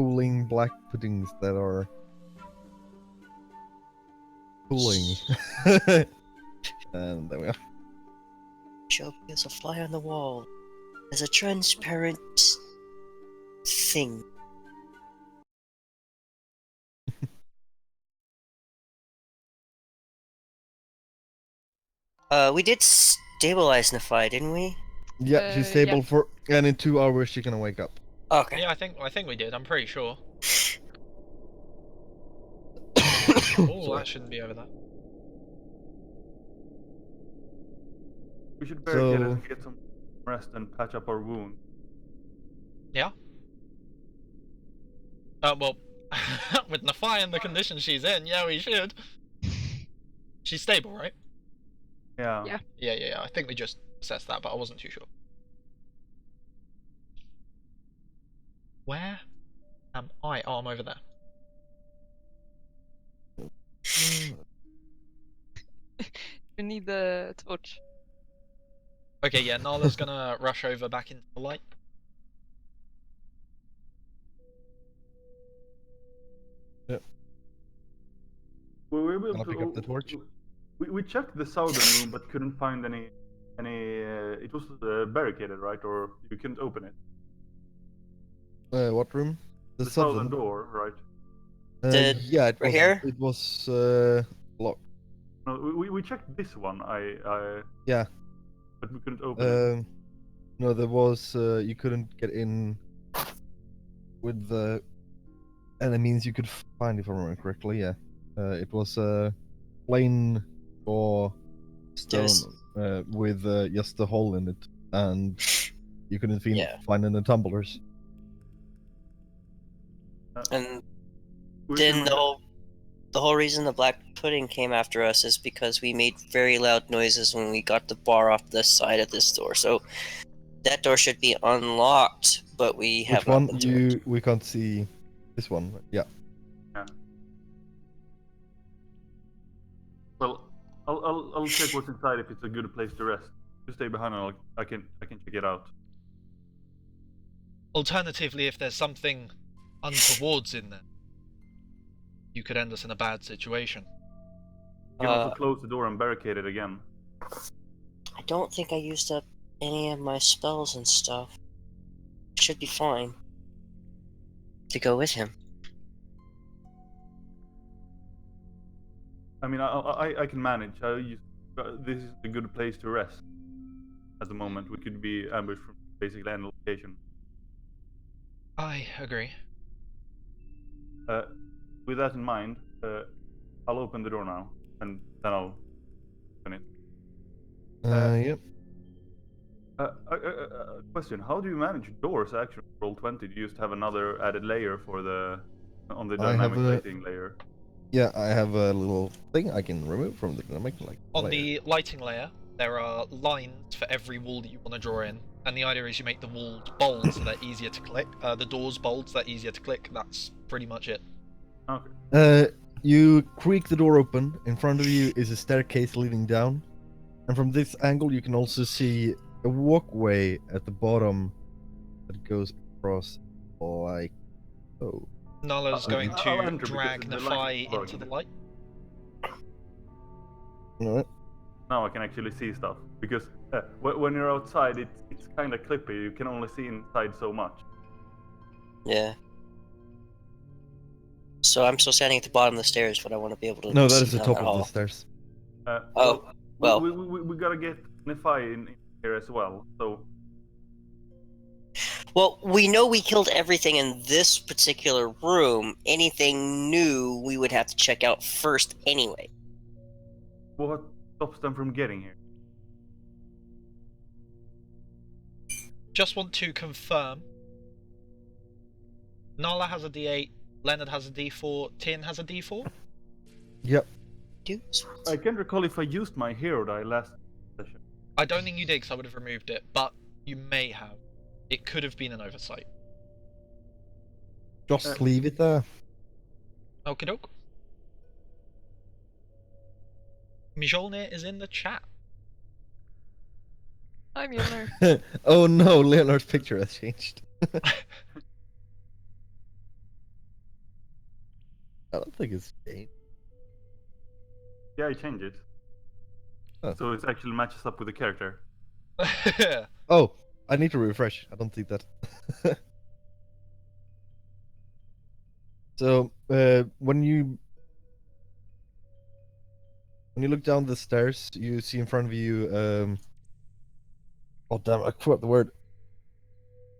cooling black puddings that are cooling. And there we are. Shelby is a fly on the wall. As a transparent thing. We did stabilize Nafai, didn't we? Yeah, she's stable for, and in 2 hours she's gonna wake up. Okay. Yeah, I think we did. I'm pretty sure. Oh, that shouldn't be over there. We should barricade it and get some rest and patch up our wound. Yeah. Well, with Nafai in the condition she's in, yeah, we should. She's stable, right? Yeah. Yeah. I think we just assessed that, but I wasn't too sure. Where am I? Oh, I'm over there. You need the torch. Okay, yeah, Nala's gonna rush over back into the light. Yep. Well, we were able I'll to pick up the torch. We checked the southern room, but couldn't find any. It was barricaded, right? Or you couldn't open it. What room? The southern door, right? Yeah, it was. here? It was locked. No, we checked this one. Yeah. But we couldn't open it. No, there was. You couldn't get in with the. And it means you could find, if I remember correctly. Yeah. It was plain or stone with just a hole in it, and you couldn't find any tumblers. And then the whole reason the black pudding came after us is because we made very loud noises when we got the bar off the side of this door. So that door should be unlocked, but we have Which one? We can't see this one. Yeah. Well, I'll check what's inside if it's a good place to rest. You stay behind and I can check it out. Alternatively, if there's something untowards in there, you could end us in a bad situation. You can also close the door and barricade it again. I don't think I used up any of my spells and stuff. Should be fine to go with him. I mean, I can manage. This is a good place to rest. At the moment, we could be ambushed from basically any location. I agree. With that in mind, I'll open the door now, and then I'll open it. Yep. Question: how do you manage doors? Actually, Roll20. Do you just have another added layer for on the dynamic lighting layer? Yeah, I have a little thing I can remove from the dynamic light. On the lighting layer, there are lines for every wall that you want to draw in, and the idea is you make the walls bold so they're easier to click. The doors bold so they're easier to click. That's pretty much it. Okay. You creak the door open. In front of you is a staircase leading down, and from this angle you can also see a walkway at the bottom that goes across like so. Nala's going to drag Nafai into the light. Alright. Now I can actually see stuff, because when you're outside it's kind of clippy. You can only see inside so much. Yeah. So I'm still standing at the bottom of the stairs, but I want to be able to. No, that is the top of the stairs. Well. We gotta get Nefai in here as well. So. Well, we know we killed everything in this particular room. Anything new, we would have to check out first anyway. What stops them from getting here? Just want to confirm. Nala has a D8, Leonard has a D4, Tin has a D4? Yep. I can't recall if I used my hero die last session. I don't think you did, because I would have removed it, but you may have. It could have been an oversight. Just leave it there. Okie doke. Mjolnir is in the chat. Hi, Mjolnir. Oh no, Leonard's picture has changed. I don't think it's changed. Yeah, I changed it. Oh. So it actually matches up with the character. Oh, I need to refresh. I don't think that. So when you look down the stairs, you see in front of you. Oh damn! I forgot the word.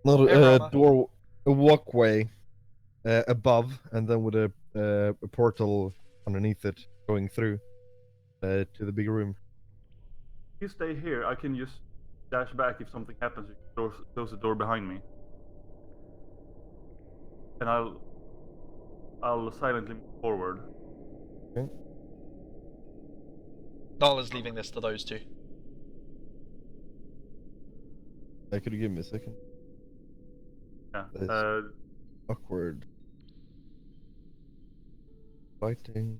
Not a Panorama. door, a walkway above, and then with a portal underneath it going through to the big room. If you stay here, I can just dash back if something happens. You can close the door behind me, and I'll silently move forward. Okay. Nala's leaving this to those two. Could you give me a second? Yeah. That's awkward. Fighting.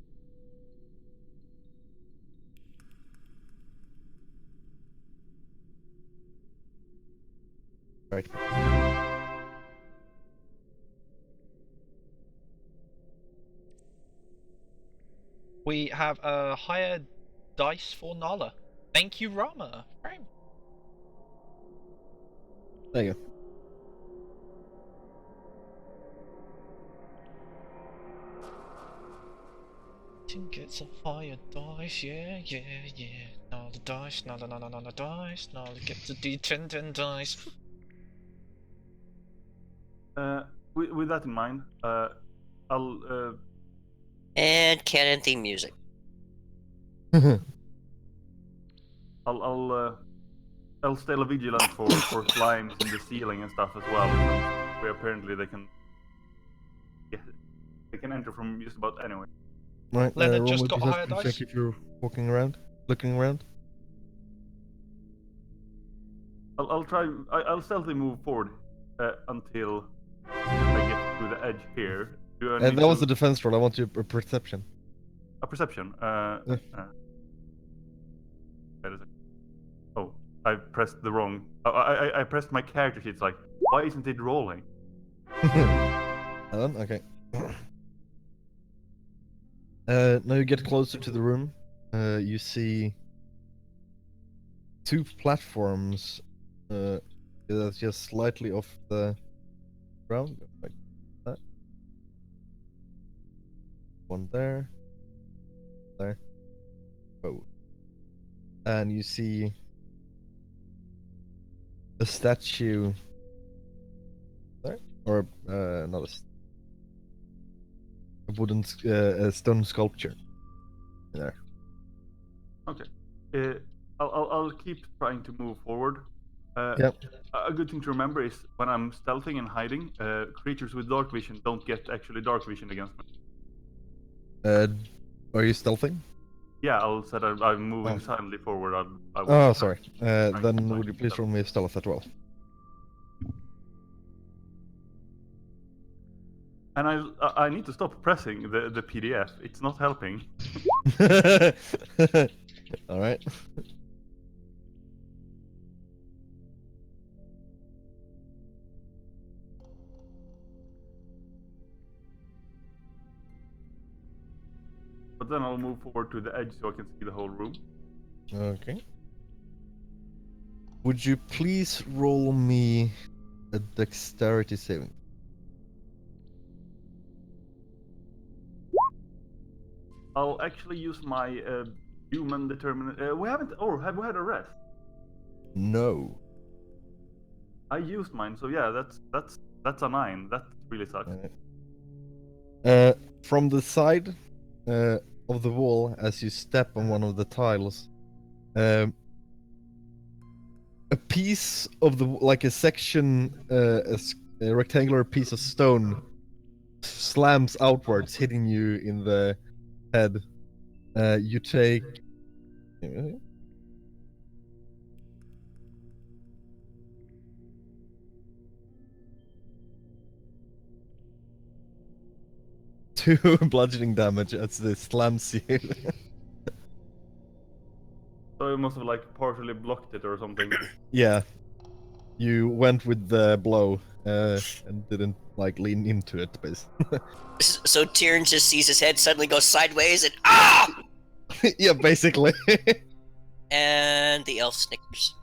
Right. We have a higher dice for Nala. Thank you, Rama. Frame. There you go. Gets a higher dice, yeah. Nala dice, Nala dice, Nala gets a D10 10 dice. With that in mind, I'll And canon theme music. I'll stay vigilant for slimes in the ceiling and stuff as well. Where apparently they can enter from just about anywhere. Right. Leonard roll just me got a higher perception dice. check if you're walking around, looking around. I'll try. I'll stealthily move forward until I get to the edge here. Do I And need that was to- the defense roll. I want you a perception. a perception. Yeah. Wait a second. Oh, I pressed the wrong. I pressed my character sheet. It's like, why isn't it rolling? Alan? Okay. Now you get closer to the room. You see two platforms that's just slightly off the ground. Like that. One there. There. Oh. And you see a statue there? Or not a wooden a stone sculpture there. Okay. I'll keep trying to move forward. Yep. A good thing to remember is when I'm stealthing and hiding, creatures with dark vision don't get actually dark vision against me. Are you stealthing? Yeah, I'll set. I'm moving Oh. silently forward. I will Oh, sorry. Right, Then right, would you please roll me a stealth as well? And I need to stop pressing the PDF. It's not helping. All right. But then I'll move forward to the edge so I can see the whole room. Okay. Would you please roll me a dexterity saving? I'll actually use my human determinant. We haven't. Oh, have we had a rest? No. I used mine, so yeah, that's a 9. That really sucks. From the side of the wall, as you step on one of the tiles, a piece of the like a section, a rectangular piece of stone, slams outwards, hitting you in the head. You take. Two bludgeoning damage as this slams you. So I must have like partially blocked it or something. Yeah. You went with the blow and didn't like lean into it, basically. So Tyrion just sees his head suddenly go sideways and ah! Yeah, basically. And the elf snickers.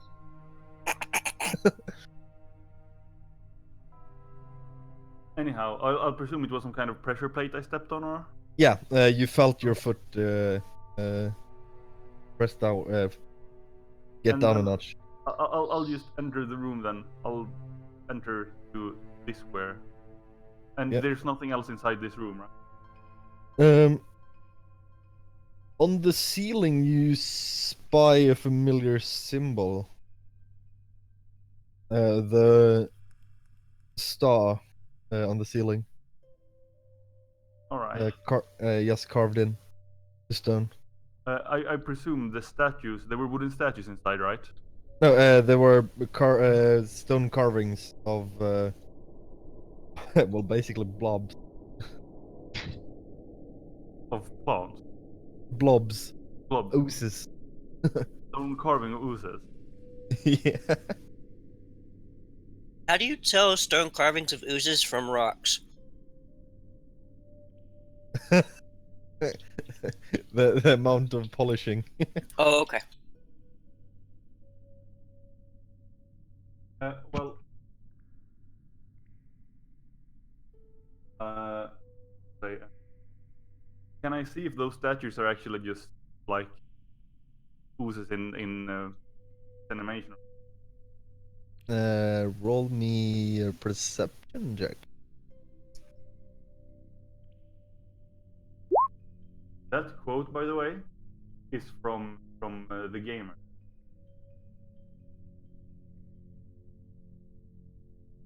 Anyhow, I'll presume it was some kind of pressure plate I stepped on, or? Yeah, you felt your foot press down, get And down a then notch. I'll just enter the room then. I'll enter to this square. And Yeah. there's nothing else inside this room, right? On the ceiling, you spy a familiar symbol. The star on the ceiling. Alright. Yes, carved in the stone. I presume the statues, there were wooden statues inside, right? No, there were stone carvings of, well, basically blobs. Of plants. Blobs. Blobs. Oozes. Stone carving of oozes. Yeah. How do you tell stone carvings of oozes from rocks? the amount of polishing. Oh, okay. Well... Say, can I see if those statues are actually just, like, oozes in animation? Roll me a perception check. That quote, by the way, is from the gamer.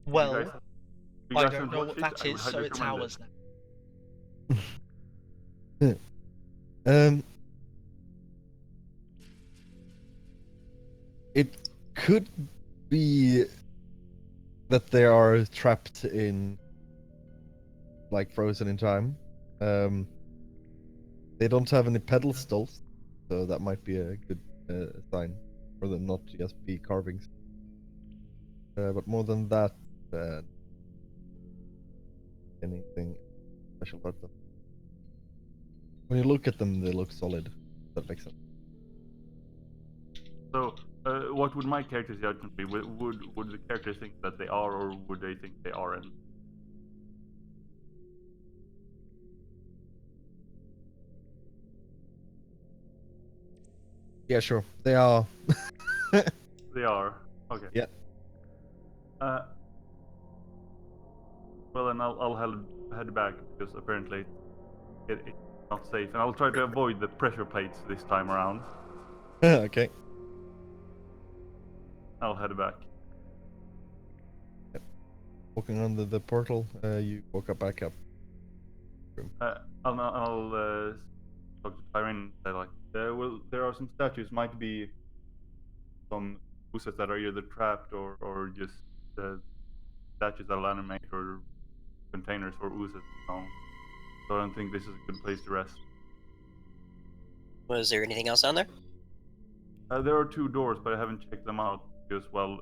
Well, you I guys don't haven't know watched what it, that I would is, so highly it's recommend ours it. now. It could be that they are trapped in, like, frozen in time. They don't have any pedestals, so that might be a good sign for them not to just be carvings. But more than that, anything special about them. When you look at them, they look solid. That makes sense. So, what would my character's judgment be? Would the character think that they are, or would they think they aren't? Yeah, sure. They are. They are. Okay. Yeah. Well, then I'll head back because apparently it's not safe, and I'll try to avoid the pressure plates this time around. Okay. I'll head back. Walking under the portal, you walk up back up. I'll talk to Tyrion and say, like, well, there are some statues, might be some oozes that are either trapped or just statues that'll animate, or containers for oozes. So I don't think this is a good place to rest. Was there anything else down there? There are 2 doors, but I haven't checked them out because, well,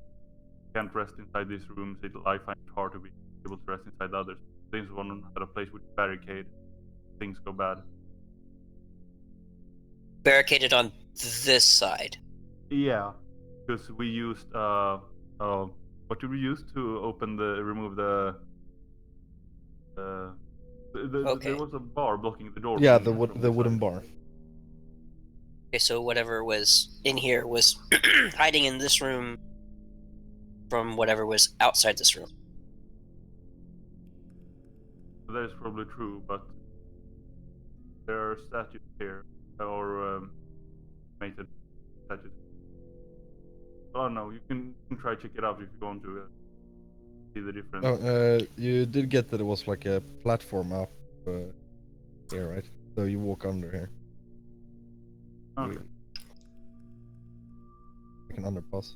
can't rest inside these rooms. I find it hard to be able to rest inside the others. This one had a place with barricade. Things go bad. Barricaded on this side. Yeah, because we used what did we use to remove the Okay. there was a bar blocking the door. Yeah, from the wooden bar. Okay, so whatever was in here was hiding in this room from whatever was outside this room. That is probably true, but there are statues here, or mated statues. Oh no, you can try check it out if you want to see the difference. Oh, you did get that it was like a platform up here, right? So you walk under here. Okay. Like an underpass.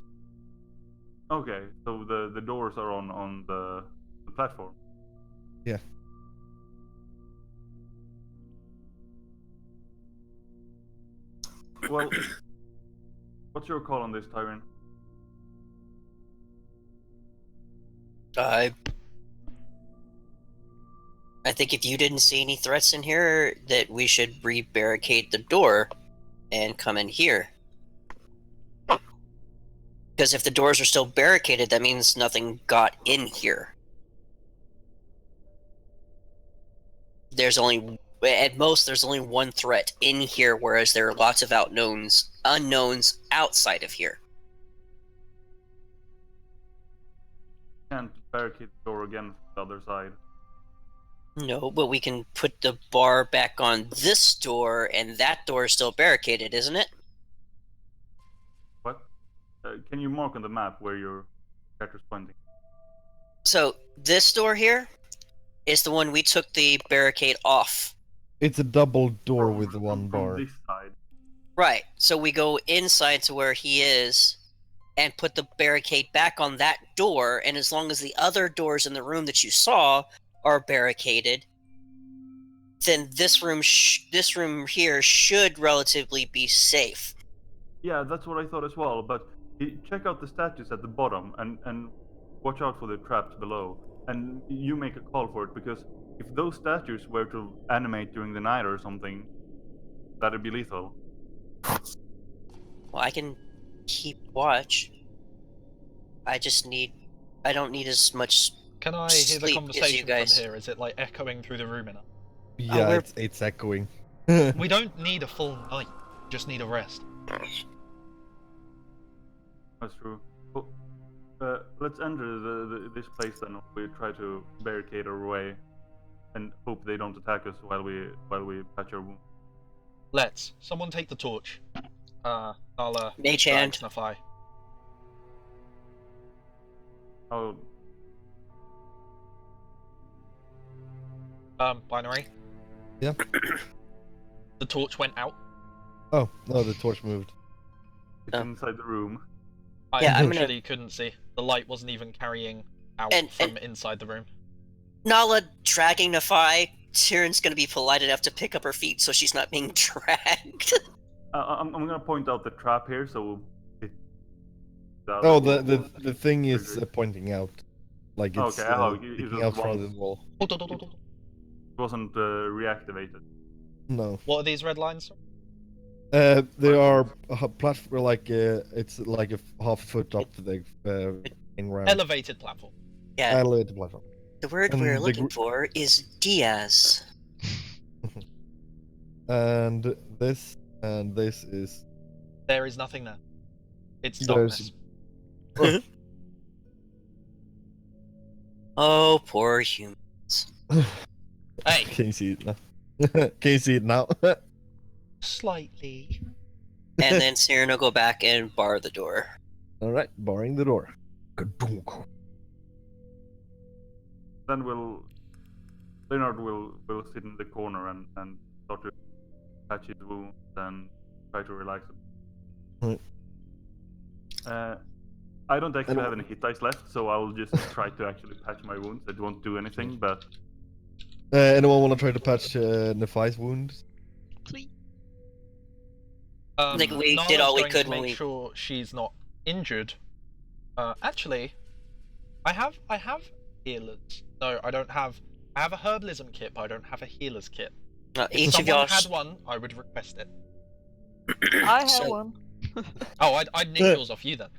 Okay, so the doors are on the platform. Yeah. Well, what's your call on this, Tyrion? I think if you didn't see any threats in here, that we should re-barricade the door and come in here. Because if the doors are still barricaded, that means nothing got in here. There's only, at most, there's only one threat in here, whereas there are lots of unknowns outside of here. Can't barricade the door again from the other side. No, but we can put the bar back on this door, and that door is still barricaded, isn't it? What? Can you mark on the map where your character's pointing? So, this door here is the one we took the barricade off. It's a double door with one From bar. this side. Right, so we go inside to where he is, and put the barricade back on that door, and as long as the other doors in the room that you saw are barricaded, then this room here should relatively be safe. Yeah, that's what I thought as well, but check out the statues at the bottom and watch out for the traps below. And you make a call for it, because if those statues were to animate during the night or something, that'd be lethal. Well, I can keep watch. I don't need as much. Can I hear the Sleep, as you conversation from guys. here? Is it like echoing through the room enough? Yeah, we're- it's echoing. We don't need a full night. Just need a rest. That's true. Well, let's enter this place then. We try to barricade our way and hope they don't attack us while we patch our wound. Let's. Someone take the torch. I'll Mage hand. Dragnify. Oh, Binary. Yeah. The torch went out. Oh, no, the torch moved. it's Oh. inside the room. I Yeah, I'm gonna- literally couldn't see. The light wasn't even carrying out And- from inside the room. Nala Dragonify. Tyrion's gonna be polite enough to pick up her feet so she's not being dragged. I'm gonna point out the trap here, so it. Oh, the thing is pointing out. Like it's Okay, it sticking was out from one- the wall. Hold on. It wasn't reactivated. No. What are these red lines? They are a platform, like it's like a half foot up the main ground. Elevated platform. Yeah, Elevated platform. the word and we're the looking for is Diaz. And this is There is nothing there. It's There's- darkness. Oh, poor humans. Hey, Can you see it now? Can you see it now? slightly. And then Siren will go back and bar the door. All right, barring the door. Then Leonard will sit in the corner and start to patch his wounds and try to relax him. I don't actually have any hit dice left, so I'll just try to actually patch my wounds. It won't do anything, but Anyone want to try to patch Nephi's wounds? Please. Like, we Nala's did all we going could to when make we- sure she's not injured. Actually, I have healers. No, I don't have. I have a herbalism kit, but I don't have a healer's kit. If Each of y'all. someone had one, I would request it. I have So- one. Oh, I'd nick yours off you then.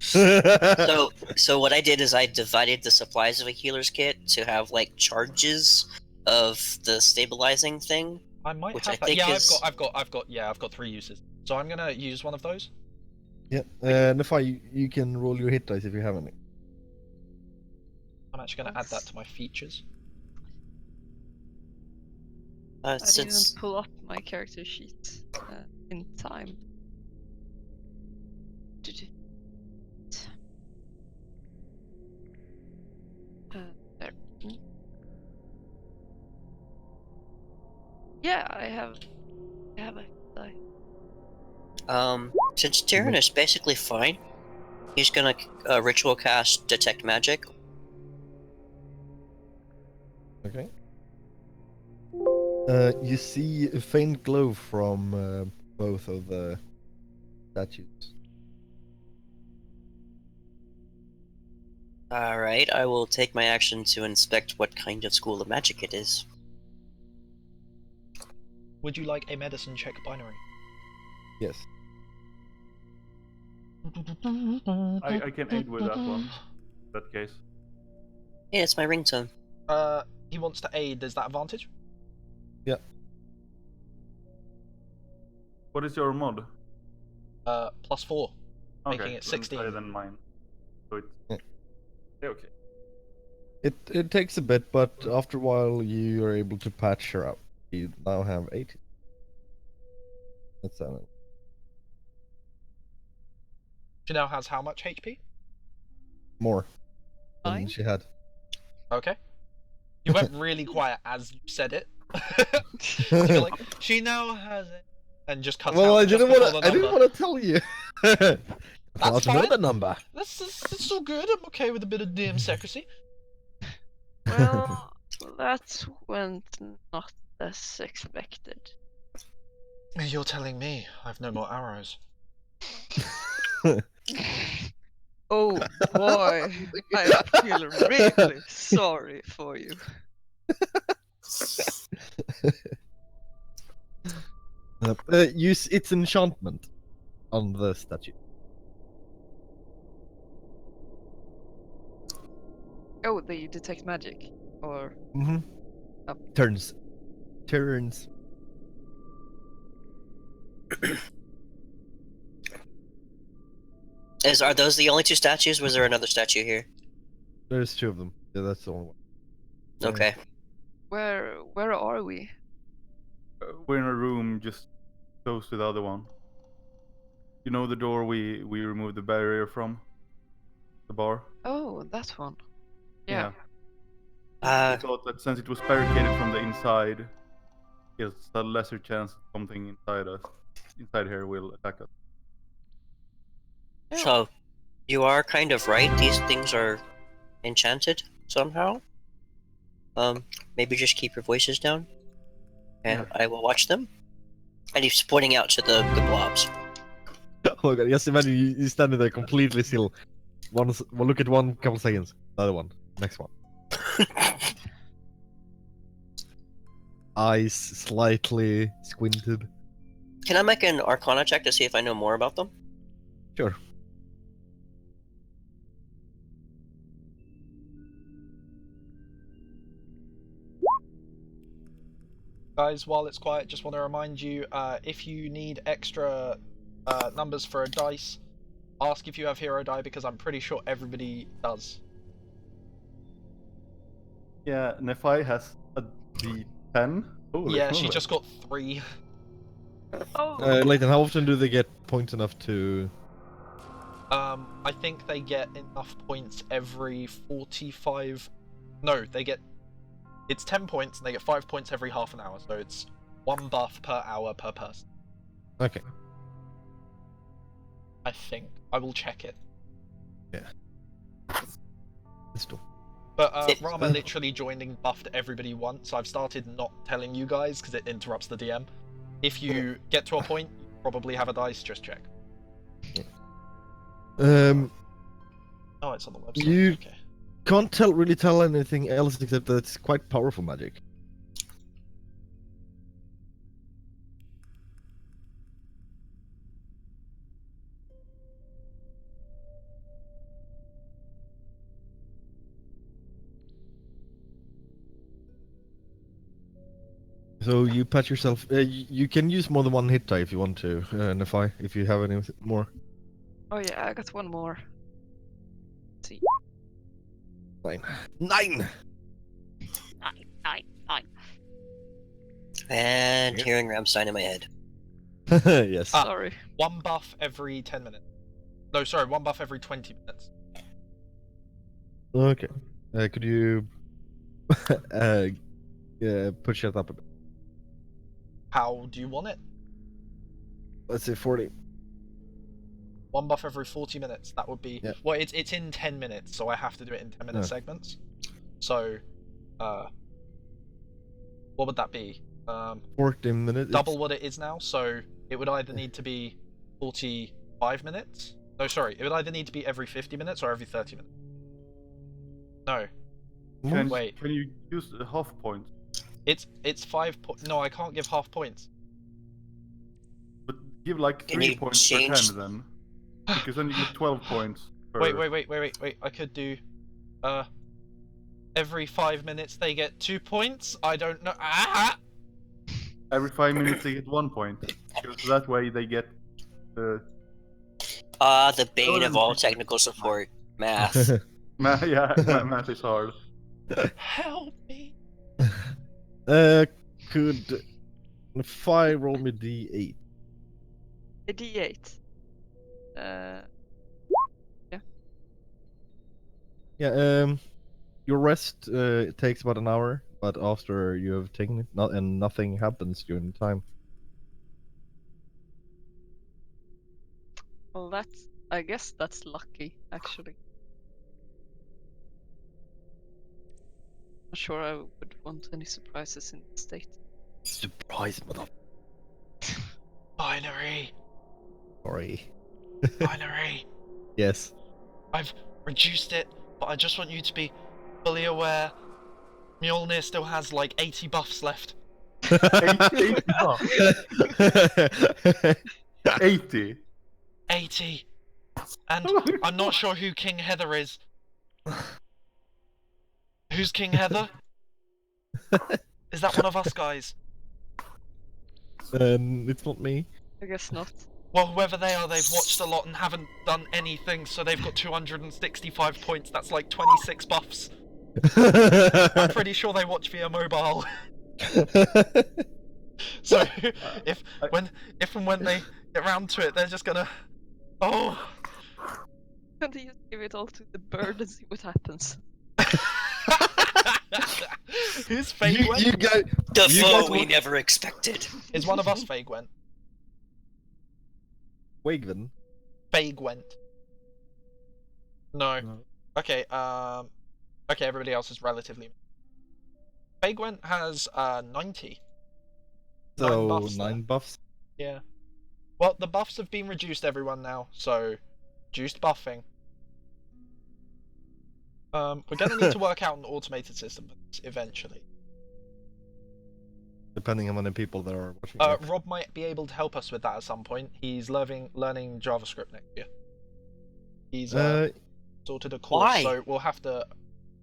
So what I did is I divided the supplies of a healer's kit to have like charges of the stabilizing thing. I might Which have I that. think Yeah, is- I've got 3 uses. So I'm gonna use one of those. Yeah, Nephi, you can roll your hit dice if you have any. I'm actually gonna add that to my features. I Since didn't pull up my character sheet in time. There. Yeah, I have a die. since Tyrion is basically fine, he's gonna ritual cast detect magic. Okay. You see a faint glow from both of the statues. Alright, I will take my action to inspect what kind of school of magic it is. Would you like a medicine check binary? Yes. I can aid with that one. In that case. Hey, it's my ringtone. He wants to aid. Is that advantage? Yeah. What is your mod? +4, Okay, making it so 16. higher than mine. So it's okay. It takes a bit, but after a while you are able to patch her up. You now have 8. That's it. She now has how much HP? More than 9? she had. Okay. You went really quiet as you said it. You're like, she now has it, and just cut Well, out I just didn't before want the to. I number. didn't want to tell you. That's to know fine. the number. That's all good. I'm okay with a bit of DM secrecy. Well, that went not as expected. You're telling me I've no more arrows. Oh boy, I feel really sorry for you. Use its enchantment on the statue. Oh, they detect magic, or Mm-hmm. Oh. Turns. Are those the only 2 statues? Was there another statue here? There's 2 of them. Yeah, that's the only one. Yeah. Okay. where are we? We're in a room just close to the other one. You know the door we removed the barrier from? The bar? Oh, that one. Yeah. I thought that since it was barricaded from the inside, it's a lesser chance that something inside here will attack us. So, you are kind of right. These things are enchanted somehow. Maybe just keep your voices down, and I will watch them. And he's pointing out to the blobs. Oh my god, just imagine you standing there completely still. One look at one, couple seconds. Another one. Next one. Eyes slightly squinted. Can I make an Arcana check to see if I know more about them? Sure. Guys, while it's quiet, just want to remind you, if you need extra numbers for a dice, ask if you have hero die, because I'm pretty sure everybody does. Yeah, Nephi has a D10. Holy Yeah, she moly. just got 3. Oh, Leighton, how often do they get points enough to... I think they get enough points every 45... No, they get... It's 10 points, and they get 5 points every half an hour, so it's 1 buff per hour per person. Okay. I think. I will check it. Let's do. But Rama literally joining buffed everybody once, so I've started not telling you guys, because it interrupts the DM. If you get to a point, you probably have a dice, just check. Oh, it's on the website. You- Okay. Can't really tell anything else except that it's quite powerful magic. So you patch yourself. You can use more than one hit die if you want to, Nephi, if you have any more. oh yeah, I got one more. Let's see. 9. 9. And hearing Ramstein in my head. Yes. Ah. Sorry. 1 buff every 10 minutes. No, sorry, 1 buff every 20 minutes. Okay. Could you push that up a bit? How do you want it? Let's say 40. 1 buff every 40 minutes. That would be... Yeah. Well, it's in 10 minutes, so I have to do it in 10-minute segments. So, what would that be? 40 minutes. Double what it is now, so it would either need to be 45 minutes. No, sorry, it would either need to be every 50 minutes or every 30 minutes. No. Can, Wait. can you use the half points? It's 5 points. No, I can't give half points. But give like Can 3 you points change- per 10 then. Because then you get 12 points per... Wait. I could do. Every 5 minutes they get 2 points? I don't know. Ah! Every 5 minutes they get 1 point. Because that way they get the... The bane of all technical support. Math. math is hard. Help me. Could Fi roll me D8? A D8. Yeah, your rest takes about an hour, but after you have taken it, and nothing happens during the time. Well, I guess that's lucky, actually. Not sure I would want any surprises in this state. Surprise, mother. Binary. Sorry. Binary. Yes. I've reduced it, but I just want you to be fully aware. Mjolnir still has like 80 buffs left. 80 buffs. 80. 80. And I'm not sure who King Heather is. Who's King Heather? Is that one of us guys? It's not me. I guess not. Well, whoever they are, they've watched a lot and haven't done anything, so they've got 265 points. That's like 26 buffs. I'm pretty sure they watch via mobile. So if and when they get round to it, they're just gonna. Oh. Can't you just give it all to the bird and see what happens? Who's Faye Gwen? You guys, The You foe guys we want- never expected. Is one of us Faye Gwen? Wagven. Faye Gwent. No. No. Okay, okay, everybody else is relatively. Faye Gwent has 90. So 9 buffs 9 there. buffs. Yeah. Well, the buffs have been reduced, everyone, now, so reduced buffing. We're gonna need to work out an automated system for this eventually. Depending on how many people there are watching. Rob might be able to help us with that at some point. He's learning JavaScript next year. He's sorted a course, Why? so we'll have to,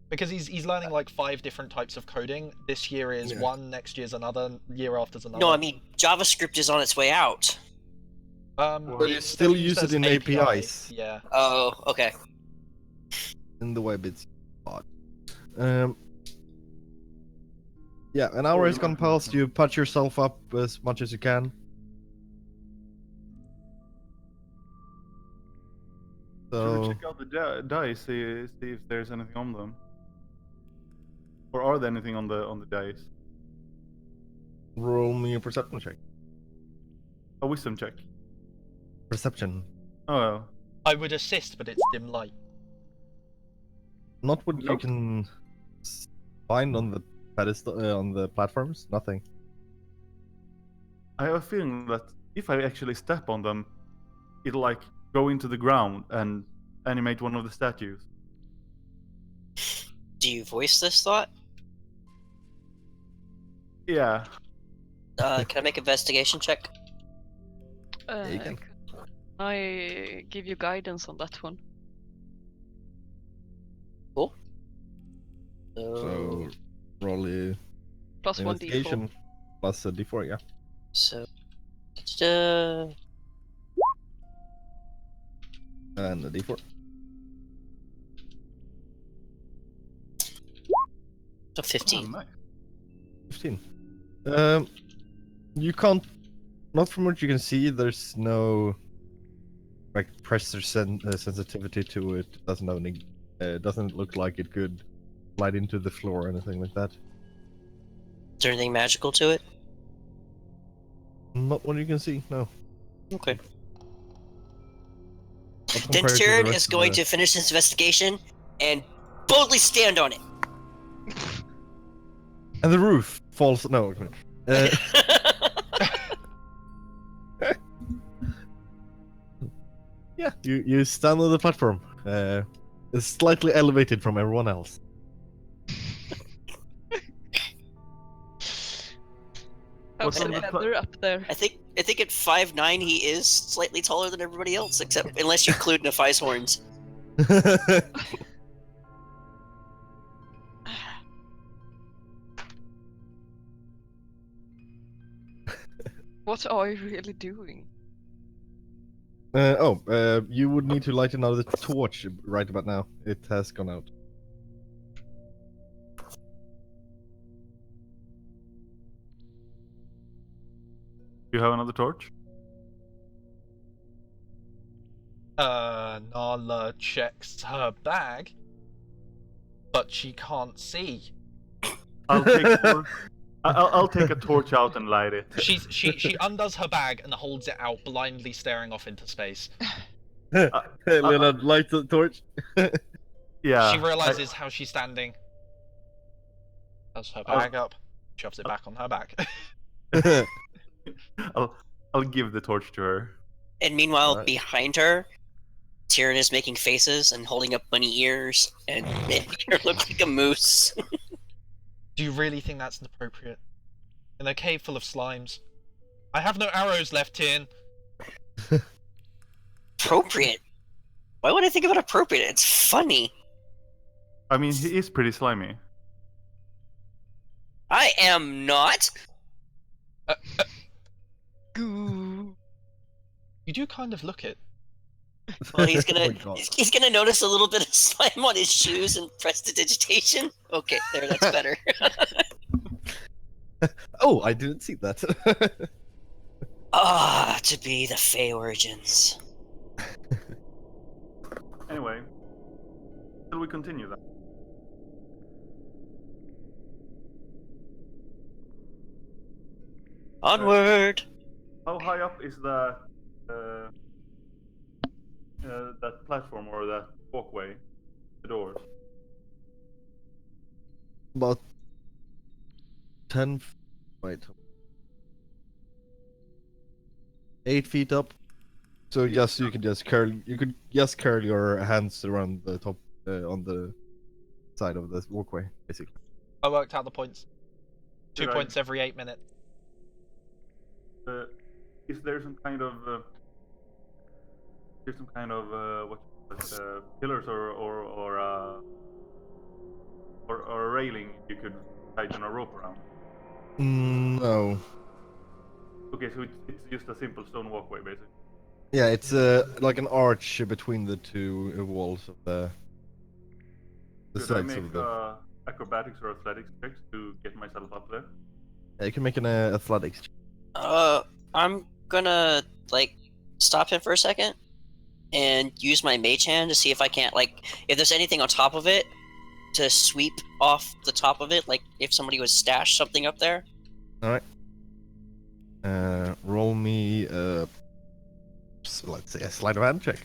because he's learning like 5 different types of coding. This year is Yeah. one, next year's another, year after's another. No, I mean JavaScript is on its way out. But you it's still used use it as in API. APIs. Yeah. Oh, okay. In the web, it's odd. Yeah, an hour has gone past. You patch yourself up as much as you can. Should we So check out the dice, see if there's anything on them? Or are there anything on the dice? roll me a perception check. A wisdom check. Perception. Oh well. I would assist, but it's dim light. Not what you Nope. can find on the pedestal on the platforms. Nothing. I have a feeling that if I actually step on them, it'll like go into the ground and animate one of the statues. Do you voice this thought? Yeah. Can I make investigation check? Yeah, you can. Can I give you guidance on that one? Cool. So roll a Plus 1d4. investigation plus a d4. Yeah. So, And a d4. so 15. Oh, nice. 15. You can't. Not from what you can see. There's no like pressure sensitivity to it. Doesn't have any. Doesn't look like it could slide into the floor or anything like that. Is there anything magical to it? Not what you can see. No. Okay. Not Then compared to the Tyrion rest is of going the- to finish his investigation and boldly stand on it. And the roof falls. No. Yeah. You stand on the platform. It's slightly elevated from everyone else. What's Comes on the the feather up there. I think at 5'9" he is slightly taller than everybody else, except unless you include Nephi's horns. What are you really doing? You would need to light another torch right about now. It has gone out. Do you have another torch? Nala checks her bag, but she can't see. I'll take a torch out and light it. She undoes her bag and holds it out, blindly staring off into space. Leonard, light the torch. Yeah. She realizes how she's standing. Does her bag up, shoves it back on her back. I'll give the torch to her. And meanwhile, Alright. behind her, Tyrion is making faces and holding up bunny ears and making her look like a moose. Do you really think that's appropriate? In a cave full of slimes. I have no arrows left, Tien. Appropriate? Why would I think about appropriate? It's funny. I mean, he is pretty slimy. I am not. Goo. You do kind of look it. Well, he's Oh gonna my God. he's gonna notice a little bit of slime on his shoes and prestidigitation. Okay, there, that's better. Oh, I didn't see that. Ah, to be the Fey origins. Anyway, shall we continue that? Onward. How high up is that that platform or that walkway? The doors. About 10. Wait. 8 feet up. So yes, you can just curl. You could just curl your hands around the top on the side of the walkway, basically. I worked out the points. 2 Did I- points every 8 minutes. Is there some kind of pillars or a railing you could tighten a rope around? No. Okay, so it's just a simple stone walkway, basically. Yeah, it's like an arch between the two walls of the Should I sides make of the. acrobatics or athletics checks to get myself up there? Yeah, you can make an athletics. I'm gonna stop him for a second and use my mage hand to see if I can't if there's anything on top of it to sweep off the top of it, like if somebody was stashed something up there. All right. Roll me let's say a sleight of hand check.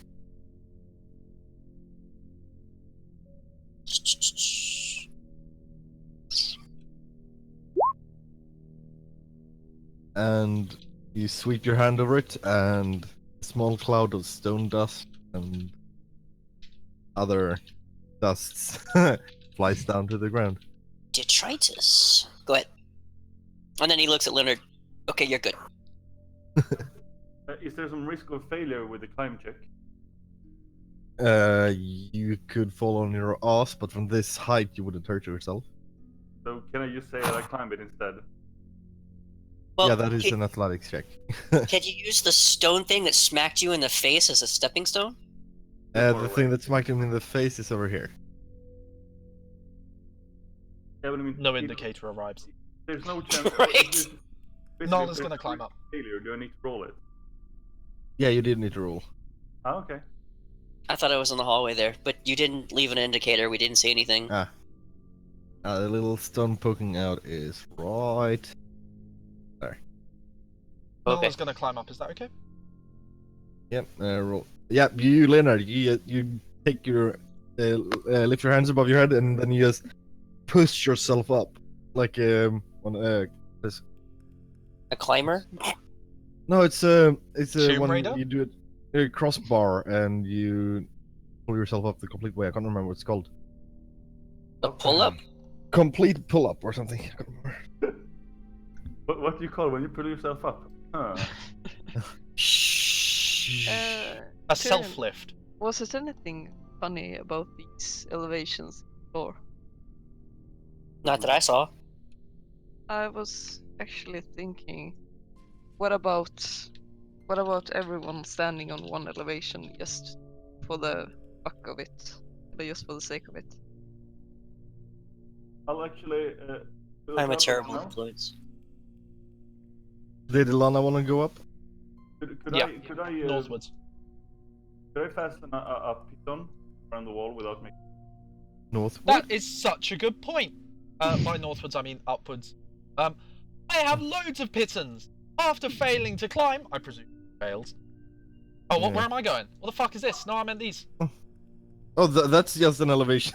And you sweep your hand over it, and a small cloud of stone dust and other dusts flies down to the ground. Detritus. Go ahead. And then he looks at Leonard. Okay, you're good. Is there some risk of failure with the climb check? You could fall on your ass, but from this height you wouldn't hurt yourself. So can I just say that I climb it instead? Well, Yeah, that is an athletics check. Can you use the stone thing that smacked you in the face as a stepping stone? The thing that smacked him in the face is over here. Yeah, but I mean, No indicator arrives. There's no chance. Right. Nala's gonna climb up. Failure. Do I need to roll it? Yeah, you did need to roll. Ah, okay. I thought I was in the hallway there, but you didn't leave an indicator. We didn't see anything. The little stone poking out is right there. Okay. Nala's gonna climb up, is that okay? Yep. Roll. Yeah, you, Leonard. You take your lift your hands above your head, and then you just push yourself up like on this. A climber? No, it's Tomb when Raider? you do it a crossbar and you pull yourself up the complete way. I can't remember what it's called. A pull-up? Complete pull up or something. I can't remember. What do you call when you pull yourself up? Huh. A Tyrion, self lift. was there anything funny about these elevations floor? Not that I saw. I was actually thinking, what about everyone standing on one elevation just for the fuck of it, or just for the sake of it? I'll actually. I'm a help terrible everyone else. influence. Did Ilana want to go up? Could Yeah, I? Could I? Northwards. Could I fasten a piton around the wall without making? Northward? That is such a good point. By northwards, I mean upwards. I have loads of pitons. After failing to climb, I presume failed. Oh, Yeah. where am I going? What the fuck is this? No, I meant these. Oh, that's just an elevation.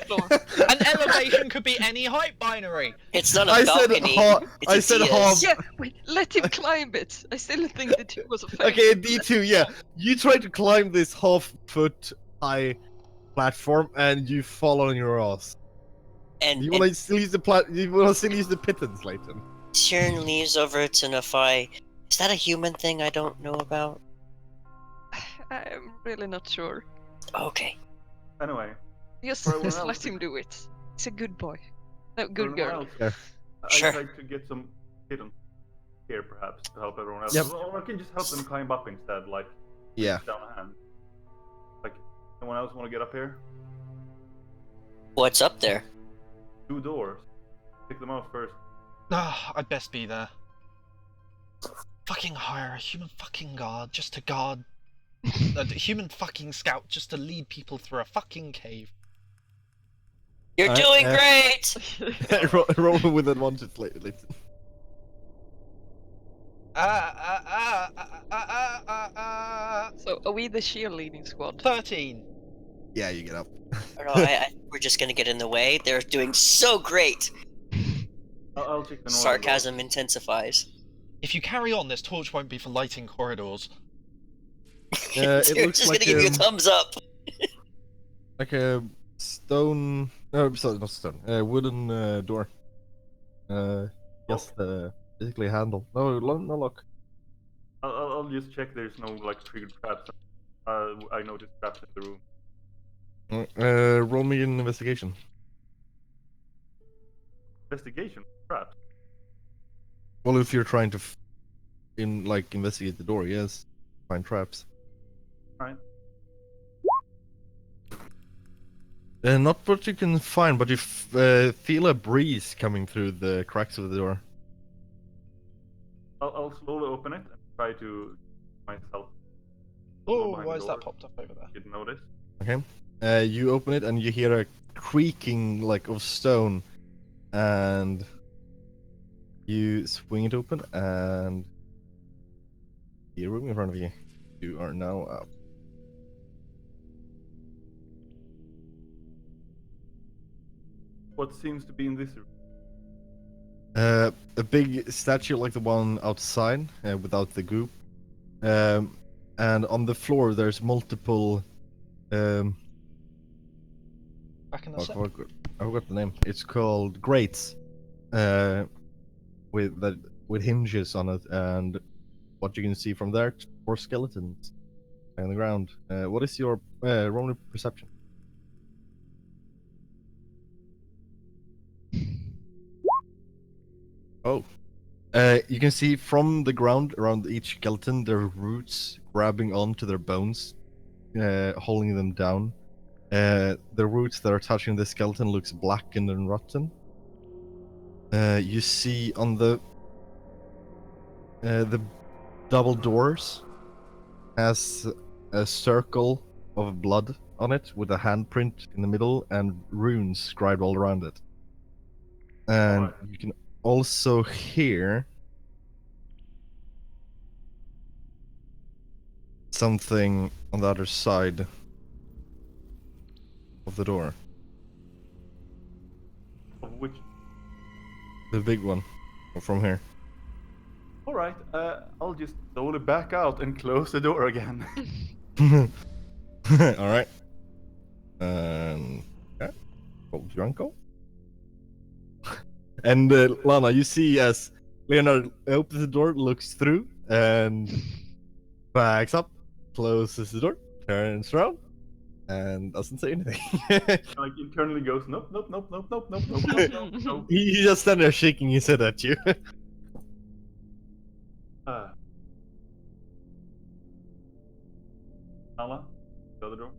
Floor. An elevation could be any height binary. It's not a I said balcony. It's I a said dais. half. Yeah, wait, let him climb it. I still think that it was a fail. Okay, D2, yeah. You try to climb this half-foot high platform and you fall on your ass. And, You and wanna still use the pittance, Layton? Tyrion leaves over to Nafai. Is that a human thing I don't know about? I'm really not sure. Okay. Anyway, Just, For everyone just let else. him do it. He's a good boy. No, for good everyone girl. else, Yeah. Sure. I'd like to get some piton here, perhaps, to help everyone else. Yep. Or I can just help them climb up instead, like Yeah. down a hand. Like, anyone else want to get up here? What's up there? 2 doors. Pick them out first. Ah, I'd best be there. Fucking hire a human fucking guard just to guard. A human fucking scout just to lead people through a fucking cave. You're doing great! Roll with advantage, Layton. So, are we the cheerleading squad? 13. Yeah, you get up. Or no, we're just gonna get in the way. They're doing so great! I'll check the northern Sarcasm intensifies. If you carry on, this torch won't be for lighting corridors. It They're looks just like gonna give you a thumbs up. like a stone. No, sorry, not stone. Wooden door. Just basically a handle. No, no lock. I'll just check there's no like triggered traps. I noticed traps in the room. Roll me an investigation. Investigation traps. Well, if you're trying to, investigate the door, yes, find traps. Right. Not what you can find, but you feel a breeze coming through the cracks of the door. I'll slowly open it and try to myself. Oh, behind why the is door. that popped up over there? Didn't notice. Okay. You open it and you hear a creaking of stone, and you swing it open and the room in front of you. You are now up. What seems to be in this room? A big statue like the one outside, without the goop. And on the floor there's multiple. Back in the I set. forgot the name. It's called grates. With hinges on it, and what you can see from there, 4 skeletons on the ground. What is your Roman perception? Oh. You can see from the ground around each skeleton, there are roots grabbing onto their bones, holding them down. The roots that are touching the skeleton looks blackened and rotten. You see on the double doors has a circle of blood on it with a handprint in the middle and runes scribed all around it. And Alright. you can also hear something on the other side of the door. Of which? The big one from here. Alright, I'll just slowly back out and close the door again. Alright. Roll your uncle. And Lana, you see as Leonard opens the door, looks through, and backs up, closes the door, turns around, and doesn't say anything. Like internally goes, nope, nope, nope, nope, nope, nope, nope, nope, nope, nope. He just standing there shaking his head at you. Nala, the other door.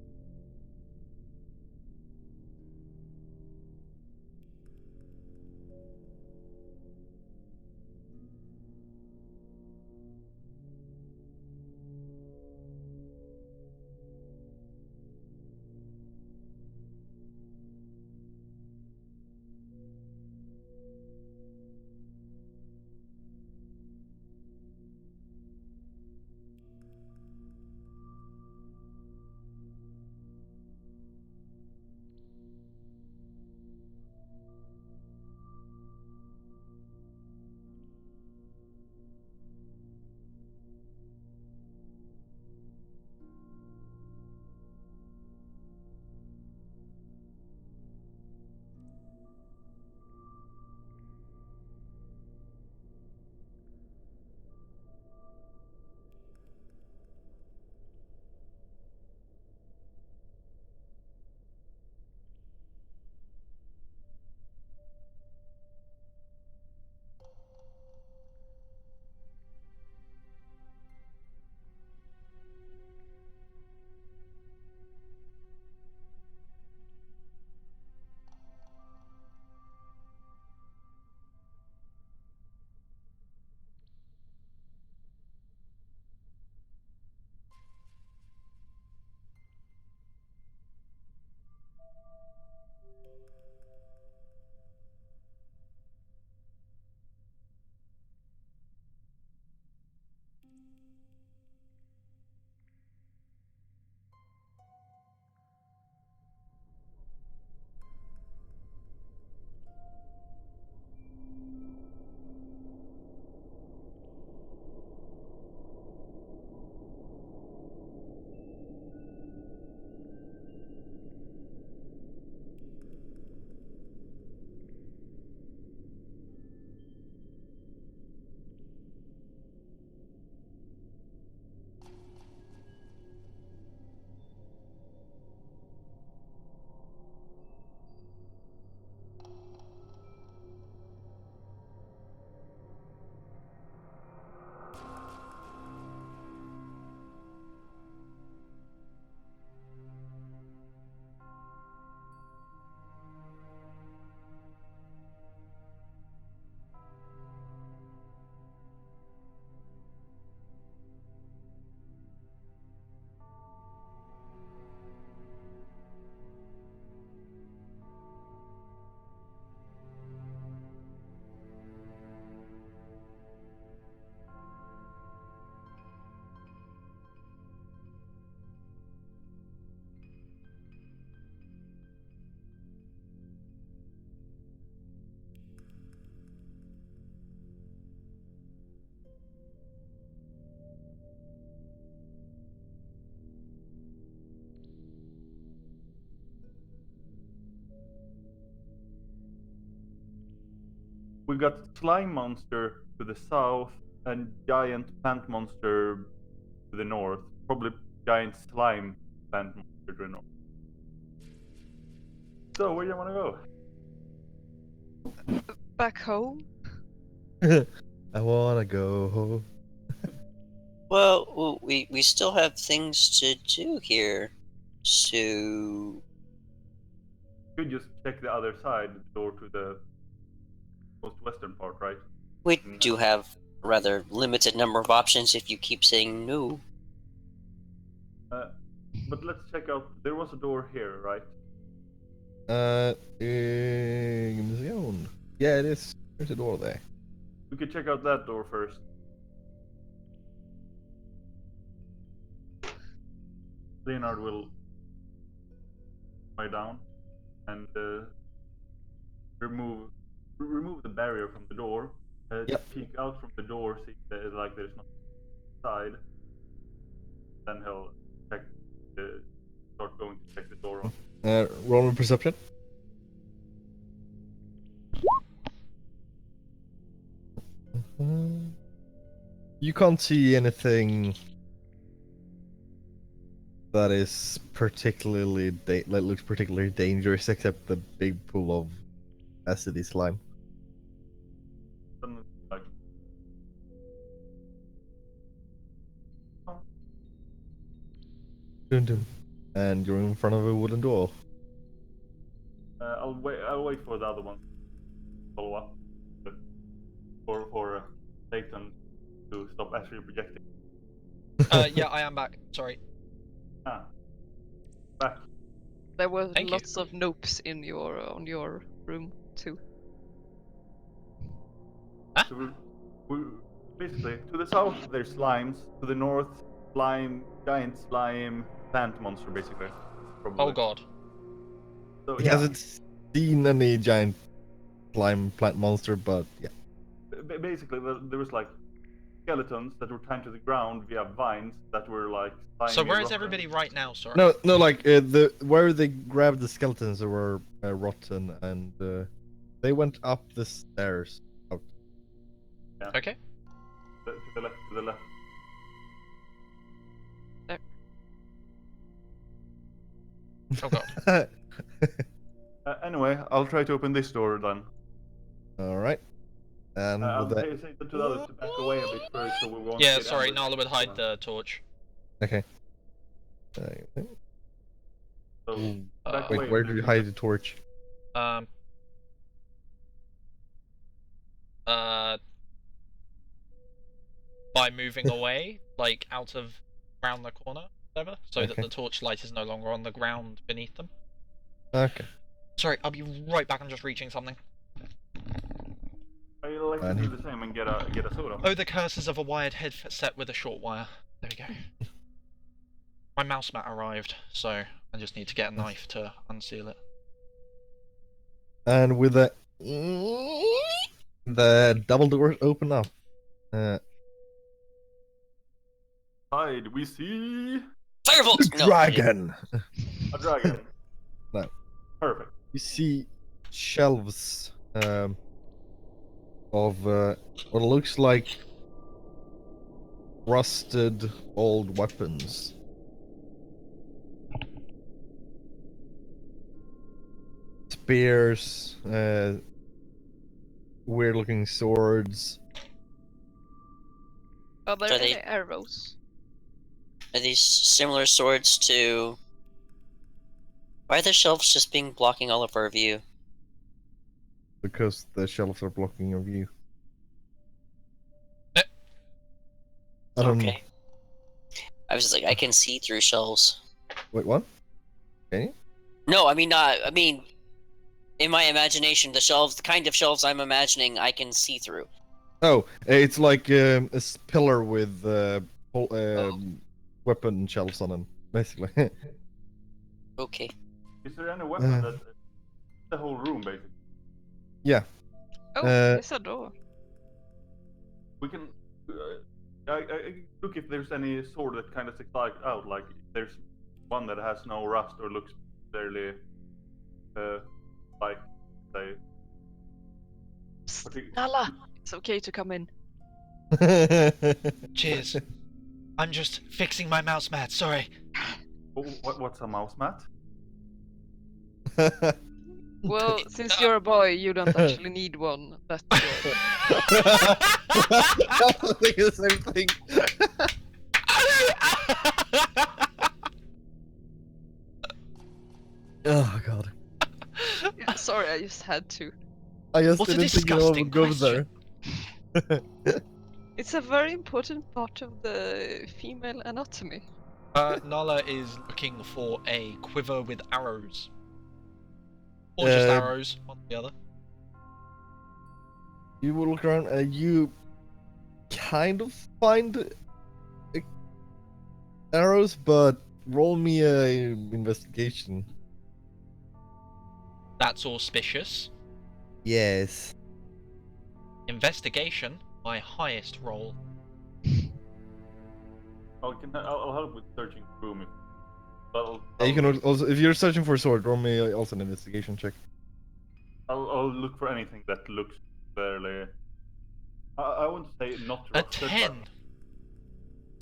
We got slime monster to the south and giant plant monster to the north. Probably giant slime plant monster to the north. So where do you want to go? Back home? I wanna go home. Well, we still have things to do here, so Could just check the other side, the door to the most western part, right? we do have a rather limited number of options if you keep saying no. But let's check out. There was a door here, right? In the zone. Yeah, it is. There's a door there. We could check out that door first. Leonard will lie down and remove the barrier from the door. Yep. Peek out from the door, see like there's no side. Then he'll check start going to check the door on. Roll me perception. You can't see anything that is particularly that looks particularly dangerous, except the big pool of acidy slime. Then, like, Dun dun. And you're in front of a wooden door. I'll wait for the other one. Follow up. But for Satan to stop actually projecting. Yeah, I am back. Sorry. Ah. Back. There were Thank you. lots of nopes in on your room too. So basically, to the south there's slimes. To the north, giant slime, plant monster, basically. Probably. Oh god. So He yeah, hasn't seen any giant slime plant monster, but yeah. basically there was like skeletons that were tied to the ground via vines that were like. So where is rotten. everybody right now? Sorry. No, like where they grabbed the skeletons that were rotten, and they went up the stairs. Out. Yeah. Okay. To the left. To the left. Oh god. Anyway, I'll try to open this door then. All right. And I'll with that, say to the others to back away a bit first, so we won't. Yeah, get sorry. ambushed. Nala would hide the torch. okay. So back Wait, away where a do bit. you hide the torch? Um. By moving away, like out of round the corner, whatever, so that Okay. the torchlight is no longer on the ground beneath them. Okay. Sorry, I'll be right back. I'm just reaching something. I like to And do he- the same and get a soda. Oh, the curses of a wired headset with a short wire. There we go. My mouse mat arrived, so I just need to get a knife to unseal it. And with that, the double doors open up. Hide, we see Firebolt! No, Dragon. a dragon. No. Perfect. You see shelves of what looks like rusted old weapons. Spears, weird-looking swords. Are there Are any they- arrows? Are these similar swords to... Why are the shelves just being blocking all of our view? Because the shelves are blocking your view. Eh. I don't Okay. I was just like, I can see through shelves. Wait, what? Can you? No, I mean not. I mean, in my imagination, the kind of shelves I'm imagining, I can see through. Oh, it's like a pillar with Oh. weapon shelves on them, basically. Okay. Is there any weapon that the whole room basically? Yeah. Oh, Uh, there's a door. We can I look if there's any sword that kind of sticks out. Like if there's one that has no rust or looks fairly like say. Psst, Nala, it's okay to come in. Cheers. I'm just fixing my mouse mat. Sorry. What's a mouse mat? Well, since you're a boy, you don't actually need one. That's I was thinking the same thing. Oh god. yeah, sorry, I just had to. I just What a didn't think it disgusting would go there. It's a very important part of the female anatomy. Nala is looking for a quiver with arrows. Or just Uh, arrows, one or the other. You will look around and you kind of find arrows, but roll me a investigation. That's auspicious. Yes. Investigation, my highest roll. I'll help with searching the room. Yeah, you can also, if you're searching for a sword, roll me also an investigation check. I'll look for anything that looks fairly. I want to say not A rusted, 10.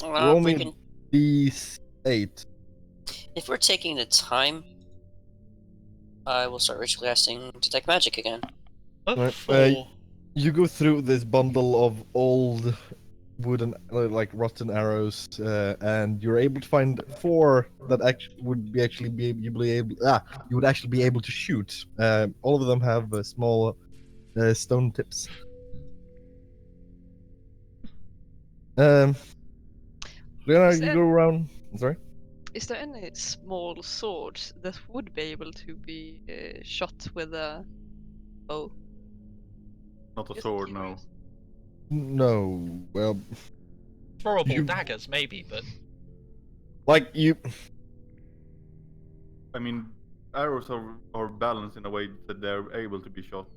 Roll If we me can, D8. if we're taking the time, I will start ritual casting Detect Magic again. A Right, 4. You go through this bundle of old wooden, like rotten arrows, and you're able to find 4 that actually be able. You would actually be able to shoot. All of them have small stone tips. Leonard, Is you there- go around. Sorry. Is there any small swords that would be able to be shot with a bow? not a Just sword, no. curious. No. Well, Throwable You- daggers, maybe, but like you. I mean, arrows are balanced in a way that they're able to be shot.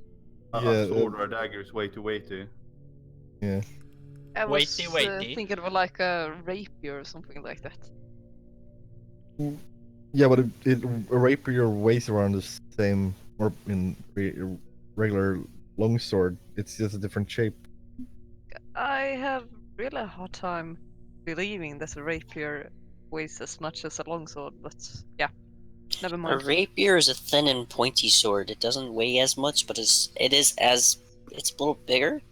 Yeah, A sword or a dagger is way too weighty. Yeah. I was Waity. thinking of like a rapier or something like that. Yeah, but a rapier weighs around the same, or in regular longsword, it's just a different shape. I have really hard time believing that a rapier weighs as much as a longsword, but yeah, never A mind. rapier is a thin and pointy sword. It doesn't weigh as much, but it's a little bigger.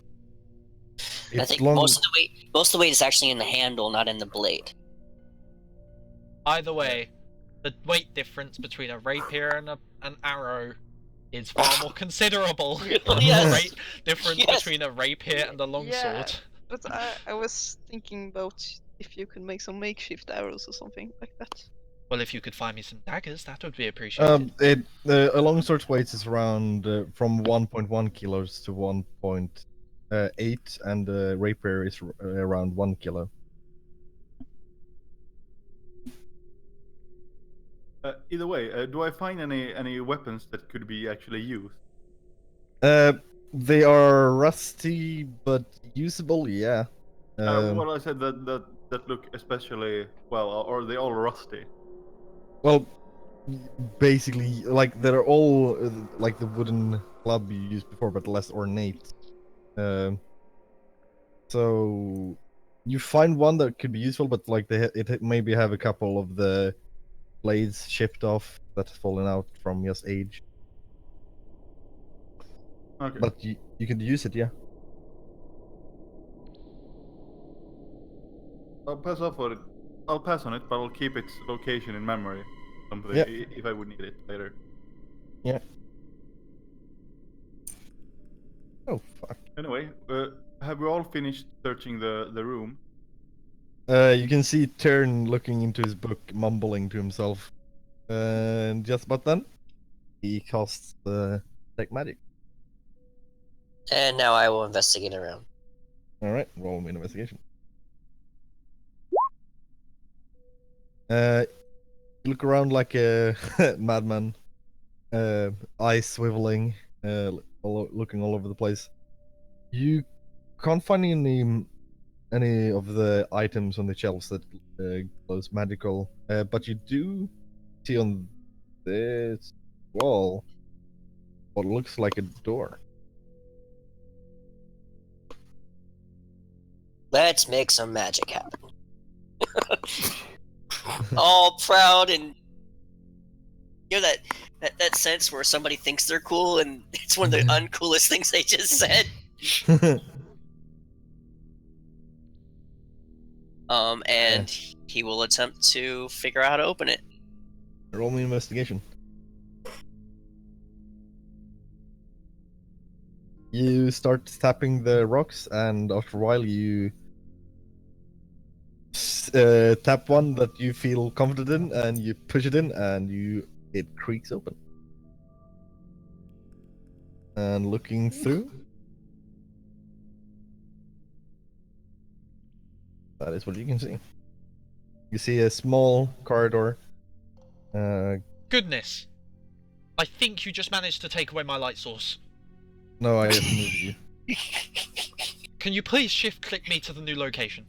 I It's think long. most of the weight is actually in the handle, not in the blade. either way, the weight difference between a rapier and an arrow is far more considerable than Yes. the weight difference Yes. between a rapier and a longsword. But I was thinking about if you could make some makeshift arrows or something like that. Well, if you could find me some daggers, that would be appreciated. A longsword weight is around from 1.1 kilos to 1.8, and a rapier is around 1 kilo. Either way, do I find any weapons that could be actually used? They are rusty but usable. Yeah. Well, I said that look especially well, or are they all rusty? Well, basically, like they're all like the wooden club you used before, but less ornate. So you find one that could be useful, but like it maybe have a couple of the blades chipped off that have fallen out from just age. Okay. But you could use it, yeah. I'll pass off on it. I'll pass on it, but I'll keep its location in memory. Something Yeah. if I would need it later. Oh fuck. Anyway, have we all finished searching the room? You can see Tern looking into his book, mumbling to himself. And just about then, he casts the detect magic. And now I will investigate around. All right, roll me an investigation. You look around like a madman, eyes swiveling, looking all over the place. You can't find any of the items on the shelves that glows magical, but you do see on this wall what looks like a door. Let's make some magic happen. All proud and you know that sense where somebody thinks they're cool and it's one of the uncoolest things they just said. And he will attempt to figure out how to open it. Roll me an investigation. You start tapping the rocks, and after a while, you tap one that you feel confident in, and you push it in, and it creaks open. And looking through, that is what you can see. You see a small corridor. Goodness! I think you just managed to take away my light source. No, I just moved you. Can you please shift click me to the new location?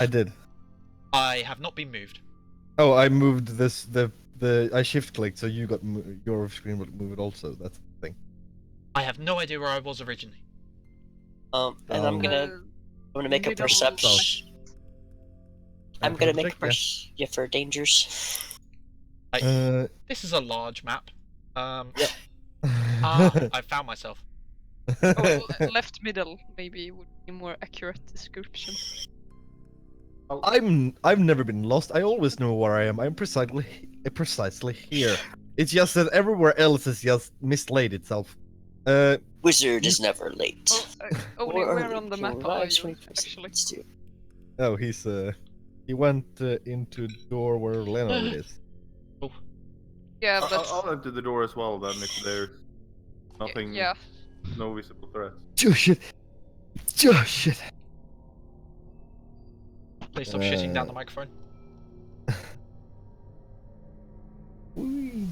I did. I have not been moved. Oh, I moved this. I shift clicked, so you got your screen would move it also. That's the thing. I have no idea where I was originally. And I'm gonna make a middle perception. I'm gonna make a Perception, yeah, for dangers. This is a large map. Yeah. I found myself. Left middle maybe would be a more accurate description. I've never been lost. I always know where I am. I'm precisely here. It's just that everywhere else is just mislaid itself. Wizard is never late. Only Or where early. on the He map are arrives you, when he actually? needs to. Oh, he went into the door where Leonard is. Yeah, but I'll enter the door as well then if there's nothing, yeah, no visible threats. Oh shit! Oh shit! Please stop shitting down the microphone. Whee.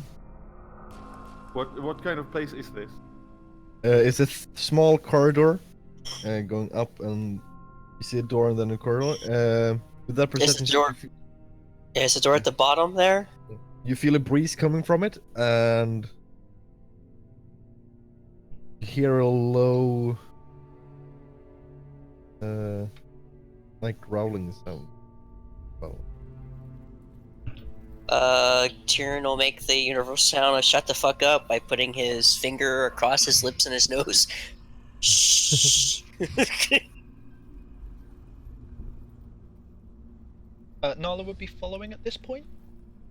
What kind of place is this? It's a small corridor going up, and you see a door and then a corridor. With that perception check, door- Is the door at the bottom there? you feel a breeze coming from it, and you hear a low, like growling sound. Well, Tyrion will make the universal sound of "shut the fuck up" by putting his finger across his lips and his nose. Shh. Nala would be following at this point.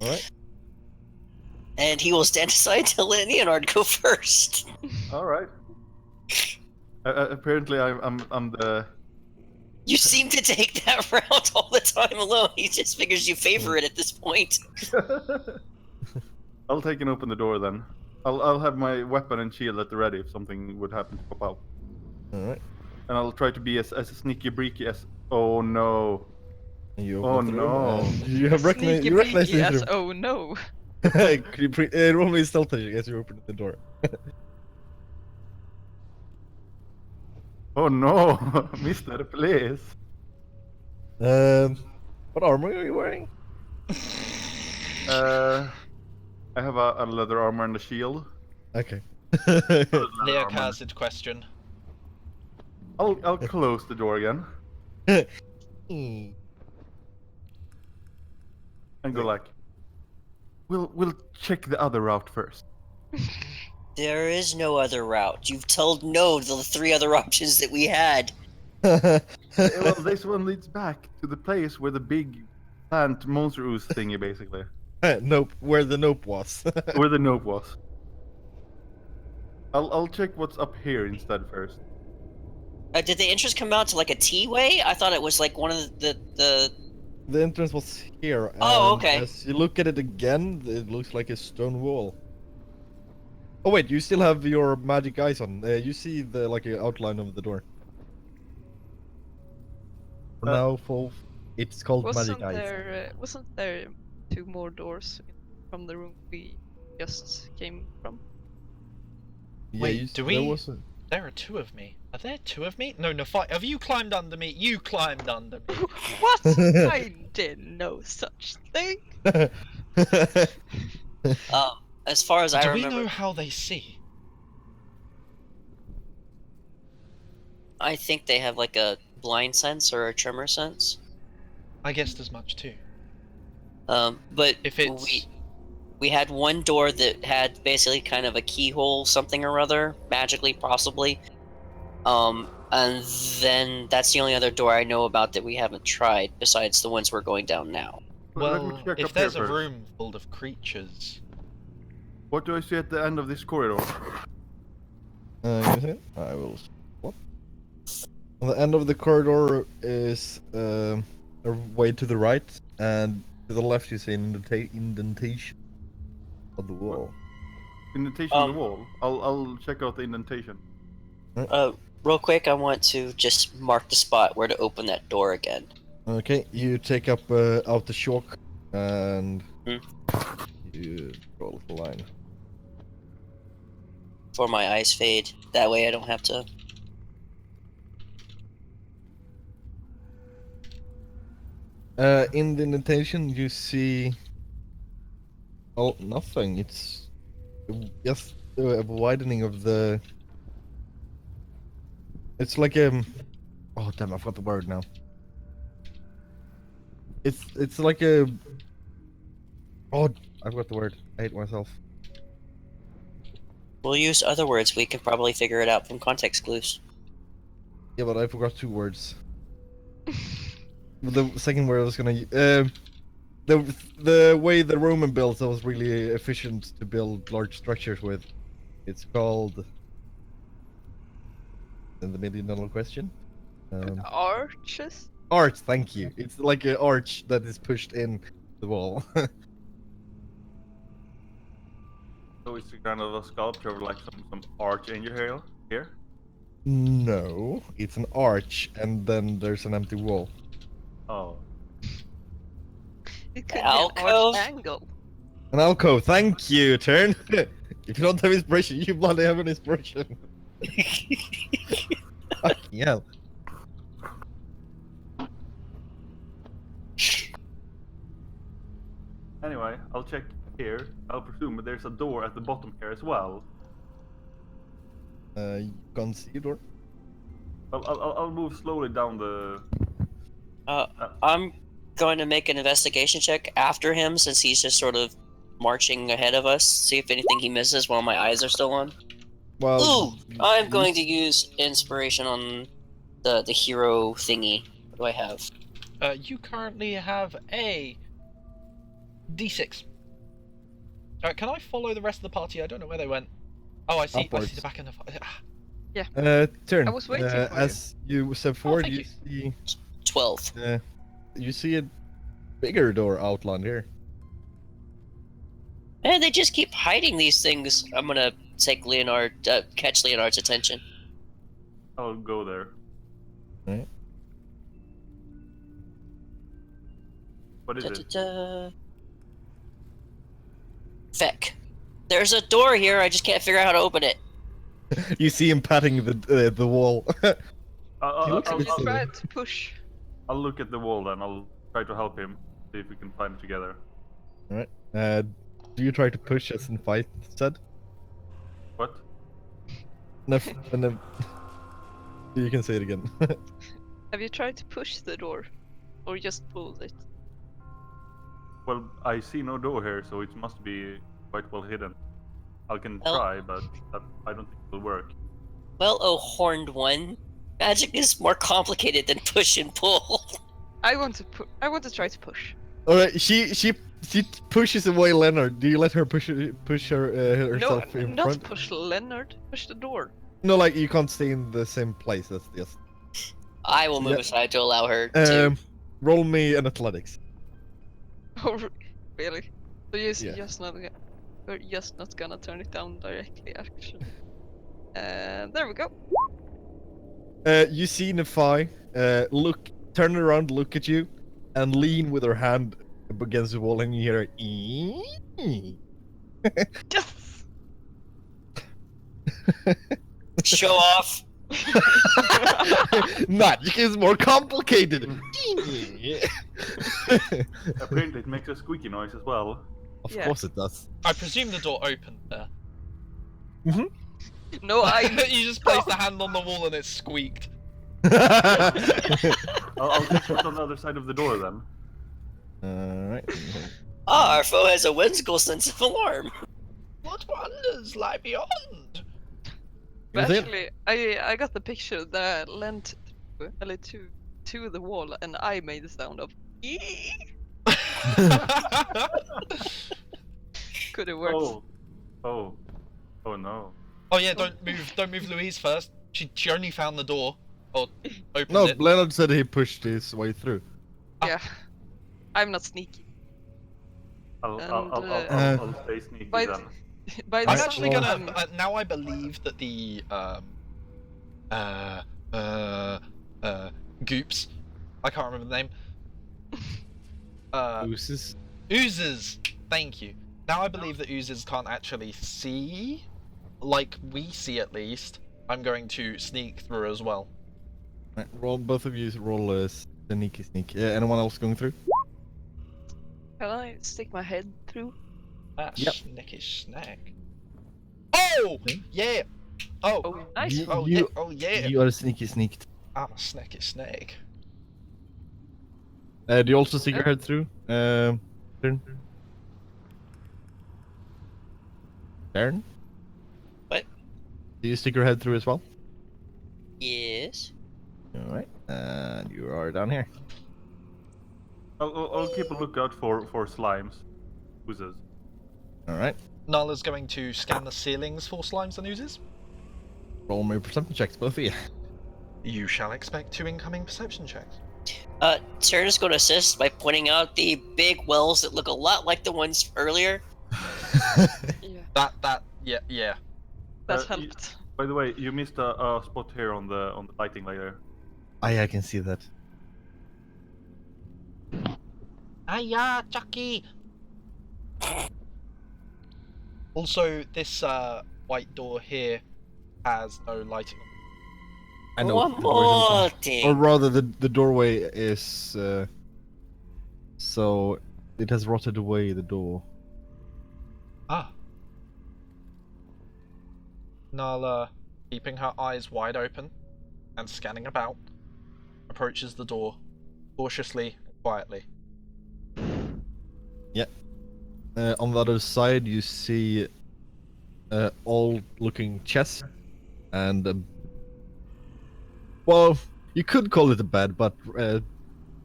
all right. And he will stand aside to let Leonard go first. All right. Apparently, I'm the. You seem to take that route all the time alone. He just figures you favor it at this point. I'll take and open the door then. I'll have my weapon and shield at the ready if something would happen to pop out. All right. And I'll try to be as sneaky breaky as. Oh no. And you Oh, open up the room, no. and you have sneaky you recognize peeky this as room. oh no. Could you roll me stealth check as you open the door? Oh no, Mister, please. What armor are you wearing? I have a leather armor and a shield. Okay. Leok hazard question. I'll close the door again and go like, we'll check the other route first. There is no other route. You've told no to the 3 other options that we had. Well, this one leads back to the place where the big plant monster ooze thingy, basically, Nope, where the nope was. where the note was. I'll check what's up here instead first. Did the entrance come out to like a T-way? I thought it was like one of the The entrance was here. Oh, and okay. As you look at it again, it looks like a stone wall. Oh wait, you still have your magic eyes on. You see the outline of the door. For now, Wolf, it's called magic eyes. Wasn't there 2 more doors from the room we just came from? Yeah, Wait, there was a... There are 2 of me. Are there 2 of me? No, fight. Have you climbed under me? You climbed under me. What? I did no such thing. as far as I Do we remember, know how they see? I think they have like a blind sense or a tremor sense. I guessed as much too. But If it's we had one door that had basically kind of a keyhole, something or other, magically possibly. And then that's the only other door I know about that we haven't tried, besides the ones we're going down now. Let me well, check if up here there's a first. room full of creatures, What do I see at the end of this corridor? You see it? I will. What? On the end of the corridor is a way to the right, and to the left you see an indentation of the wall. Indentation on the wall. I'll check out the indentation. Real quick, I want to just mark the spot where to open that door again. Okay, you take up out the chalk and you draw a little line. For my eyes fade. That way I don't have to... In the indentation you see... Oh, nothing. It's just a widening of the It's like oh damn, I forgot the word now. It's like a. Oh, I forgot the word. I hate myself. We'll use other words. We can probably figure it out from context clues. Yeah, but I forgot 2 words. The second word I was gonna. The way the Roman built was really efficient to build large structures with. It's called. And the $1 million question. Arches? Arch, thank you. It's like an arch that is pushed in the wall. So it's kind of a sculpture of like some arch in your hair here. No, it's an arch, and then there's an empty wall. Oh, It could Alcove? be an arch angle. An alcove, thank you, Turn. If you don't have inspiration, you bloody have an inspiration. Fucking hell. anyway, I'll check here. I'll presume there's a door at the bottom here as well. You can't see a door? I'll move slowly down the. I'm going to make an investigation check after him since he's just sort of marching ahead of us. See if anything he misses while my eyes are still on. Well, Ooh, I'm going to use inspiration on the hero thingy. What do I have? You currently have a D6. Can I follow the rest of the party? I don't know where they went. Oh, I see Upwards. the back end of. Turn. I was waiting for you. As you step forward, thank you 12. see. You see a bigger door outlined here. And they just keep hiding these things. I'm gonna take catch Leonard's attention. I'll go there. Right. What is it? Da-da-da. Feck. There's a door here, I just can't figure out how to open it. You see him patting the wall. He looks a I'll, bit You silly. try to push. I'll look at the wall then. I'll try to help him. See if we can find it together. Alright. Do you try to push as in fight said? What? No, no. You can say it again. Have you tried to push the door? Or just pulled it? Well, I see no door here, so it must be quite well hidden. I can Well- try, but I don't think it'll work. Well, oh horned one. Magic is more complicated than push and pull. I want to try to push. Alright, she pushes away Leonard. Do you let her push her herself No, in not front? push Leonard. Push the door. No, like you can't stay in the same place. That's just. I will move Yeah. aside to allow her to. Roll me an athletics. Oh, really? So you're Yeah. we're just not gonna turn it down directly, actually. There we go. You see Nephi turn around, look at you, and lean with her hand up against the wall, and you hear "Eeeeee." Yes! Show off. Magic is more complicated. Apparently, it makes a squeaky noise as well. Of Yeah. course it does. I presume the door opened there. No, You just placed the hand on the wall and it squeaked. I'll just put on the other side of the door then. Alright. Our foe has a whimsical sense of alarm. What wonders lie beyond? But You think- actually, I got the picture that lent to the wall, and I made the sound of "ee." Could have worked. Oh no. Oh yeah, don't move Louise first. She only found the door. Or opened No, it. Leonard said he pushed his way through. Yeah, I'm not sneaky. I'll stay sneaky by then. By the I'm Right, actually well- gonna now I believe that the goops, I can't remember the name. Oozes. Oozes. Thank you. Now I believe that oozes can't actually see, like we see at least. I'm going to sneak through as well. Right, roll, both of you roll a sneaky sneak. Anyone else going through? Can I stick my head through? Ah, Yep. snicky snack. Oh! Yeah! Oh, Oh, nice. You- oh, you- yeah, oh yeah. You are sneaky sneaked. I'm a snacky snake. Do you also stick your head through? Turn. Baron? What? Do you stick your head through as well? Yes. Alright. And you are down here. I'll keep a lookout for slimes, oozes. Alright. Nala's going to scan the ceilings for slimes and oozes. Roll me perception checks, both of you. You shall expect 2 incoming perception checks. Sarah's going to assist by pointing out the big wells that look a lot like the ones earlier. Yeah, Yeah. that you- helped. By the way, you missed a spot here on the lighting layer. I can see that. Hiya, Chucky! Also, this white door here has no lighting. I know. One the door is open. more Or thing. rather, the doorway is... so, it has rotted away, the door. Ah. Nala, keeping her eyes wide open and scanning about, approaches the door cautiously and quietly. On the other side, you see old-looking chest and well, you could call it a bed, but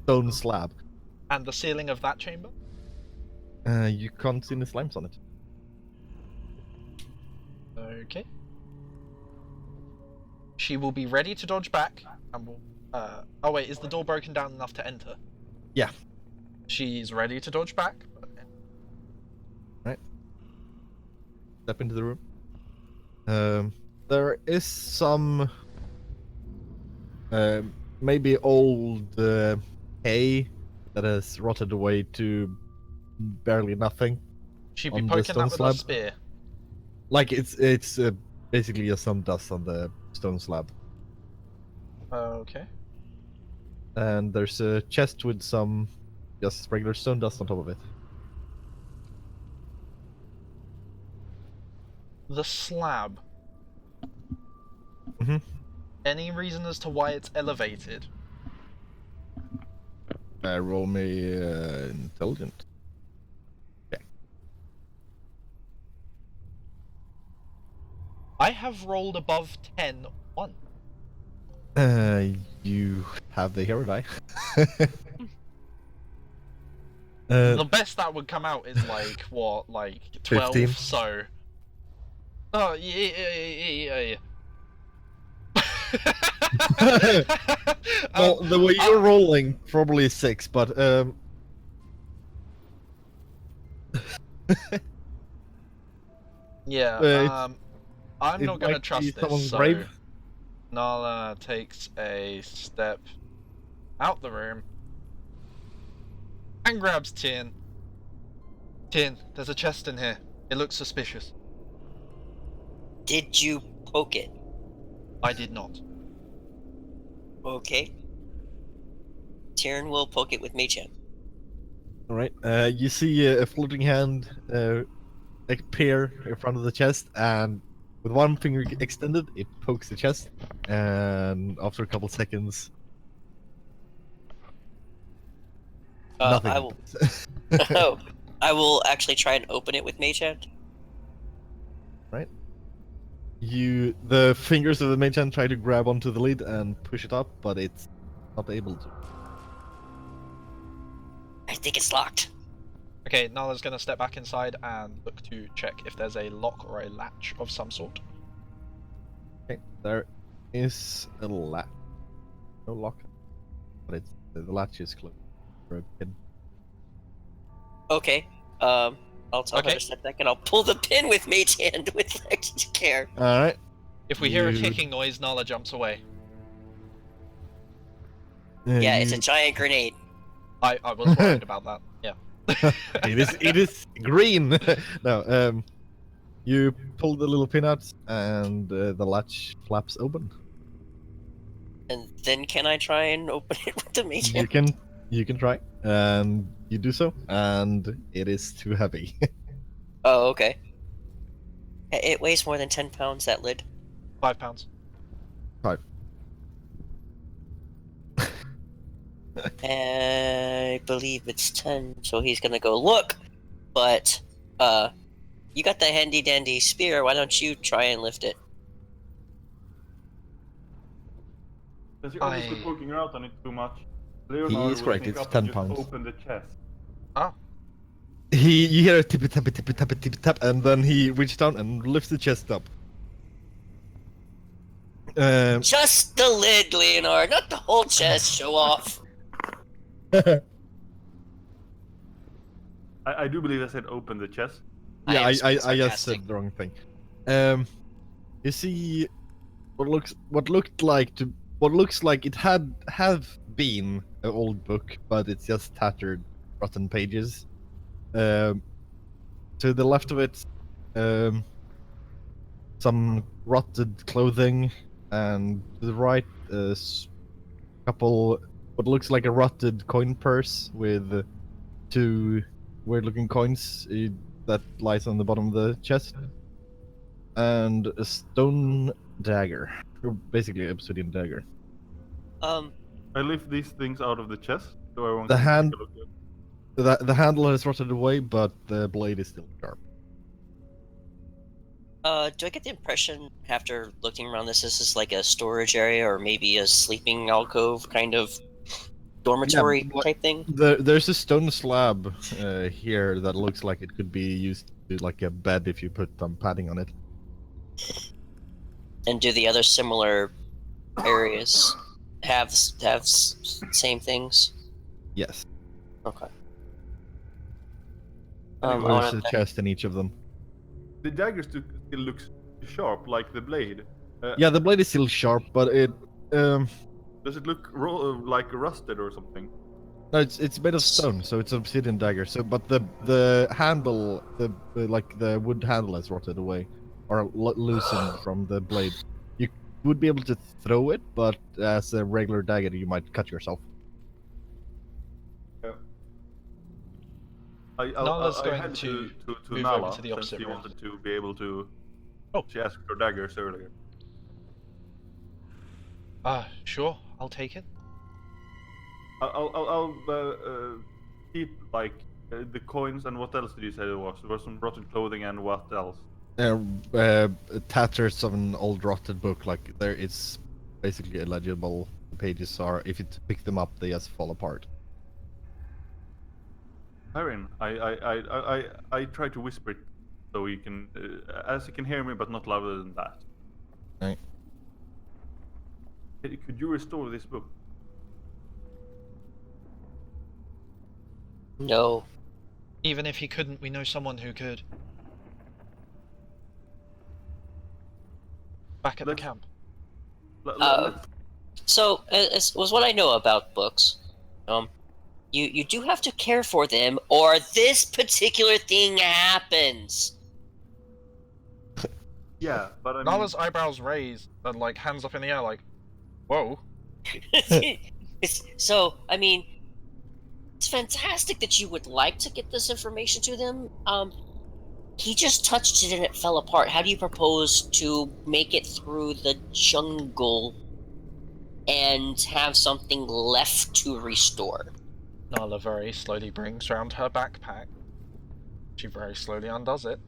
stone slab. And the ceiling of that chamber? You can't see any slimes on it. Okay. She will be ready to dodge back and will... oh wait, is the door broken down enough to enter? Yeah. She's ready to dodge back. Step into the room. There is some maybe old hay that has rotted away to barely nothing. She'd be On the poking stone that with a slab? spear. Like it's basically just some dust on the stone slab. Okay. And there's a chest with some just regular stone dust on top of it. The slab. Mhm. Any reason as to why it's elevated? Roll me intelligent. I have rolled above 10 once. You have the hero die. The best that would come out is like, what, like 12? 15? So. Oh, yeah. Well, the way you're rolling, probably 6, but yeah, I'm it not gonna might be trust this, someone's so grave. Nala takes a step out the room and grabs Tin. Tin, there's a chest in here. It looks suspicious. Did you poke it? I did not. Okay. Tyrion will poke it with Mage Hand. Alright, you see a floating hand appear in front of the chest, and with one finger extended, it pokes the chest, and after a couple seconds, nothing I will. happens. Oh, I will actually try and open it with Mage Hand. The fingers of the mage hand try to grab onto the lid and push it up, but it's not able to. I think it's locked. Okay, Nala's gonna step back inside and look to check if there's a lock or a latch of some sort. Okay, there is a latch. No lock, but the latch is closed. Broken. Okay. I'll tell her Okay. to step back and I'll pull the pin with Mage Hand with extra care. Alright. If we hear a You- kicking noise, Nala jumps away. Yeah, it's a giant grenade. I was worried about that. Yeah. it is green. No, you pull the little pin out, and the latch flaps open. And then can I try and open it with the Mage Hand? You can try, and you do so, and it is too heavy. Oh, okay. It weighs more than 10 pounds, that lid. £5. I believe it's 10, so he's gonna go look. But you got the handy dandy spear. Why don't you try and lift it? Because you're obviously I- poking around on it too much. He Leonard is will correct, sneak it's up 10 and just pounds. open the chest. You hear a tippy tappy tippy tappy tippy tap, and then he reaches down and lifts the chest up. Just the lid, Leonard, not the whole chest. Show off. I do believe I said open the chest. Yeah, am I just sarcastic. said the wrong thing. You see, what looks like it have been an old book, but it's just tattered, rotten pages. To the left of it, some rotted clothing, and to the right, couple what looks like a rotted coin purse with 2 weird-looking coins that lies on the bottom of the chest, and a stone dagger, or basically obsidian dagger. I lift these things out of the chest, so I won't The take a hand- look at. The handle has rotted away, but the blade is still sharp. Do I get the impression after looking around this is like a storage area or maybe a sleeping alcove kind of dormitory but type thing? There's a stone slab here that looks like it could be used to like a bed if you put some padding on it. And do the other similar areas have same things? Yes. Okay. Anyway, I There's wanna- a chest in each of them. The dagger still looks sharp, like the blade. Yeah, the blade is still sharp, but it Does it look like rusted or something? no, it's made of stone, so it's an obsidian dagger. So, but the handle, the wood handle has rotted away, or loosened from the blade. You would be able to throw it, but as a regular dagger, you might cut yourself. Nala's I going had to to move Nala, over to the since opposite she room. wanted to be able to. Oh. She asked for daggers earlier. Sure, I'll take it. I'll keep like the coins, and what else did you say there was? There was some rotten clothing and what else? Tatters of an old rotted book. Like there, it's basically illegible. The pages are, if you pick them up, they just fall apart. Tyrion, I try to whisper it so you can, as you can hear me, but not louder than that. Right. Could you restore this book? No. Even if he couldn't, we know someone who could. Back at the Let's- camp. Let's So, as was what I know about books, you do have to care for them, or this particular thing happens. yeah, but I mean, Nala's eyebrows raised and like hands up in the air, like, whoa. So, I mean, it's fantastic that you would like to get this information to them. He just touched it and it fell apart. How do you propose to make it through the jungle and have something left to restore? Nala very slowly brings round her backpack. She very slowly undoes it.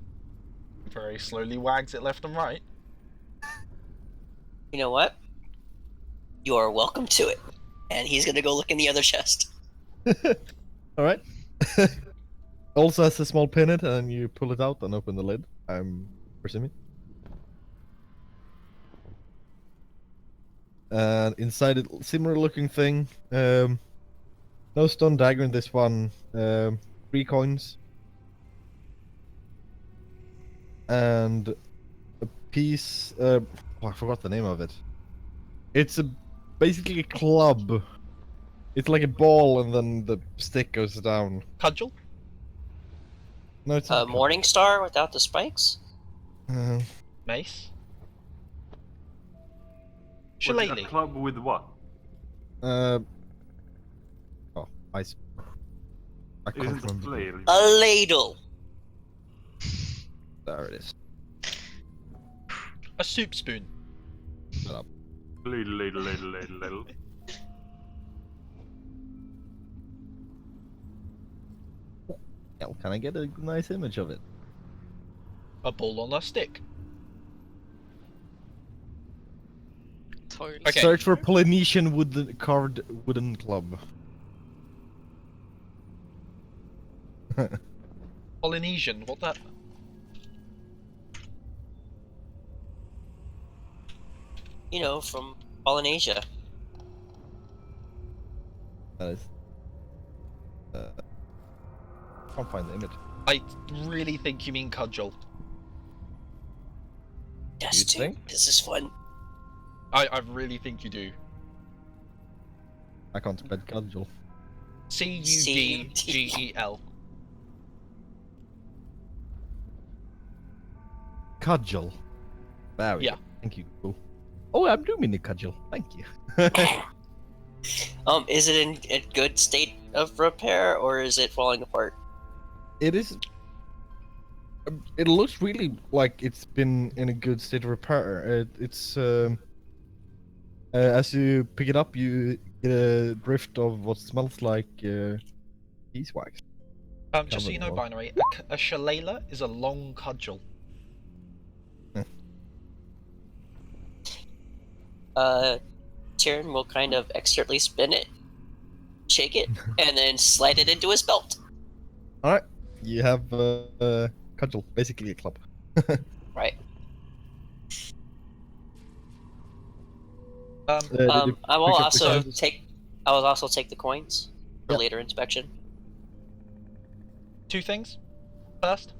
Very slowly wags it left and right. You know what? You're welcome to it. And he's gonna go look in the other chest. All right. Also has a small pin in it, and you pull it out and open the lid. I'm presuming. And inside it, similar looking thing. No stone dagger in this one. 3 coins. And a piece. Oh, I forgot the name of it. It's basically a club. It's like a ball, and then the stick goes down. Cudgel? No, it's not a Morning Star without the spikes? club. Mace? was it Shillelagh? a club with what? Oh, I can't Isn't it remember. flail? A ladle. There it is. A soup spoon? Little. Yeah, can I get a nice image of it? A ball on a stick. Toilet. Okay. Search for Polynesian carved wooden club. Polynesian, what the? You know, from Polynesia. That is. Can't find the image. I really think you mean cudgel. Yes, You dude. think? This is fun. I really think you do. I can't spell cudgel. Cudgel. Cudgel. There we Yeah. go. Thank you. Cool. Oh, I'm doing the cudgel. Thank you. Is it in a good state of repair or is it falling apart? It is. It looks really like it's been in a good state of repair. It's as you pick it up, you get a drift of what smells like beeswax. Just so you know, Covered well. Binary, a shillelagh is a long cudgel. Tyrion will kind of expertly spin it, shake it, and then slide it into his belt. All right, you have cudgel, basically a club. Right. Did you I will pick up the also coins? take the coins for Yep. later inspection. 2 things. First,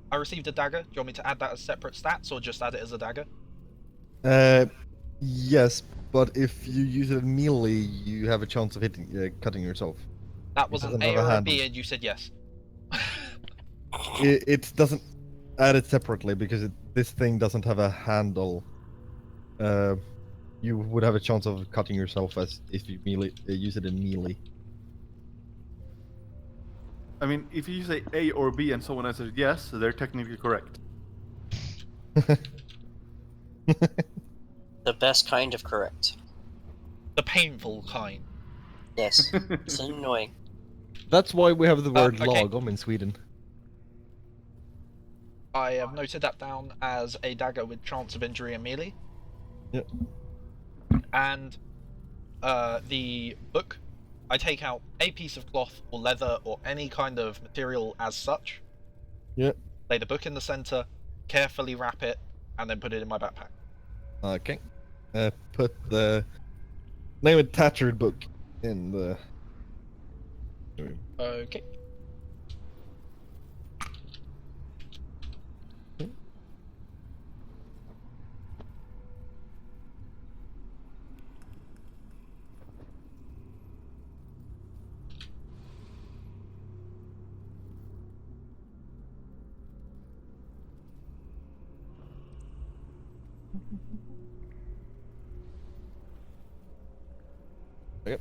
I received a dagger. Do you want me to add that as separate stats or just add it as a dagger? Yes, but if you use it melee, you have a chance of cutting yourself. That was an doesn't A have a or a handle. B, and you said yes. It doesn't add it separately because this thing doesn't have a handle. You would have a chance of cutting yourself as if you use it in melee. I mean, if you say A or B and someone answers yes, they're technically correct. The best kind of correct. The painful kind. Yes. It's annoying. That's why we have the word okay. lagom in Sweden. I have noted that down as a dagger with chance of injury and melee. Yep. And the book, I take out a piece of cloth or leather or any kind of material as such. Yep. Lay the book in the center, carefully wrap it, and then put it in my backpack. Okay. Put the name it tattered book in the room. Okay.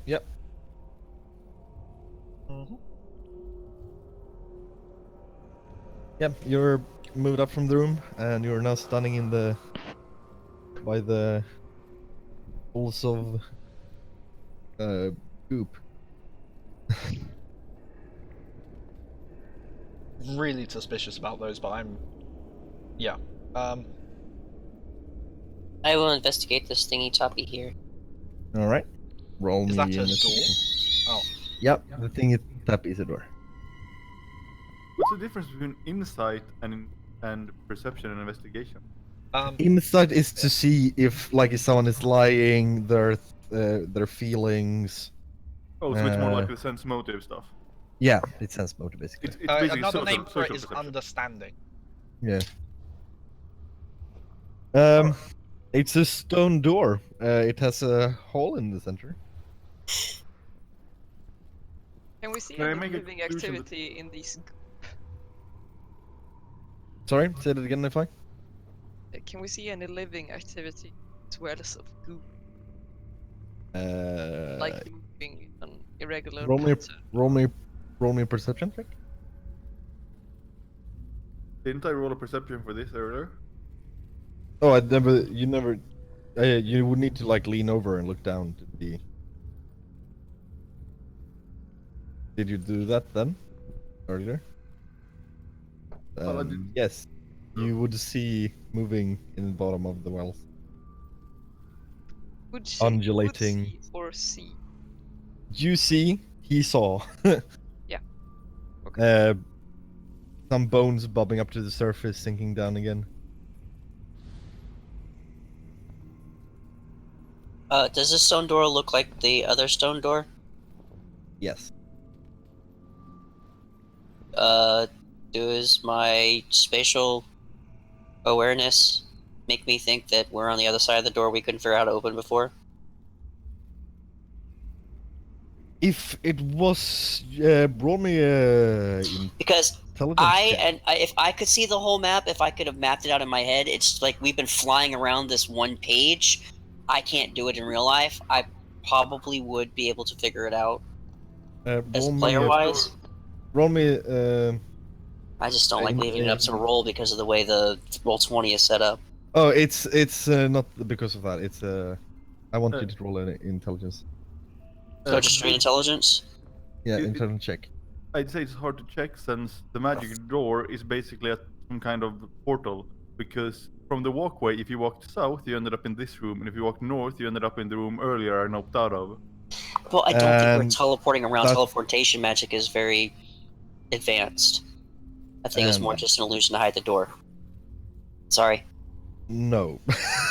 Yep. Yep, you're moved up from the room, and you're now standing in by the pools of goop. Really suspicious about those, but I'm... Yeah. I will investigate this thingy toppy here. All right, roll Is me. that a door? investigation. Oh. Yep, the thing is tap is a door. What's the difference between insight and perception and investigation? Insight is to see if someone is lying, their feelings. Oh, so it's more like the sense motive stuff. Yeah, it sense motive basically. It's basically Another social, name for it social is perception. understanding. Yeah. It's a stone door. It has a hole in the center. Can we see Can I any make a living conclusion that- activity in these? Sorry, say that again, if I. Can we see any living activity as well as of goo, like moving in an irregular roll me, pattern? roll me a perception check. Didn't I roll a perception for this earlier? Oh, you never. You would need to like lean over and look down to the. Did you do that then? Earlier? Well, I did- Yes. You would see moving in the bottom of the wells. Would see, Undulating. Would see or see. You see, he saw. Yeah. Okay. Some bones bobbing up to the surface, sinking down again. Does this stone door look like the other stone door? Yes. Does my spatial awareness make me think that we're on the other side of the door we couldn't figure out how to open before? If it was, roll me Because intelligence check. if I could see the whole map, if I could have mapped it out in my head, it's like we've been flying around this one page. I can't do it in real life. I probably would be able to figure it out as player-wise. Roll me. I just don't like leaving it up to roll because of the way the Roll20 is set up. Oh, it's not because of that. It's I want you to roll an intelligence. So just straight intelligence? Yeah, intelligence check. I'd say it's hard to check since the magic door is basically at some kind of portal. Because from the walkway, if you walked south, you ended up in this room, and if you walked north, you ended up in the room earlier and opted out of. Well, I don't think we're And teleporting around. that's- Teleportation magic is very advanced. I think it was more just an illusion to hide the door. Sorry. No.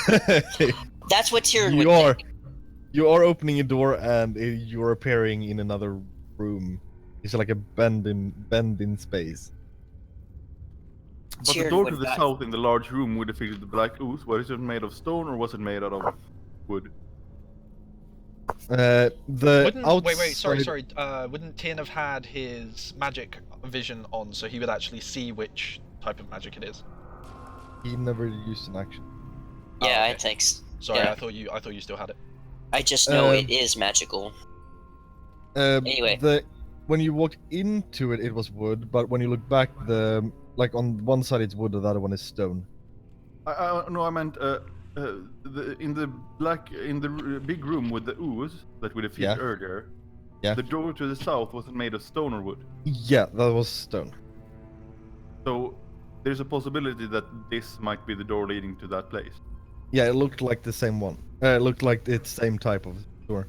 That's what Tyrion would think. You are opening a door and you're appearing in another room. It's like a bend in space. But the door to the south in the large room would have fitted the black ooze. Was it made of stone or was it made out of wood? Sorry. Wouldn't Tien have had his magic vision on, so he would actually see which type of magic it is? He never used an action. Yeah, okay. I think so. Sorry, Yeah. I thought you still had it. I just know it is magical. Anyway. When you walked into it, it was wood, but when you look back, like on one side it's wood, the other one is stone. No, I meant in the big room with the ooze that we defeated earlier. Yeah. The door to the south wasn't made of stone or wood. Yeah, that was stone. So there's a possibility that this might be the door leading to that place. Yeah, it looked like the same one. It looked like it's same type of door.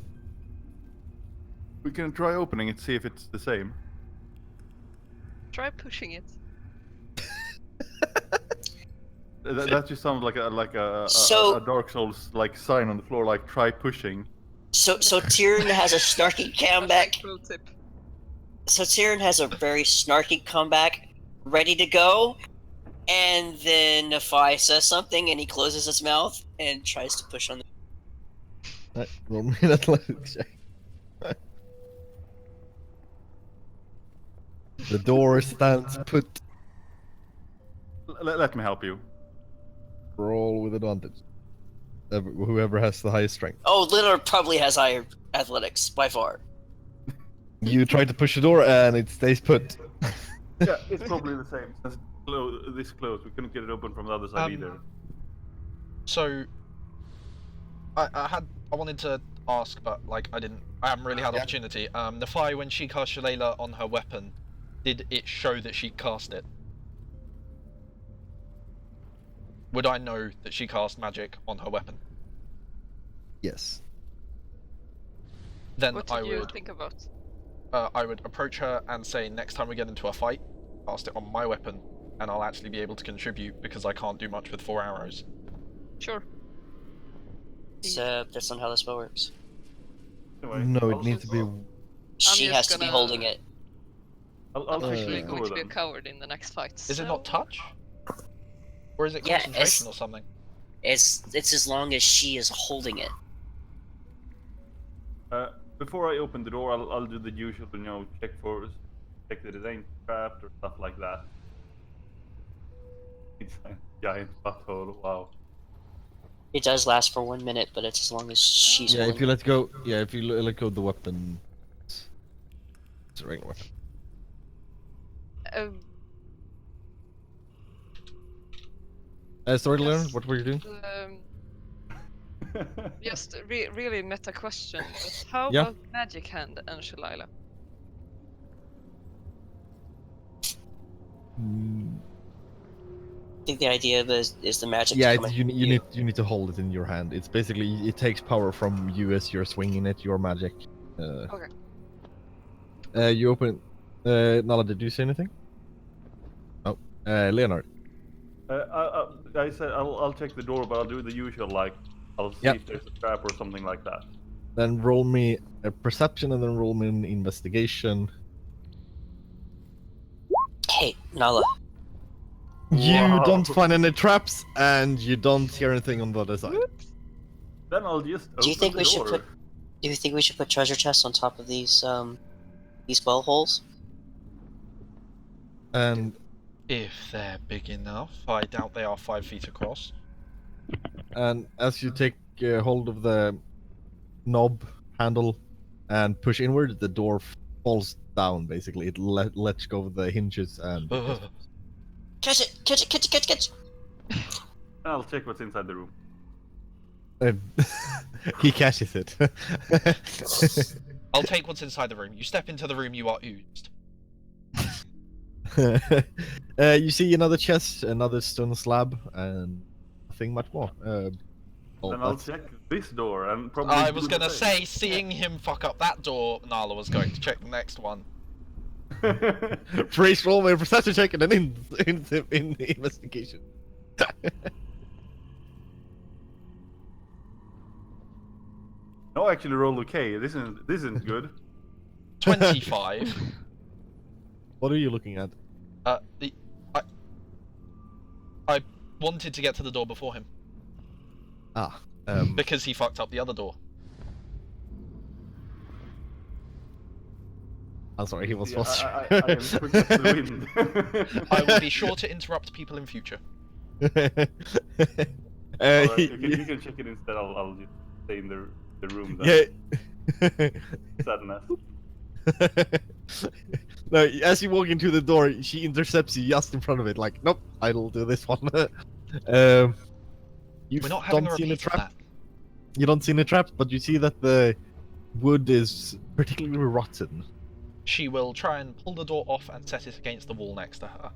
We can try opening it, see if it's the same. Try pushing it. That just sounds like a Dark Souls like sign on the floor, like try pushing. So Tyrion has a snarky comeback. Pro tip. So Tyrion has a very snarky comeback, ready to go, and then Nephi says something and he closes his mouth and tries to push on the... Roll me an athletics check. The door stands put. Let me help you. Roll with advantage. Whoever has the highest strength. Oh, Leonard probably has higher athletics, by far. You try to push the door and it stays put. Yeah, it's probably the same. Since this close, we couldn't get it open from the other side either. So, I wanted to ask, but like I haven't really had opportunity. Nephi, when she cast Shalala on her weapon, did it show that she cast it? Would I know that she cast magic on her weapon? Yes. Then What did you think about? I would approach her and say, next time we get into a fight, cast it on my weapon, and I'll actually be able to contribute because I can't do much with 4 arrows. Sure. So that's not how the spell works. Anyway, No, it needs to be. She just has to be gonna- holding it. I'll I'm fix actually it going for to be a them. coward in the next fight. Is it not touch? Or is it Yeah, concentration or something? It's as long as she is holding it. Before I open the door, I'll do the usual, check that it ain't trapped or stuff like that. It's a giant butthole. Wow. It does last for 1 minute, but it's as long as she's Yeah, holding if you let go. Yeah, if you let go of the weapon. It's a regular weapon. Sorry, Leon, what were you doing? Just really meta question, but how Yeah. about Magic Hand and Shalila? Mm, I think the idea of it is the magic. yeah, to come you need to hold it in your hand. It's basically it takes power from you as you're swinging it. Your magic. Okay. You open. Nala, did you say anything? Oh, Leonard. I said I'll check the door, but I'll do the usual, like I'll see Yep. if there's a trap or something like that. Then roll me a perception and then roll me an investigation. Hey, Nala. You Wow. don't find any traps and you don't hear anything on the other side. Then I'll just Do you open think the we should door. put? Do you think we should put treasure chests on top of these well holes? And If they're big enough, I doubt they are 5 feet across. as you take hold of the knob handle and push inward, the door falls down. Basically, it lets go of the hinges and. Catch it! Catch it! Catch it! Catch it! Catch it! I'll check what's inside the room. He catches it. I'll take what's inside the room. You step into the room, you are oozed. You see another chest, another stone slab, and nothing much more. Then I'll check this door and probably. I was do the gonna same. say, seeing him fuck up that door, Nala was going to check the next one. Freeze, roll me a perception check and then in the investigation. No, actually, roll okay. This isn't good. 25. What are you looking at? I wanted to get to the door before him Ah, because he fucked up the other door. I'm sorry, he was Yeah, lost. I am quick as the wind. I will be sure to interrupt people in future. Alright, you can check it instead. I'll just stay in the room. Then. Yeah. Sadness. No, as you walk into the door, she intercepts you just in front of it. Like, nope, I'll do this one. You We're not having don't a see any repeat of trap. that. You don't see any traps, but you see that the wood is particularly rotten. She will try and pull the door off and set it against the wall next to her.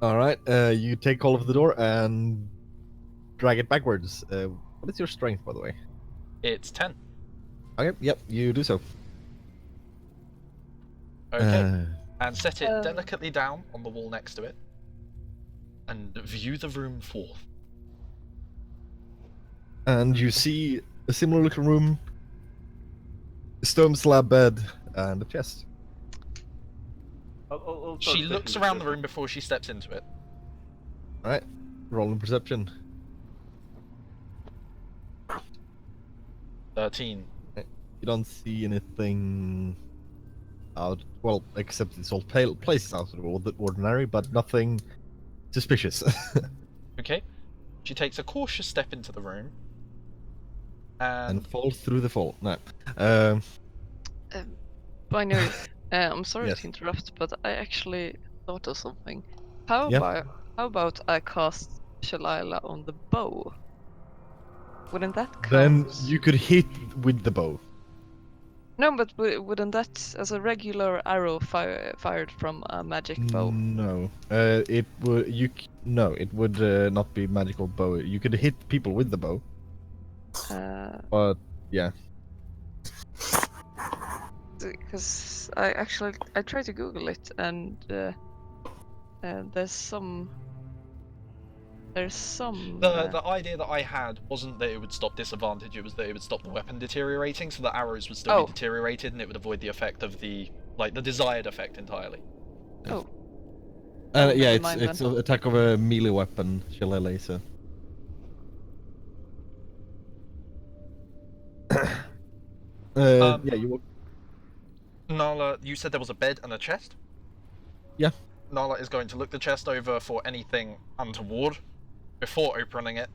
All right, you take hold of the door and drag it backwards. What is your strength, by the way? It's 10. Okay, yep, you do so. Okay. And set it Um. delicately down on the wall next to it. And view the room forth. And you see a similar looking room, a stone slab bed, and a chest. I'll start She checking looks the around the chest. room before she steps into it. Alright, roll in perception. 13. You don't see anything out, well, except it's all places out of the ordinary, but nothing suspicious. Okay. She takes a cautious step into the room. And And falls through the fall. No. Binary, I'm sorry Yes. to interrupt, but I actually thought of something. How Yeah. about I cast Shalila on the bow? Wouldn't that count? Then you could hit with the bow. No, but wouldn't that, as a regular arrow fired from a magic bow? No. It would. No, it would not be magical bow. You could hit people with the bow, but yeah. Because I tried to Google it, and there's some. the idea that I had wasn't that it would stop disadvantage, it was that it would stop the weapon deteriorating, so the arrows would still Oh. be deteriorated and it would avoid the effect of the desired effect entirely. Oh. Yeah, never it's mind it's then. an attack of a melee weapon, shillelagh, so. Yeah, you. Nala, you said there was a bed and a chest? Yeah. Nala is going to look the chest over for anything untoward before opening it.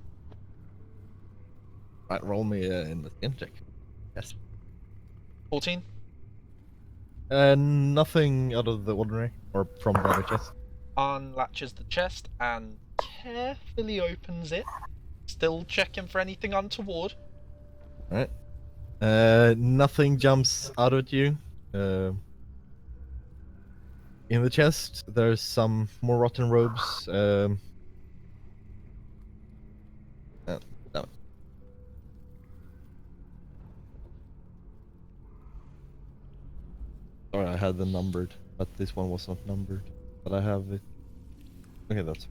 Right, roll me in the skin check. Yes. 14? Nothing out of the ordinary, or from the other chest. Unlatches the chest and carefully opens it. still checking for anything untoward. Alright. Nothing jumps out at you. In the chest, there's some more rotten robes. Damn it. Sorry, I had them numbered, but this one was not numbered. But I have it. Okay, that's.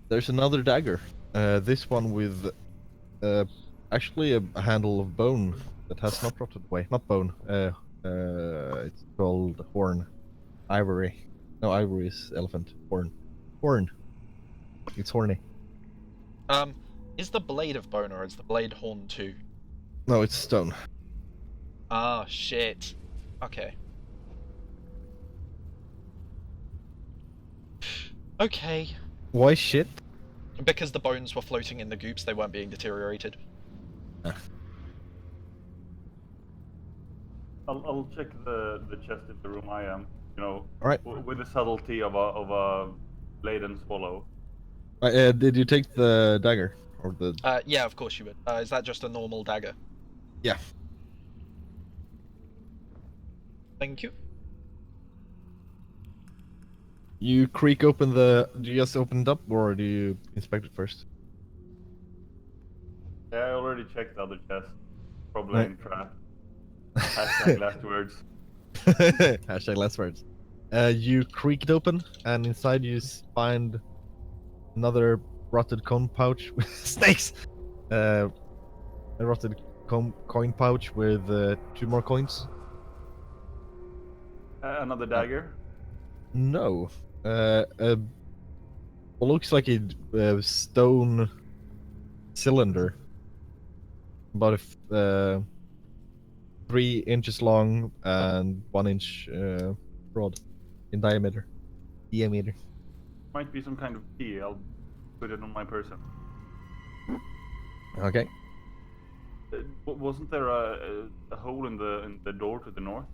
There's another dagger. This one with actually a handle of bone that has not rotted away. Not bone. It's called horn. Ivory. No, ivory is elephant. Horn. Horn. It's horny. Is the blade of bone or is the blade horn too? No, it's stone. Ah, shit. Okay. Okay. Why shit? Because the bones were floating in the goops, they weren't being deteriorated. I'll check the chest in the room I am. You know, Alright. with the subtlety of a laden swallow. Did you take the dagger? Or the... Yeah, of course you would. Is that just a normal dagger? Yeah. Thank you. You creak open the... Do you just open it up, or do you inspect it first? Yeah, I already checked the other chest. Probably Right. in trap. Hashtag last words. Hashtag last words. You creak it open, and inside you find another rotted coin pouch with snakes. A rotted coin pouch with 2 more coins. Another dagger. No. What looks like a stone cylinder. About 3 inches long and 1 inch broad in diameter. Might be some kind of key. I'll put it on my person. Okay. Wasn't there a hole in the door to the north?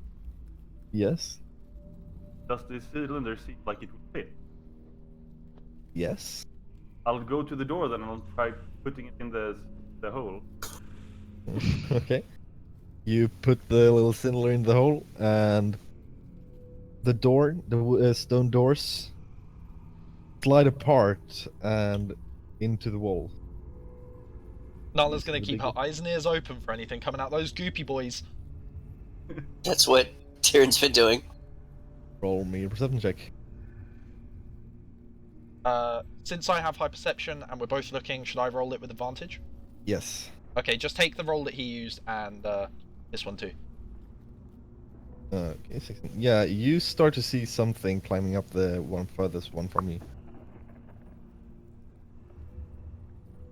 Yes. Does this cylinder seem like it would fit? Yes. I'll go to the door then and I'll try putting it in the hole. Okay. You put the little cylinder in the hole, and the door, the stone doors, slide apart and into the wall. Nala's gonna keep her eyes and ears open for anything coming out those goopy boys. That's what Tyrion's been doing. Roll me a perception check. Since I have high perception and we're both looking, should I roll it with advantage? Yes. Okay, just take the roll that he used and this one too. Okay, 16. Yeah, you start to see something climbing up the one furthest one from you.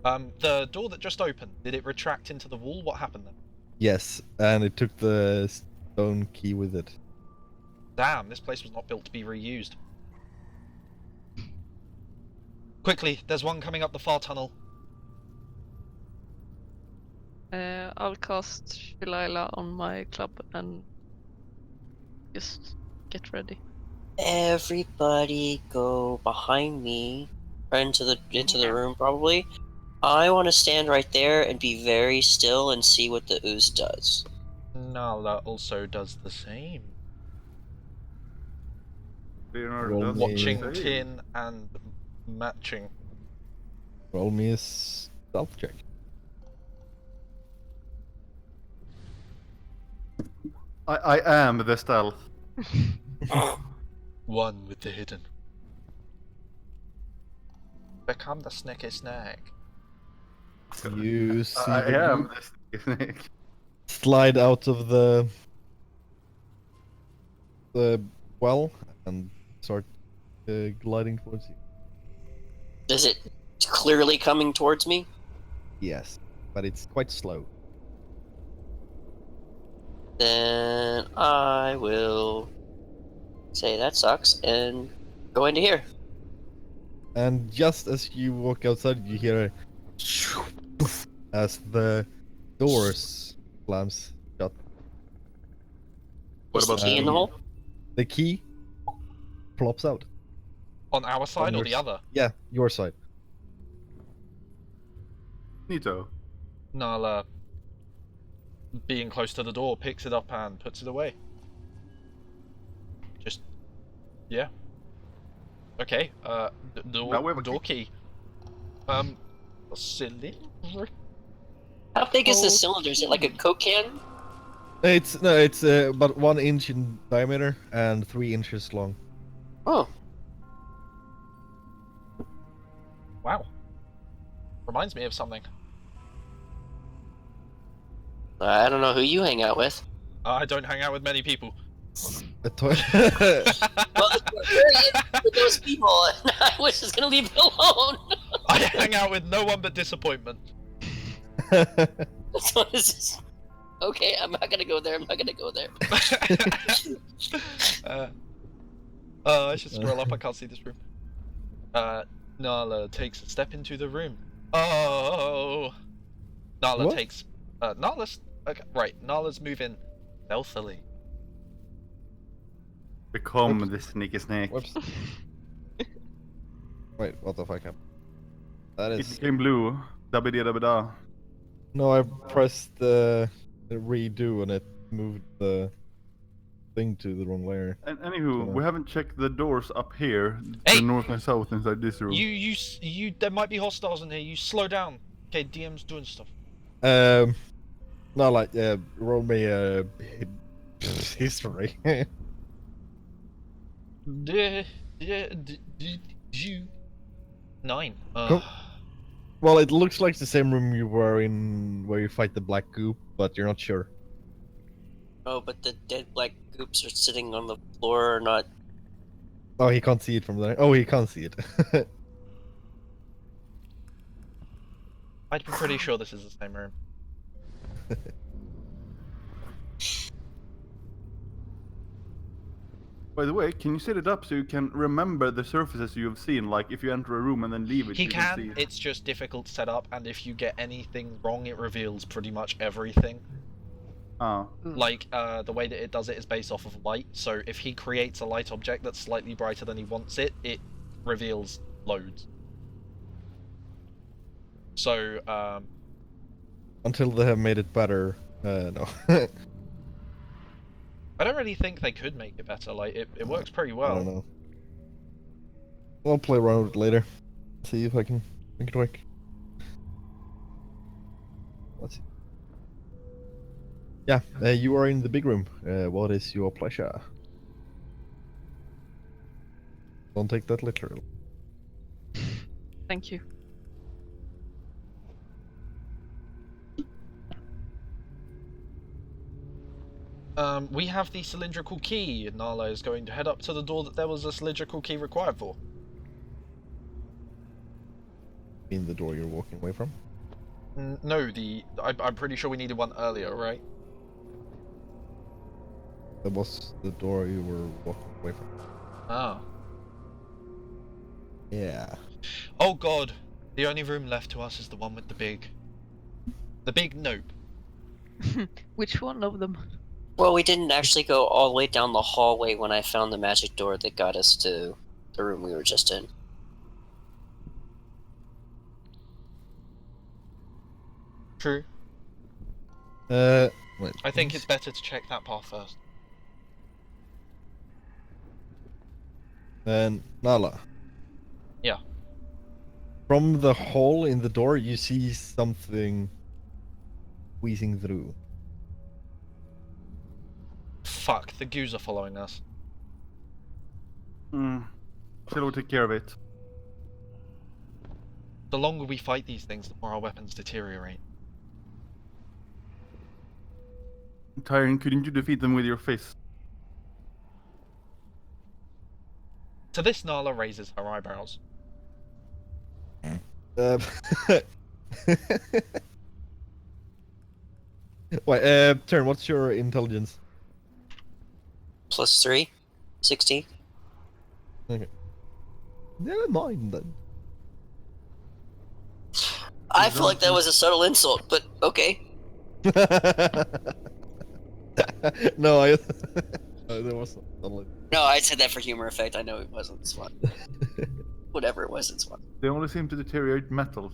The door that just opened, did it retract into the wall? What happened then? Yes, and it took the stone key with it. Damn, this place was not built to be reused. Quickly, there's one coming up the far tunnel. I'll cast Shalila on my club and just get ready. Everybody go behind me, right into the room probably. I want to stand right there and be very still and see what the ooze does. Nala also does the same. Leonardo Roll does me- Watching the same. tin and matching. Roll me a stealth check. I am the stealth. One with the hidden. Become the sneaky snake. You see I the am group the snake. slide out of the well and start gliding towards you. Is it clearly coming towards me? Yes, but it's quite slow. Then I will say that sucks and go into here. And just as you walk outside, you hear a as the doors slams shut. What Is the about key in the hole? The key plops out. On our side or the yours. other? Yeah, your side. Neato. Nala, being close to the door, picks it up and puts it away. Just, yeah. Okay, Now we have a door key. Cylinder? How big is Oh. this cylinder? Is it like a Coke can? It's about 1 inch in diameter and 3 inches long. Oh, Wow. Reminds me of something. I don't know who you hang out with. I don't hang out with many people. A toy. Well, with those people, I was just gonna leave it alone. I hang out with no one but disappointment. So this is... Okay, I'm not gonna go there. I'm not gonna go there. I should scroll up. I can't see this room. Nala takes a step into the room. Oh. Nala What? takes. Nala's. Okay, right. Nala's moving stealthily. Become Whoops. the sneaky snake. Whoops. Wait, what the fuck happened? That It is. became blue. Da-ba-dee-da-ba-da. No, I pressed the redo and it moved the thing to the wrong layer. And anywho, we haven't checked the doors up here, Hey! the north and south inside this room. You. There might be hostiles in here. You slow down. Okay, DM's doing stuff. No, like, roll me history. You. 9. Cool. Well, it looks like the same room you were in where you fight the black goop, but you're not sure. Oh, but the dead black goops are sitting on the floor, not... Oh, he can't see it from there. Oh, he can't see it. I'd be pretty sure this is the same room. By the way, can you set it up so you can remember the surfaces you have seen? Like, if you enter a room and then leave it, He you can, see it. it's just difficult to set up, and if you get anything wrong, it reveals pretty much everything. Ah. Like, the way that it does it is based off of light, so if he creates a light object that's slightly brighter than he wants it, it reveals loads. So, Until they have made it better, no. I don't really think they could make it better, like, it works pretty well. I don't know. I'll play around with it later. See if I can make it work. Let's see. Yeah, you are in the big room. What is your pleasure? Don't take that literal. Thank you. We have the cylindrical key. Nala is going to head up to the door that there was a cylindrical key required for. In the door you're walking away from? No, I'm pretty sure we needed one earlier, right? That was the door you were walking away from. Ah. Yeah. Oh god, the only room left to us is the one with the big nope. Which one of them? Well, we didn't actually go all the way down the hallway when I found the magic door that got us to the room we were just in. True. Wait. I think it's better to check that path first. And Nala. Yeah. From the hole in the door, you see something squeezing through. Fuck, the goos are following us. Shall we take care of it? The longer we fight these things, the more our weapons deteriorate. Tyrion, couldn't you defeat them with your fist? To this, Nala raises her eyebrows. Wait, Turn, what's your intelligence? +3? 16? Okay. Never mind then. I feel like that was a subtle insult, but okay. No, I. There was something. No, I said that for humor effect. I know it wasn't. It's fun. Whatever it was, it's fun. They only seem to deteriorate metals.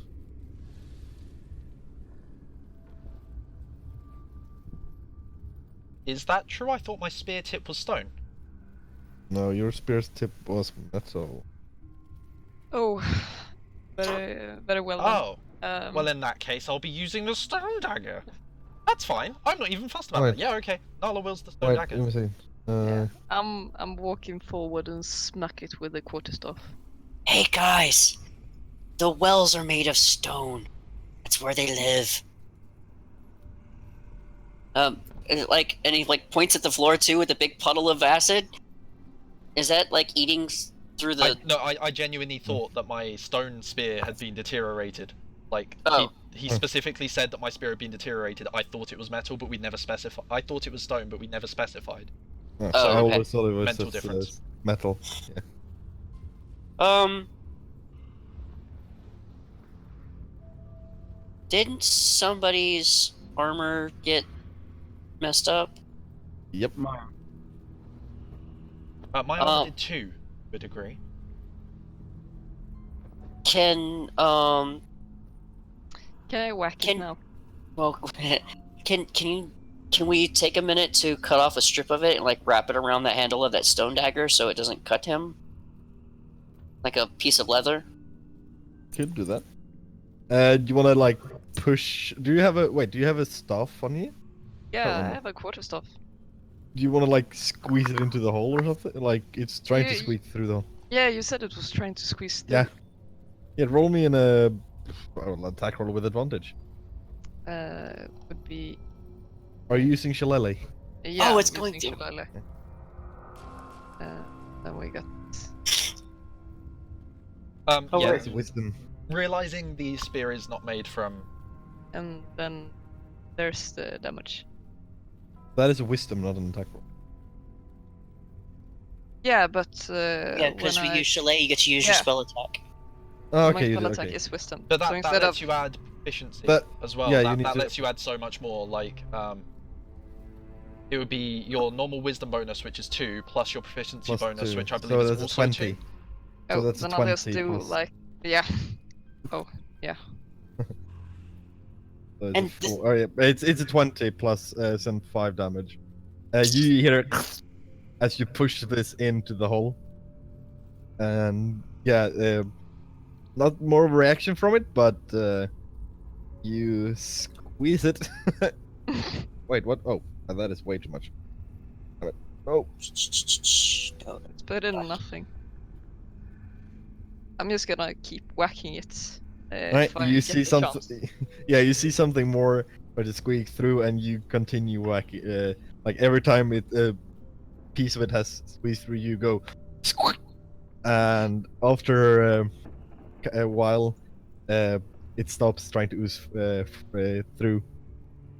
Is that true? I thought my spear tip was stone. No, your spear's tip was metal. Oh, very well Oh, then. well in that case I'll be using the stone dagger. That's fine. I'm not even fussed about Right. that. Yeah, okay. Nala wills the stone Wait, dagger. let me see. Yeah, I'm walking forward and smack it with the quarterstaff. Hey guys, the wells are made of stone. That's where they live. And he like points at the floor too with a big puddle of acid. Is that like eating through the? I genuinely thought that my stone spear had been deteriorated. Like Oh. he specifically said that my spear had been deteriorated. I thought it was metal, but we never specified. I thought it was stone, but we never specified. Oh, Oh, I okay. always thought it was Mental just, difference. metal. Yeah. Didn't somebody's armor get messed up? Yep. My armor did too, to a degree. Can Can I whack it now? well, can we take a minute to cut off a strip of it and like wrap it around the handle of that stone dagger so it doesn't cut him? Like a piece of leather? Could do that. Do you want to like push? Do you have a staff on you? Yeah, on. I have a quarterstaff. Do you want to like squeeze it into the hole or something? Like it's trying to squeeze through the hole. Yeah, you said it was trying to squeeze through. Yeah. Yeah, roll me in a attack roll with advantage. Would be. Are you using Shillelagh? Yeah, Oh, it's I'm going using to. Shillelagh. Then we got. Oh, Yeah. wait. It's wisdom. Realizing the spear is not made from. And then there's the damage. That is a wisdom, not an attack roll. Yeah, but Yeah, because when we use Chalet, you get to use your Yeah. spell attack. Oh, my okay, you spell did, attack okay. is wisdom. But so that instead lets of you add efficiency But- as well. yeah, you that need to- lets you add so much more. Like it would be your normal wisdom bonus, which is 2, plus your proficiency Plus bonus, 2. which I So believe is that's a also 20. 2. So that's a then I'll just 20 do plus- like Oh, yeah. So And it's a 4. Oh yeah, it's a 20 plus some 5 damage. You hear it as you push this into the hole, and yeah, not more of a reaction from it, but you squeeze it. Wait, what? Oh, that is way too much. Damn it. Oh, No. It's better than nothing. I'm just gonna keep whacking it. right. If I You get see the something. chance. Yeah, you see something more, but it squeaks through, and you continue whacking. Like every time it piece of it has squeezed through, you go squeak, and after a while, it stops trying to ooze through,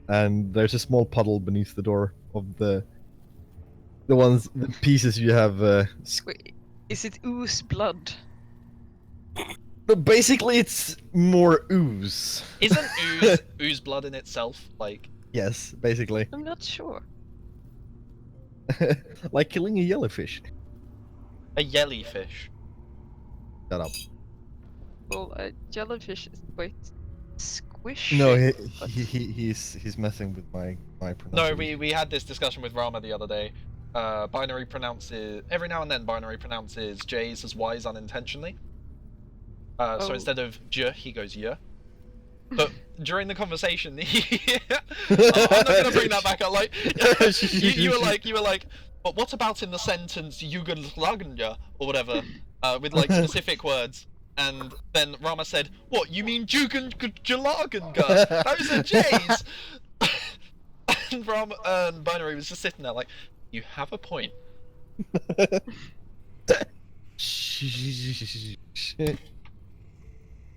and there's a small puddle beneath the door of the pieces you have. Wait, is it ooze blood? But basically, it's more ooze. Isn't ooze blood in itself? Like Yes, basically, I'm not sure. like killing a yellowfish. a jellyfish. Shut up. Well, a jellyfish is quite squishy. No, but- he's messing with my No, pronunciation. we had this discussion with Rama the other day. Binary pronounces every now and then. Binary pronounces J's as Y's unintentionally. So Oh. instead of J, he goes yeah. But during the conversation, I'm not gonna bring that back up. Like you were like, but what about in the sentence Jugendlaganja or whatever, with like specific words? And then Rama said, "What you mean Jugendlaganja? Those are J's." And Rama and Binary was just sitting there like, "You have a point."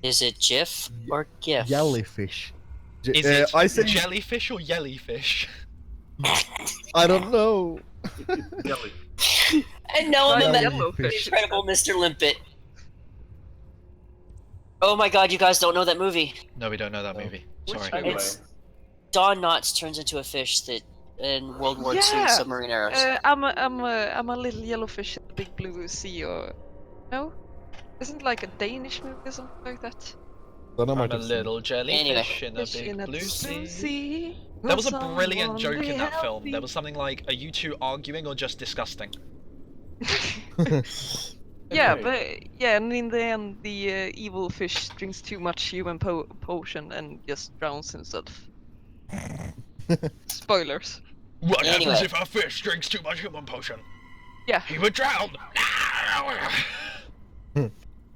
Is it GIF or GIF? Jellyfish. Is it I say jellyfish or yellyfish? I don't know. Jelly. And now I'm Try a Jellyfish. yellowfish. incredible Mr. Limpet. Oh my god, you guys don't know that movie. No, we don't know that No. movie. Which Sorry. movie? It's Don Knotts turns into a fish that in World War Yeah! II submarine eras. I'm a little yellowfish in the big blue sea, or no? Isn't like a Danish movie or something like that? Don't know I'm much a of little jellyfish Anyway. in a Fish big in a blue sea. sea. There was a Will brilliant joke someone in that help film. me? There was something like, "Are you two arguing or just disgusting?" Yeah, Anyway, but yeah, and in the end, the evil fish drinks too much human potion and just drowns himself. Spoilers. What Anyway. happens if a fish drinks too much human potion? Yeah. He would drown!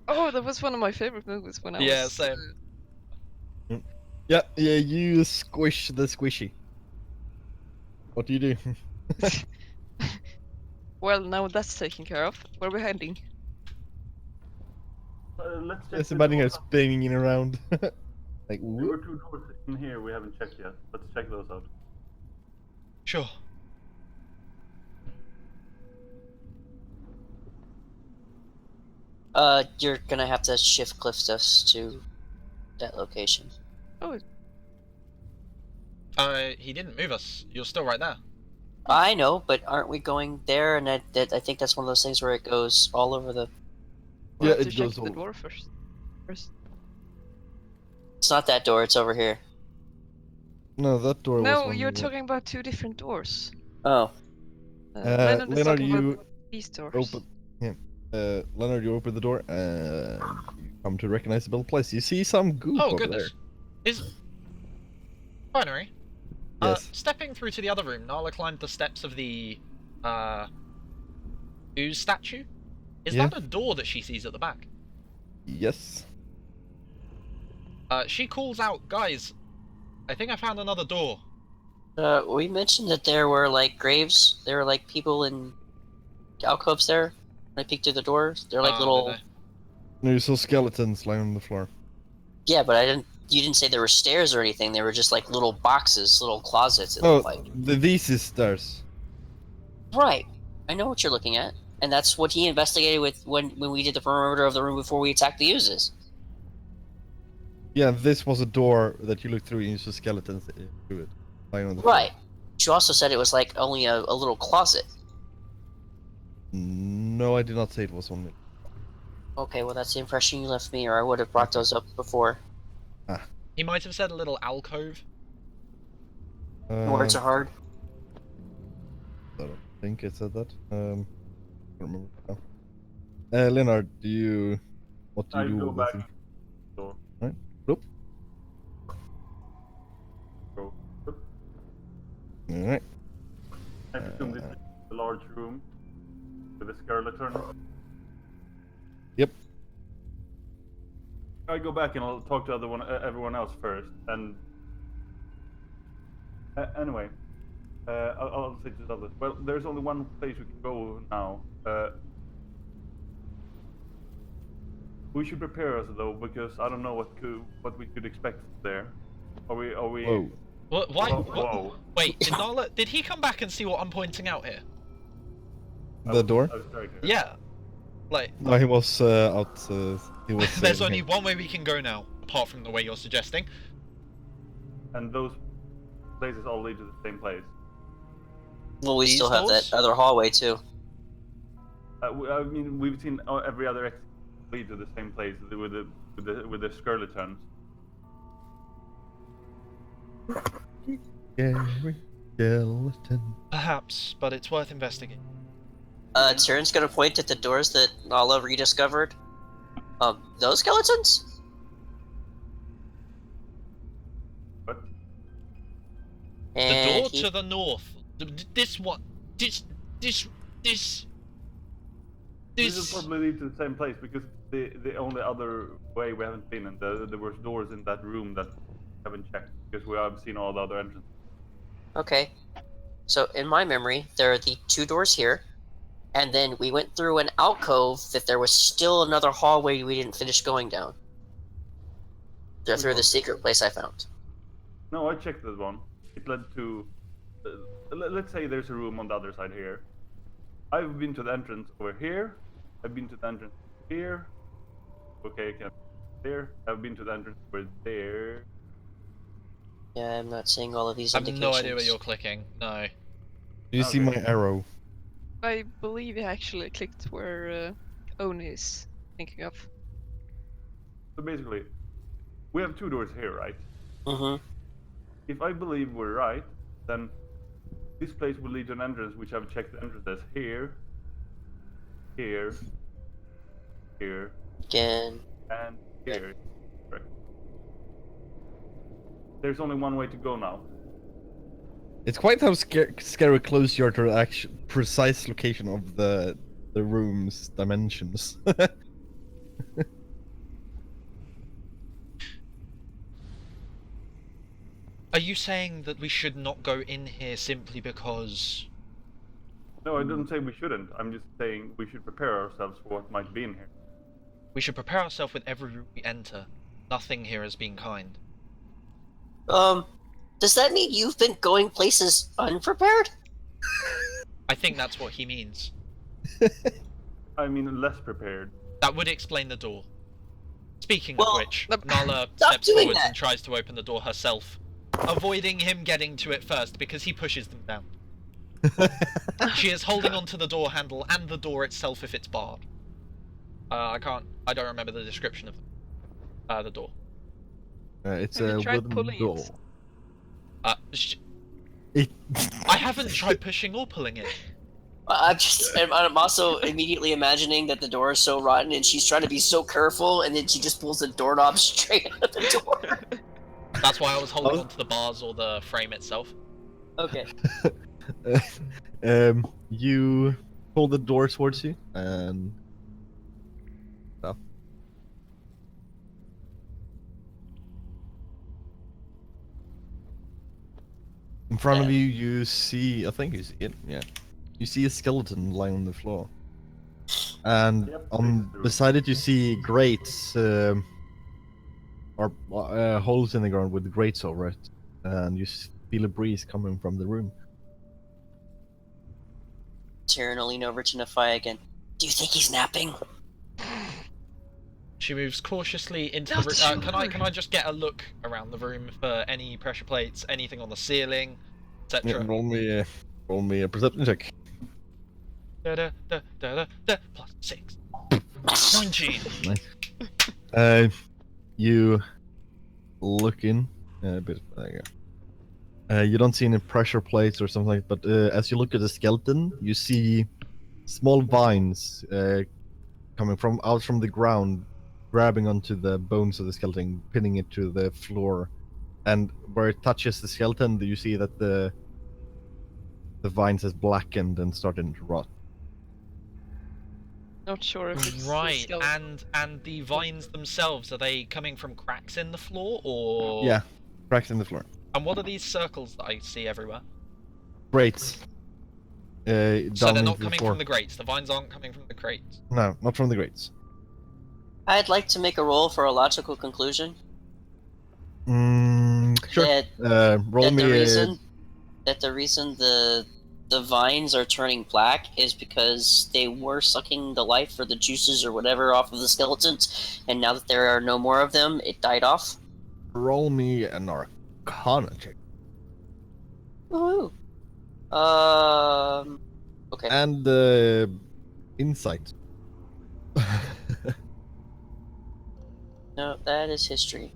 Oh, that was one of my favorite movies when I Yeah, was. same. Yeah, you squish the squishy. What do you do? Well, now that's taken care of. Where are we heading? let's check There's the somebody here doors. spinning around. Like, There were whoop. 2 doors in here we haven't checked yet. Let's check those out. Sure. You're gonna have to shift cliff us to that location. Oh, He didn't move us. You're still right there. I know, but aren't we going there? And I think that's one of those things where it goes all over the. we'll Yeah, have to it check goes the all. door first. It's not that door. It's over here. No, that door was No, one. you're talking about 2 different doors. Oh, Leonard is Leonard, talking you about these doors. open. Yeah. Leonard, you open the door and you come to a recognizable place. You see some goop Oh over goodness. Is binary. there. Yes. Stepping through to the other room, Nala climbed the steps of the ooze statue. Is Yeah. that a door that she sees at the back? Yes. She calls out, "Guys, I think I found another door." we mentioned that there were like graves. There were like people in alcoves there. When I peeked through the doors, they're like Did little. they? No, you saw skeletons lying on the floor. Yeah, but I didn't. You didn't say there were stairs or anything. They were just like little boxes, little closets. It Oh, looked like. these is stairs. Right. I know what you're looking at, and that's what he investigated with when we did the perimeter of the room before we attacked the uses. Yeah, this was a door that you looked through and you saw skeletons through it. Lying on the Right. She also said it was like only a little closet. floor. No, I did not say it was only. Okay, well that's the impression you left me, or I would have brought those up before. He might have said a little alcove. Words are hard. I don't think I said that. I don't remember now. Leonard, what do you I do go with back. this? Door. Right. Nope. Go. Alright. I presume this is a large room with a skeleton. Yep. I go back and I'll talk to everyone else first. And anyway, I'll say to the others. Well, there's only one place we can go now. We should prepare us though, because I don't know what we could expect there. Are we? Whoa. What? Why? Whoa, What? whoa. Wait, did Nala? Did he come back and see what I'm pointing out here? The door? I was right here. Yeah. Like, No, he was out. He was. there's in only here. one way we can go now, apart from the way you're suggesting. And those places all lead to the same place. Well, we These still have doors? that other hallway too. I mean, we've seen every other exit lead to the same place with the skeletons. Scary skeleton. Perhaps, but it's worth investigating. Tyrian's gonna point at the doors that Nala rediscovered. Those skeletons? But The And door to the north. This one. This. this will probably lead to the same place because the only other way we haven't been, and there were doors in that room that we haven't checked because we have seen all the other entrances. Okay. So in my memory, there are the 2 doors here, and then we went through an alcove that there was still another hallway we didn't finish going down. Through the secret place I found. No, I checked that one. It led to. Let's say there's a room on the other side here. I've been to the entrance over here. I've been to the entrance here. Okay, I can. There. I've been to the entrance over there. Yeah, I'm not seeing all of these I have indications. no idea where you're clicking. No. Do you see Okay. my arrow? I believe he actually clicked where Oni is thinking of. So basically, we have 2 doors here, right? Mm-hmm. if I believe we're right, then this place will lead to an entrance, which I've checked the entrances here, here, here, Again. and here. Correct. There's only one way to go now. It's quite how scary close you are to the actual precise location of the room's dimensions. Are you saying that we should not go in here simply because... No, I didn't say we shouldn't. I'm just saying we should prepare ourselves for what might be in here. We should prepare ourselves with every room we enter. Nothing here has been kind. Does that mean you've been going places unprepared? I think that's what he means. I mean, less prepared. That would explain the door. Speaking Well, of which, Nala stop steps doing forwards that. and tries to open the door herself, avoiding him getting to it first because he pushes them down. She is holding onto the door handle and the door itself if it's barred. I don't remember the description of the door. It's Have you a tried wooden pulling door. it? I haven't tried pushing or pulling it. I'm also immediately imagining that the door is so rotten and she's trying to be so careful and then she just pulls the doorknob straight out of the door. That's why I was holding onto the bars or the frame itself. Okay. You pull the door towards you, and stop. In front of you, you see, I think you see it, yeah. You see a skeleton lying on the floor. And Yep, on true. beside it, you see grates, or holes in the ground with grates over it. And you feel a breeze coming from the room. Tyrion will lean over to Nafai again. Do you think he's napping? She moves cautiously into Not the room. sure. Can I just get a look around the room for any pressure plates, anything on the ceiling, Yeah, etc.? roll me a perception check. Plus 6. 19. Nice. You look in a bit. There you go. You don't see any pressure plates or something like that, but as you look at the skeleton, you see small vines coming out from the ground, grabbing onto the bones of the skeleton, pinning it to the floor. And where it touches the skeleton, you see that the vines has blackened and started to rot. Not sure if it's Right, skeleton. and the vines themselves, are they coming from cracks in the floor, or...? Yeah, cracks in the floor. And what are these circles that I see everywhere? Grates. So they're down not into coming floor. from the grates. The vines aren't coming from the grates. No, not from the grates. I'd like to make a roll for a logical conclusion. Sure. That, Roll that me the reason the vines are turning black is because they were sucking the life or the juices or whatever off of the skeletons, and now that there are no more of them, it died off. roll me an Arcana check. Woohoo! Okay. And insight. No, that is history.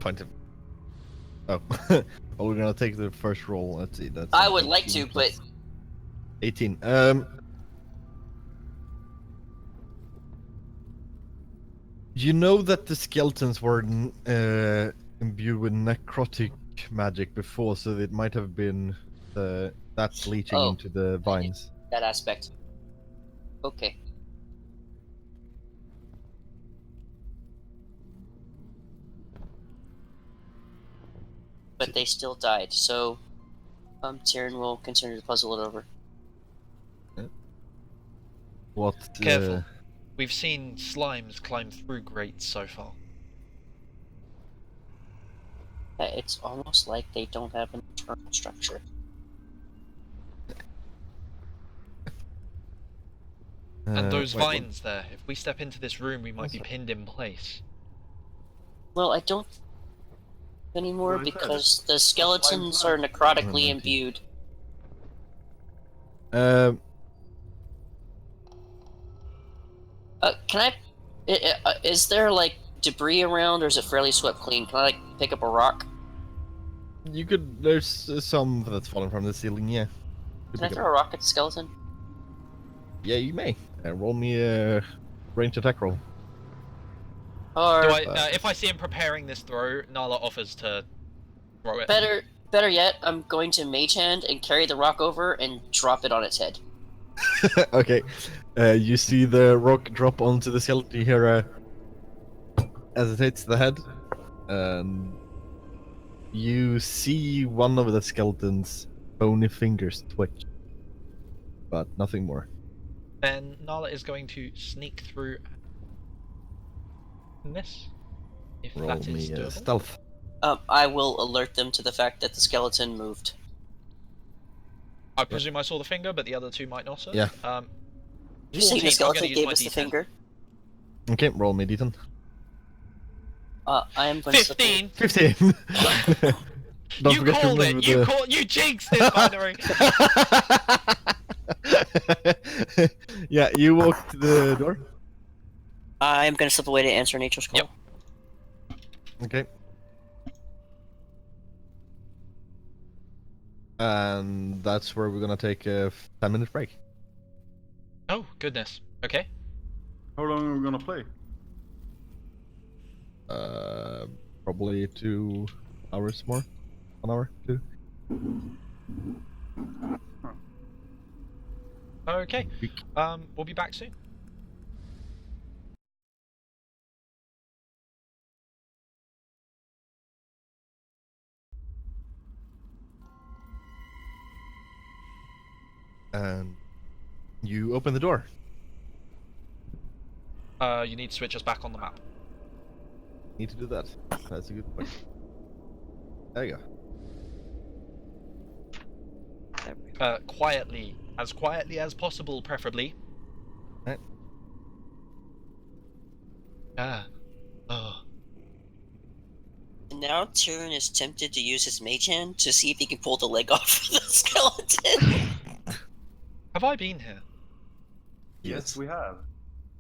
20. Oh. Oh, we're gonna take the first roll. Let's see. That's I would like to, but 18. You know that the skeletons were imbued with necrotic magic before, so it might have been that leaching Oh, into the vines. that aspect. Okay. But they still died, so Tyrion will continue to puzzle it over. What? Careful. We've seen slimes climb through grates so far. It's almost like they don't have an internal structure. And those wait, what? vines there, if we step into this room, we might be pinned in place. Well, I don't anymore What is that? because the skeletons are necrotically imbued. Can I? Is there like debris around, or is it fairly swept clean? Can I like pick up a rock? You could. There's some that's fallen from the ceiling. Yeah. Could Can I pick throw up. a rock at the skeleton? Yeah, you may. Roll me a range attack roll. Or Do I, if I see him preparing this throw, Nala offers to throw it. better yet, I'm going to mage hand and carry the rock over and drop it on its head. Okay. You see the rock drop onto the skeleton. You hear as it hits the head, and you see one of the skeleton's bony fingers twitch, but nothing more. Then Nala is going to sneak through this. If Roll that is me doable. stealth. I will alert them to the fact that the skeleton moved. I presume I saw the finger, but the other two might not have. Yeah. You see 14, the I'm gonna skeleton use gave my us the D10. finger? Okay, roll me d10. I am going to slip 15! 15. Don't You forget to called remember it! You jinxed it, binary! Yeah, you walk to the door. I'm going to slip away to answer nature's call. Yep. Okay. And that's where we're gonna take a 10-minute break. Oh, goodness. Okay. How long are we gonna play? Probably 2 hours more. 1 hour, 2. Okay. Week. We'll be back soon. And you open the door. You need to switch us back on the map. Need to do that. That's a good point. There you go. Quietly. As quietly as possible, preferably. Right. Oh. And now Tyrion is tempted to use his mage hand to see if he can pull the leg off of the skeleton. Have I been here? Yes, we have.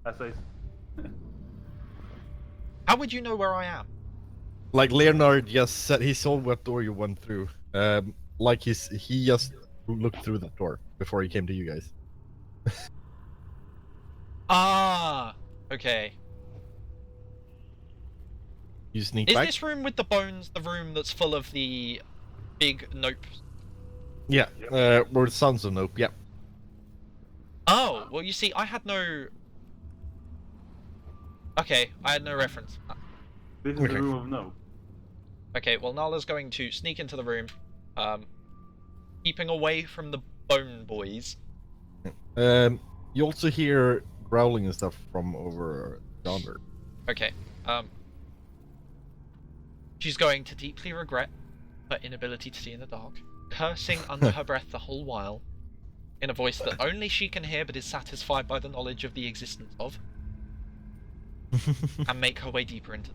As I. How would you know where I am? Like Leonard just said, he saw what door you went through. Like he just looked through that door before he came to you guys. Ah, okay. You sneak Is back. this room with the bones the room that's full of the big nope? Yeah. Or Sons of Nope. Yeah. Oh, well, you see, I had no. Okay, I had no reference. This is Okay. the room of no. Okay, well, Nala's going to sneak into the room, keeping away from the bone boys. You also hear growling and stuff from over yonder. Okay, she's going to deeply regret her inability to see in the dark, cursing under her breath the whole while, in a voice that only she can hear but is satisfied by the knowledge of the existence of, and make her way deeper into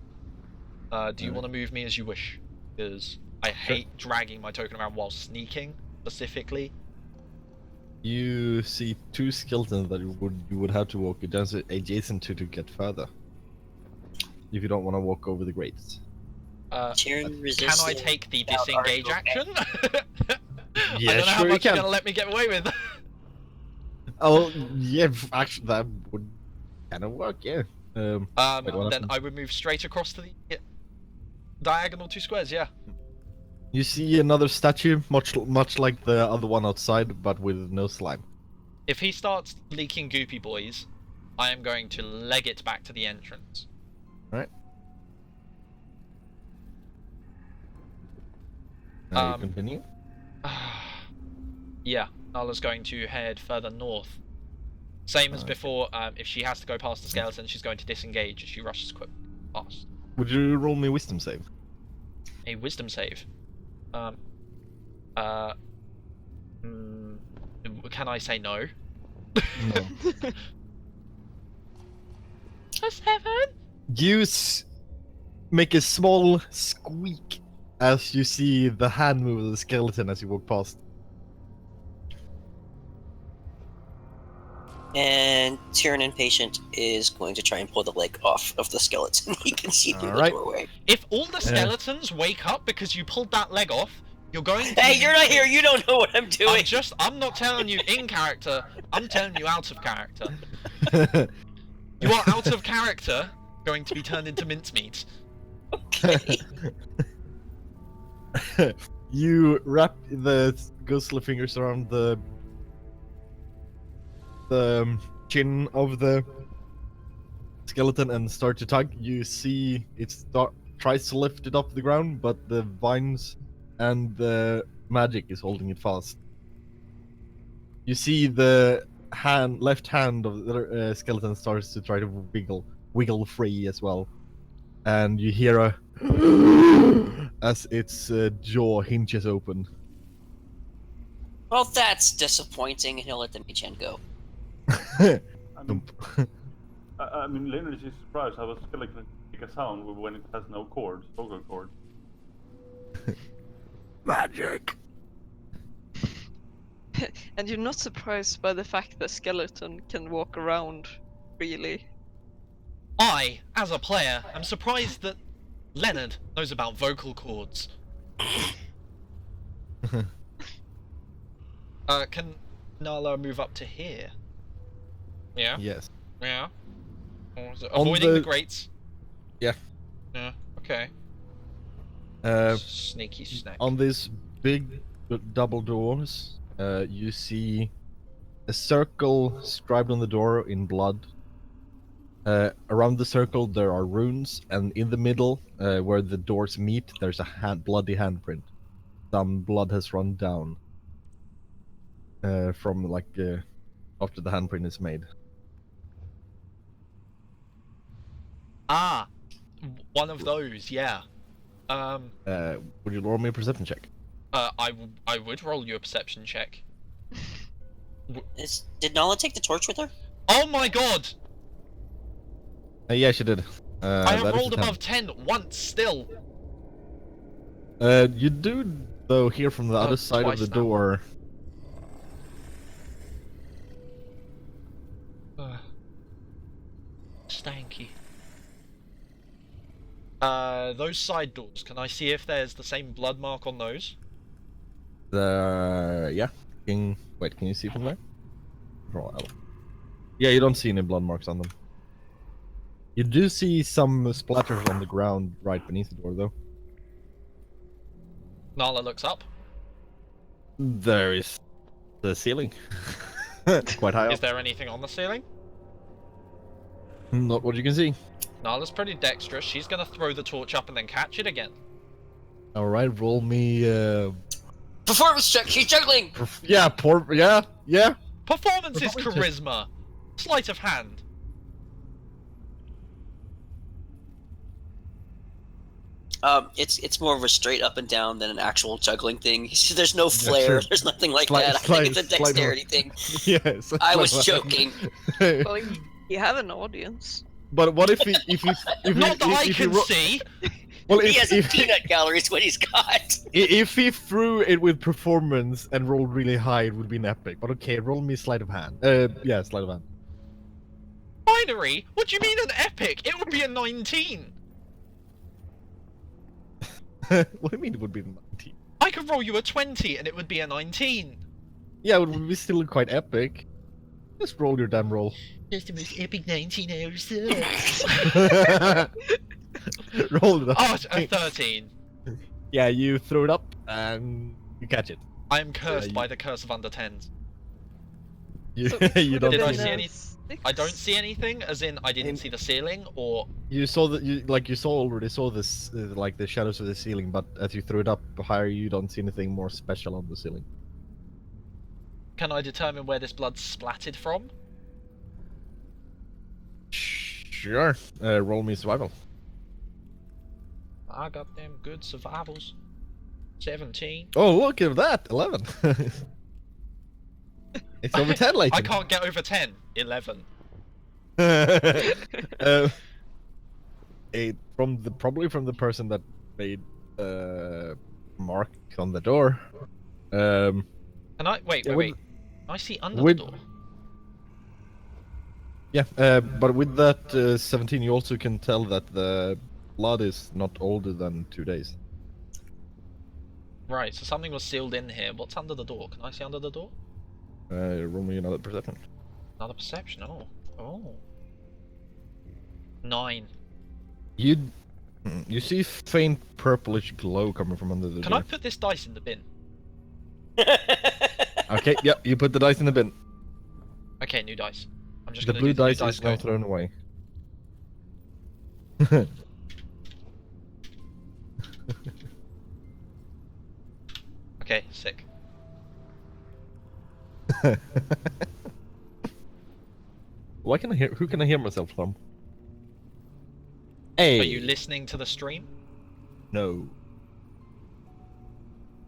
do you want to move me as you wish? Because I hate dragging my token around while sneaking, specifically. You see 2 skeletons that you would have to walk adjacent to get further. If you don't want to walk over the grates. Tyrion Can resists. I take the without disengage article. action? Yeah, I don't know how sure you much you're can. gonna let me get away with. Oh, yeah, actually that would kind of work, yeah. Wait, what Then happened? I would move straight across to the diagonal 2 squares, yeah. You see another statue, much like the other one outside, but with no slime. If he starts leaking goopy boys, I am going to leg it back to the entrance. Right. Now you continue. Yeah, Nala's going to head further north. Same as before, if she has to go past the skeleton, she's going to disengage as she rushes quick past. Would you roll me a wisdom save? A wisdom save. Can I say no? No. A 7? You make a small squeak as you see the hand move of the skeleton as you walk past. And Tyrion Impatient is going to try and pull the leg off of the skeleton. He can see through the Alright. doorway. If all the skeletons wake up because you pulled that leg off, you're going to... Hey, you're not here. You don't know what I'm doing. I'm not telling you in character, I'm telling you out of character. You are out of character, going to be turned into mincemeat. Okay. You wrap the ghostly fingers around the chin of the skeleton and start to tug. You see it tries to lift it off the ground, but the vines and the magic is holding it fast. You see the left hand of the skeleton starts to try to wiggle free as well, and you hear a as its jaw hinges open. Well, that's disappointing, and he'll let the mage hand go. I mean, Leonard is surprised how a skeleton make a sound when it has no cords, vocal cords. Magic. And you're not surprised by the fact that skeleton can walk around freely. I, as a player, am surprised that Leonard knows about vocal cords. Can Nala move up to here? Yeah? Yes. Yeah? Or is it On avoiding the the- grates? Yeah. Yeah, okay. Sneaky snack. On these big double doors, you see a circle scribed on the door in blood. Around the circle there are runes, and in the middle, where the doors meet, there's a bloody handprint. Some blood has run down from after the handprint is made. Ah! One of those, yeah. Would you roll me a perception check? I would roll you a perception check. Did Nala take the torch with her? Oh my god! Yeah, she did. I have that is rolled a 10. above 10 once still. You do, though, hear from the other side of twice the now. door. Stanky. Those side doors, can I see if there's the same blood mark on those? Yeah. Wait, can you see from there? Roll L. Yeah, you don't see any blood marks on them. You do see some splatters on the ground right beneath the door, though. Nala looks up. There is the ceiling. Quite high Is up. there anything on the ceiling? Not what you can see. Nala's pretty dexterous. She's gonna throw the torch up and then catch it again. Alright, roll me, Performance check. She's juggling. yeah, yeah. Performance is Performance charisma. Sleight of hand. It's more of a straight up and down than an actual juggling thing. There's no flair. sure. There's nothing like Slight- that. I think it's a slight- dexterity thing. Yes. I was joking. Well, you have an audience. But what if he Not that I if he can see. well, He has a if peanut gallery is what he's got. if he threw it with performance and rolled really high, it would be an epic. But okay, roll me sleight of hand. Yeah, sleight of hand. Binary? What do you mean an epic? It would be a 19. What do you mean it would be 19? I could roll you a 20 and it would be a 19. Yeah, it would be still quite epic. Just roll your damn roll. That's the most epic 19 I ever saw. Roll it up. Oh, a 13. Yeah, you throw it up and you catch it. I am cursed you- by the curse of under 10s. You, So, you would don't. it Did I been see a any- six? I don't see anything, as in I didn't see the ceiling, or... You saw that you saw this like the shadows of the ceiling, but as you threw it up higher, you don't see anything more special on the ceiling. Can I determine where this blood splatted from? Sure. Roll me survival. I got them good survivals. 17. Oh, look at that! 11. It's over 10, like. I can't get over 10. 11. Probably from the person that made mark on the door. Can I wait? Yeah, Wait. Can I see under the with- door? Yeah, but with that 17, you also can tell that the blood is not older than 2 days. Right, so something was sealed in here. What's under the door? Can I see under the door? Roll me another perception. Another perception. Oh. Oh. 9. You see faint purplish glow coming from under the Can I door. put this dice in the bin? Okay, yep, you put the dice in the bin. Okay, new dice. I'm just The gonna blue do the new dice is now code. thrown away. Okay, sick. Why can I hear? Who can I hear myself from? Hey. Are you listening to the stream? No.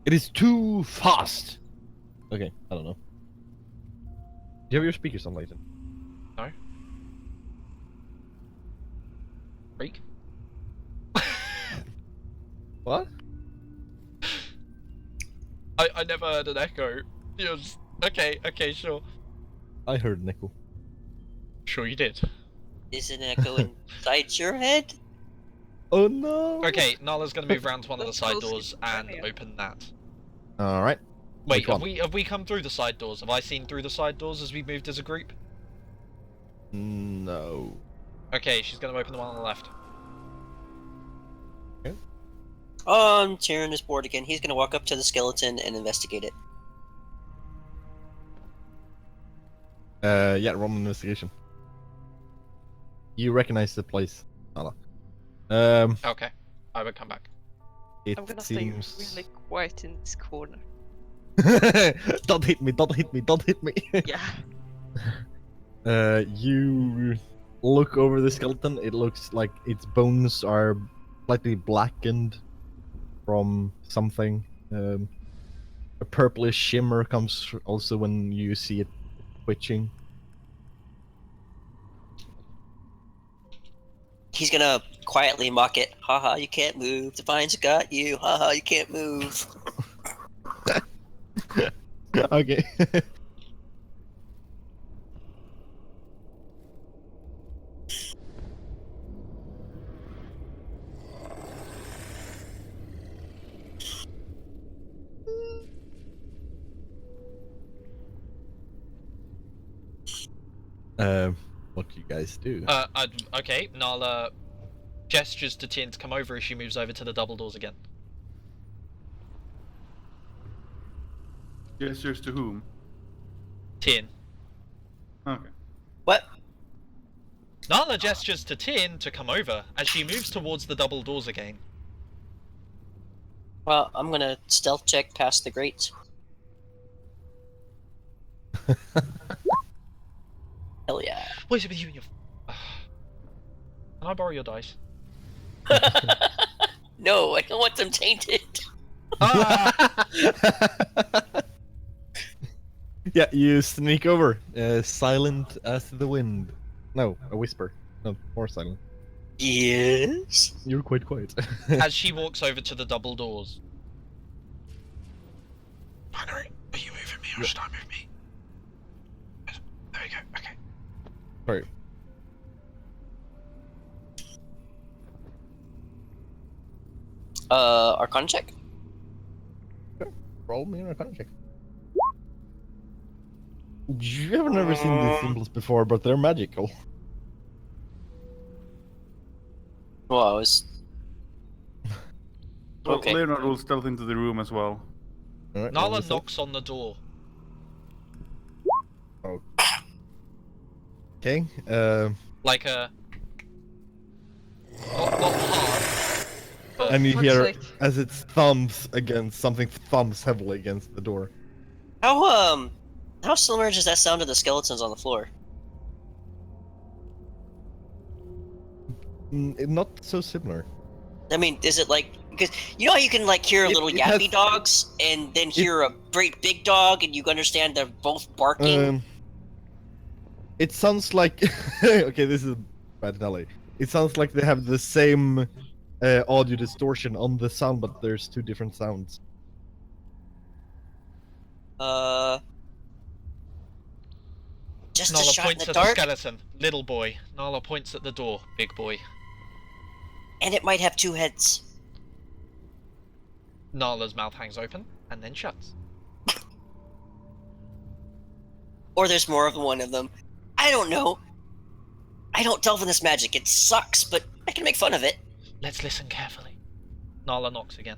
It is too fast. Okay, I don't know. Do you have your speakers on, Layton? No. Freak? What? I never heard an echo. Yes. Okay, sure. I heard an echo. Sure you did. Is an echo inside your head? Oh no. Okay, Nala's gonna move around to one of the Let's side go doors and schizophrenia. open that. All right. Wait, Which one? have we come through the side doors? Have I seen through the side doors as we moved as a group? No. Okay, she's gonna open the one on the left. Tyrion is bored again. He's gonna walk up to the skeleton and investigate it. Yeah, roll an investigation. You recognize the place, Nala. Okay, I will come back. It I'm gonna seems. stay really quiet in this corner. Don't hit me! Don't hit me! Don't hit me! Yeah. You look over the skeleton. It looks like its bones are slightly blackened from something. A purplish shimmer comes also when you see it twitching. He's gonna quietly mock it. Haha, you can't move. The vines got you. Haha, you can't move. Okay. What do you guys do? Okay, Nala gestures to Tien to come over as she moves over to the double doors again. Gestures to whom? Tien. Okay. What? Nala gestures to Tien to come over as she moves towards the double doors again. Well, I'm gonna stealth check past the grates. Hell yeah. What is it with you and your... Can I borrow your dice? No, I don't want them tainted. Yeah, you sneak over, silent as the wind. No, a whisper. No, more silent. Yes. You're quite quiet. As she walks over to the double doors. Binary, are you moving me or should I move me? There we go, okay. Sorry. Arcana check? Roll me an Arcana check. You have never seen these symbols before, but they're magical. Well, I was... Well, Okay. Leonard will stealth into the room as well. All right, roll Nala this up. knocks on the door. Okay. Like a... Not hard. But And you For hear sake. as it thumps against something, thumps heavily against the door. How similar does that sound to the skeletons on the floor? Not so similar. I mean, is it like... Because you know how you can like hear little it yappy has- dogs and then hear a great big dog and you understand they're both barking? It sounds like okay, this is bad analogy. It sounds like they have the same audio distortion on the sound, but there's two different sounds. Just a Nala shot in points the at the dark, skeleton. Little boy. Nala points at the door. Big boy. and it might have two heads. Nala's mouth hangs open and then shuts. Or there's more of one of them. I don't know. I don't delve in this magic. It sucks, but I can make fun of it. Let's listen carefully. Nala knocks again.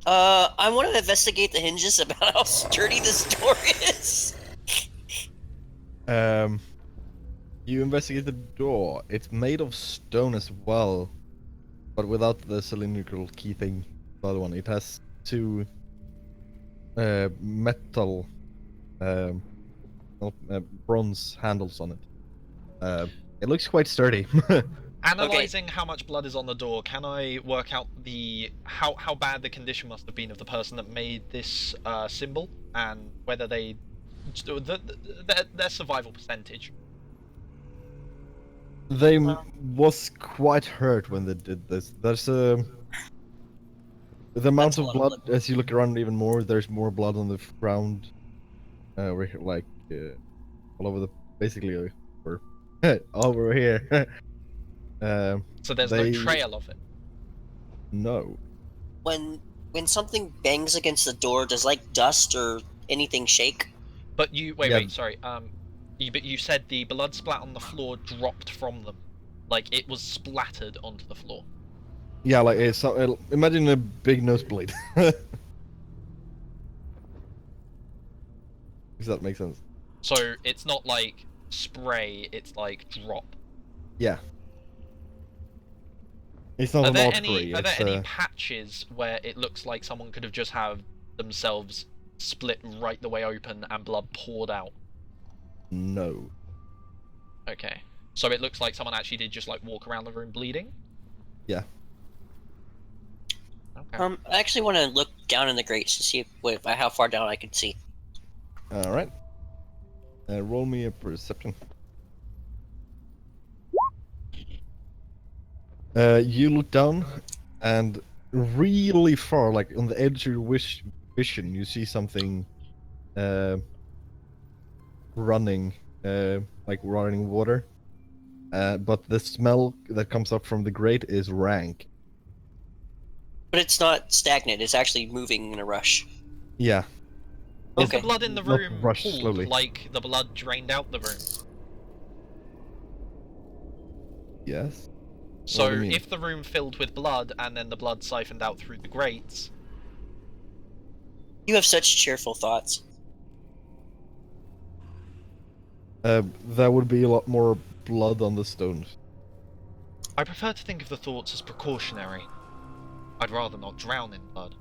I want to investigate the hinges about how sturdy this door is. You investigate the door. It's made of stone as well, but without the cylindrical key thing. The other one. It has two metal, bronze handles on it. It looks quite sturdy. Analyzing how much blood is on the door, can I work out how bad the condition must have been of the person that made this symbol, and whether their survival percentage? They was quite hurt when they did this. There's the amount That's a of lot of blood, blood. as you look around even more, there's more blood on the ground. We're like all over the basically we're over here. So there's they- no trail of it. No. When something bangs against the door, does like dust or anything shake? But you wait, Yeah. sorry. But you said the blood splat on the floor dropped from them, like it was splattered onto the floor. Yeah, like it's imagine a big nosebleed. Does that make sense? So it's not like spray; it's like drop. Yeah. It's not Are an there artery. any It's patches where it looks like someone could have just have themselves split right the way open and blood poured out? no. Okay, so it looks like someone actually did just like walk around the room bleeding. Yeah. Okay. I actually want to look down in the grates to see how far down I can see. All right. Roll me a perception. You look down, and really far, like on the edge of your vision, you see something running, like running water. But the smell that comes up from the grate is rank. But it's not stagnant. It's actually moving in a rush. Yeah. Is Okay. the blood in the Not room rush pooled, slowly. like the blood drained out the room? Yes. So do you mean? if the room filled with blood and then the blood siphoned out through the grates, You have such cheerful thoughts. There would be a lot more blood on the stones. I prefer to think of the thoughts as precautionary. I'd rather not drown in blood.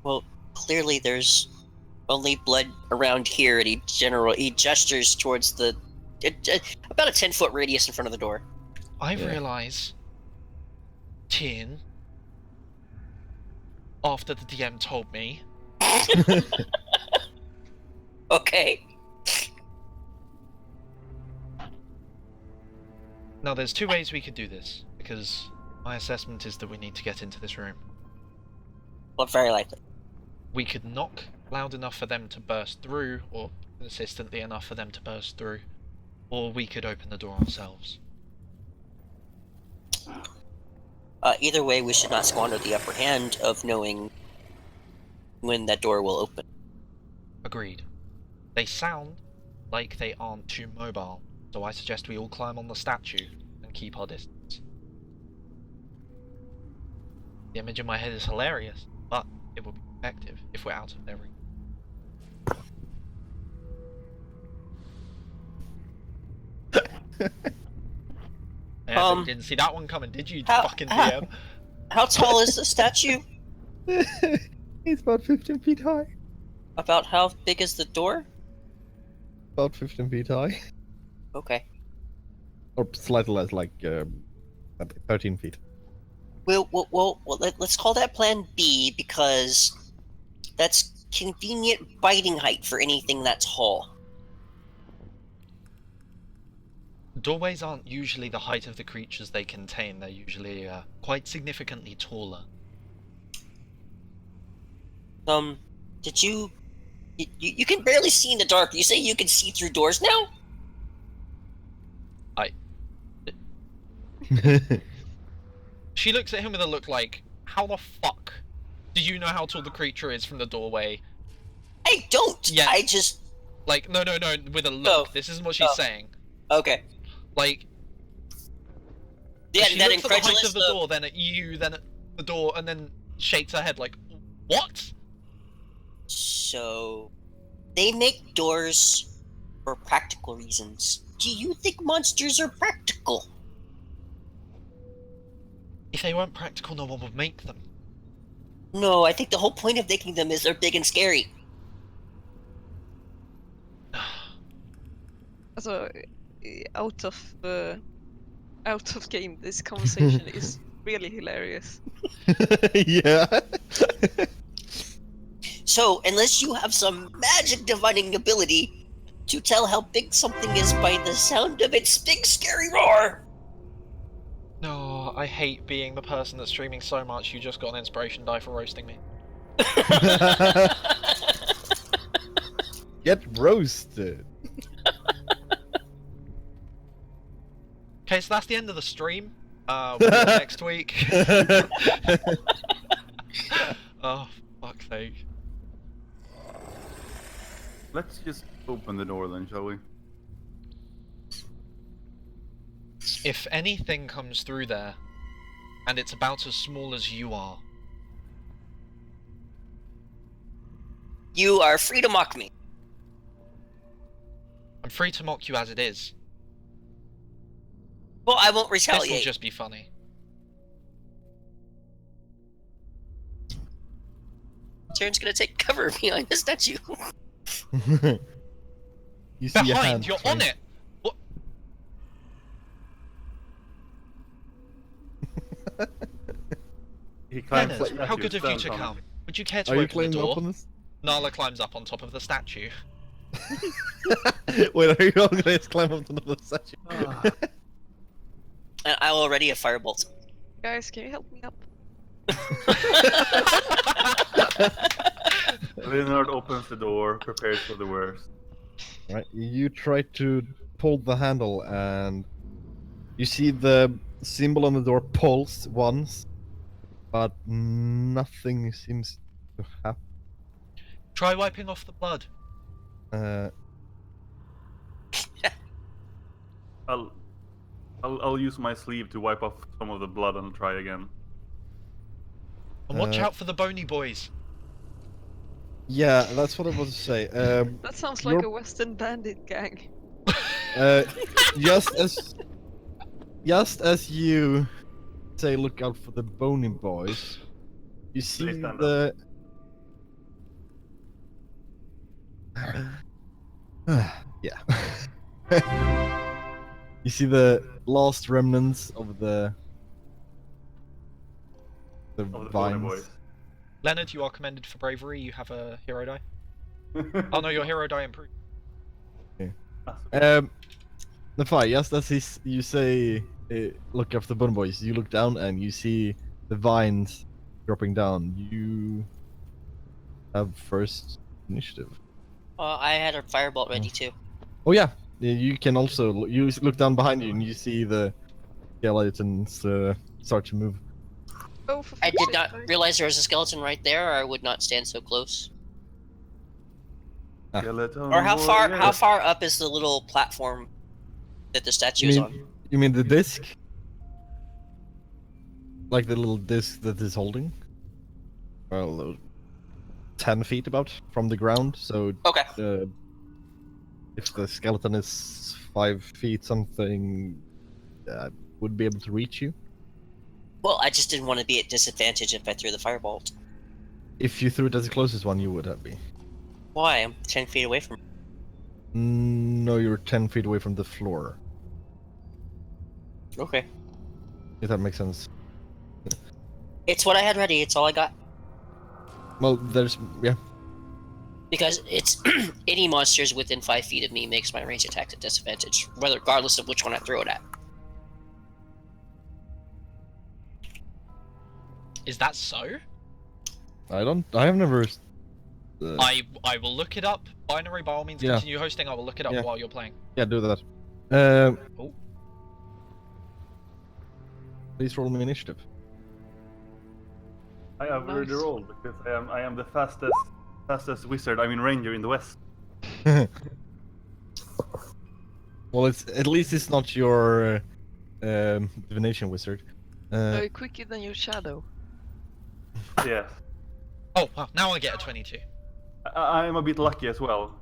Well, clearly there's only blood around here, and he gestures towards the about a 10-foot radius in front of the door. I Yeah. realise, Tien, after the DM told me, Okay. now there's two ways we could do this, because my assessment is that we need to get into this room. Well, very likely. We could knock loud enough for them to burst through, or consistently enough for them to burst through, or we could open the door ourselves. Either way, we should not squander the upper hand of knowing when that door will open. Agreed. They sound like they aren't too mobile, so I suggest we all climb on the statue and keep our distance. The image in my head is hilarious, but it will be effective if we're out of their reach. Yeah, you didn't see that one coming, did you, fucking DM? How tall is the statue? It's about 15 feet high. About how big is the door? About 15 feet high. Okay. Or slightly less, like 13 feet. Let's call that Plan B, because that's convenient biting height for anything that's tall. Doorways aren't usually the height of the creatures they contain, they're usually quite significantly taller. Did you You can barely see in the dark. You say you can see through doors now? She looks at him with a look like, how the fuck do you know how tall the creature is from the doorway? I don't. Yeah. I just. Like, no, with a look. Oh. This isn't what she's Oh. saying. Okay. Like, Yeah, she that looks at the height incredulous. of the door, then at you, then at the door, and then shakes her head like, what? So, they make doors for practical reasons. Do you think monsters are practical? If they weren't practical, no one would make them. No, I think the whole point of making them is they're big and scary. So, out of game, this conversation is really hilarious. Yeah. So, unless you have some magic divining ability to tell how big something is by the sound of its big scary roar. No, I hate being the person that's streaming so much you just got an inspiration die for roasting me. Get roasted. Okay, so that's the end of the stream. We'll do it next week. Oh, fuck's sake. Let's just open the door then, shall we? If anything comes through there, and it's about as small as you are, You are free to mock me. I'm free to mock you as it is. Well, I won't This will retaliate. just be funny. Tyrion's gonna take cover behind the statue. You see your Behind, hand, you're on it! What? He climbs Leonard, the statue, how good of you stands to on it. come? Would you care to Are you open the climbing door? up on this? Nala climbs up on top of the statue. Wait, are you all gonna just climb up onto the statue? And I already have firebolt. Guys, can you help me up? Leonard opens the door, prepares for the worst. Right, you try to pull the handle and you see the symbol on the door pulse once, but nothing seems to happen. Try wiping off the blood. I'll use my sleeve to wipe off some of the blood and try again. And watch Uh, out for the bony boys. Yeah, that's what I was to say. That sounds like You're- a Western bandit gang. Just as you say, look out for the bony boys. You see stand the. Yeah. You see the last remnants of the Of the vines. bony boys. Leonard, you are commended for bravery. You have a hero die. Oh no, your hero die improved. Nafai, just as you say, look after the bone boys, you look down and you see the vines dropping down. You have first initiative. I had a firebolt ready too. Oh yeah, you can also you look down behind you and you see the skeletons start to move. Oh, for I fuck's did sake, not guys. realize there was a skeleton right there, or I would not stand so close. Skeleton Or how warrior. far up is the little platform that the statue is on? You mean the disc? Like the little disc that is holding? Well, 10 feet about from the ground. So Okay. if the skeleton is 5 feet something, would be able to reach you. Well, I just didn't want to be at disadvantage if I threw the firebolt. If you threw it as the closest one, you would have been. Why? I'm 10 feet away from. No, you're 10 feet away from the floor. Okay. If that makes sense. It's what I had ready. It's all I got. Well, there's yeah. Because it's any monsters within 5 feet of me makes my range attack at disadvantage, regardless of which one I throw it at. Is that so? I have never I will look it up. Binary, by all means, Yeah. continue hosting. I will look it up Yeah. while you're playing. Yeah, do that. Oh. Please roll me initiative. I have already Nice. rolled because I am the fastest wizard. I mean ranger in the west. Well, at least it's not your divination wizard. Very quicker than your shadow. Yes. Oh, well, now I get a 22. I am a bit lucky as well.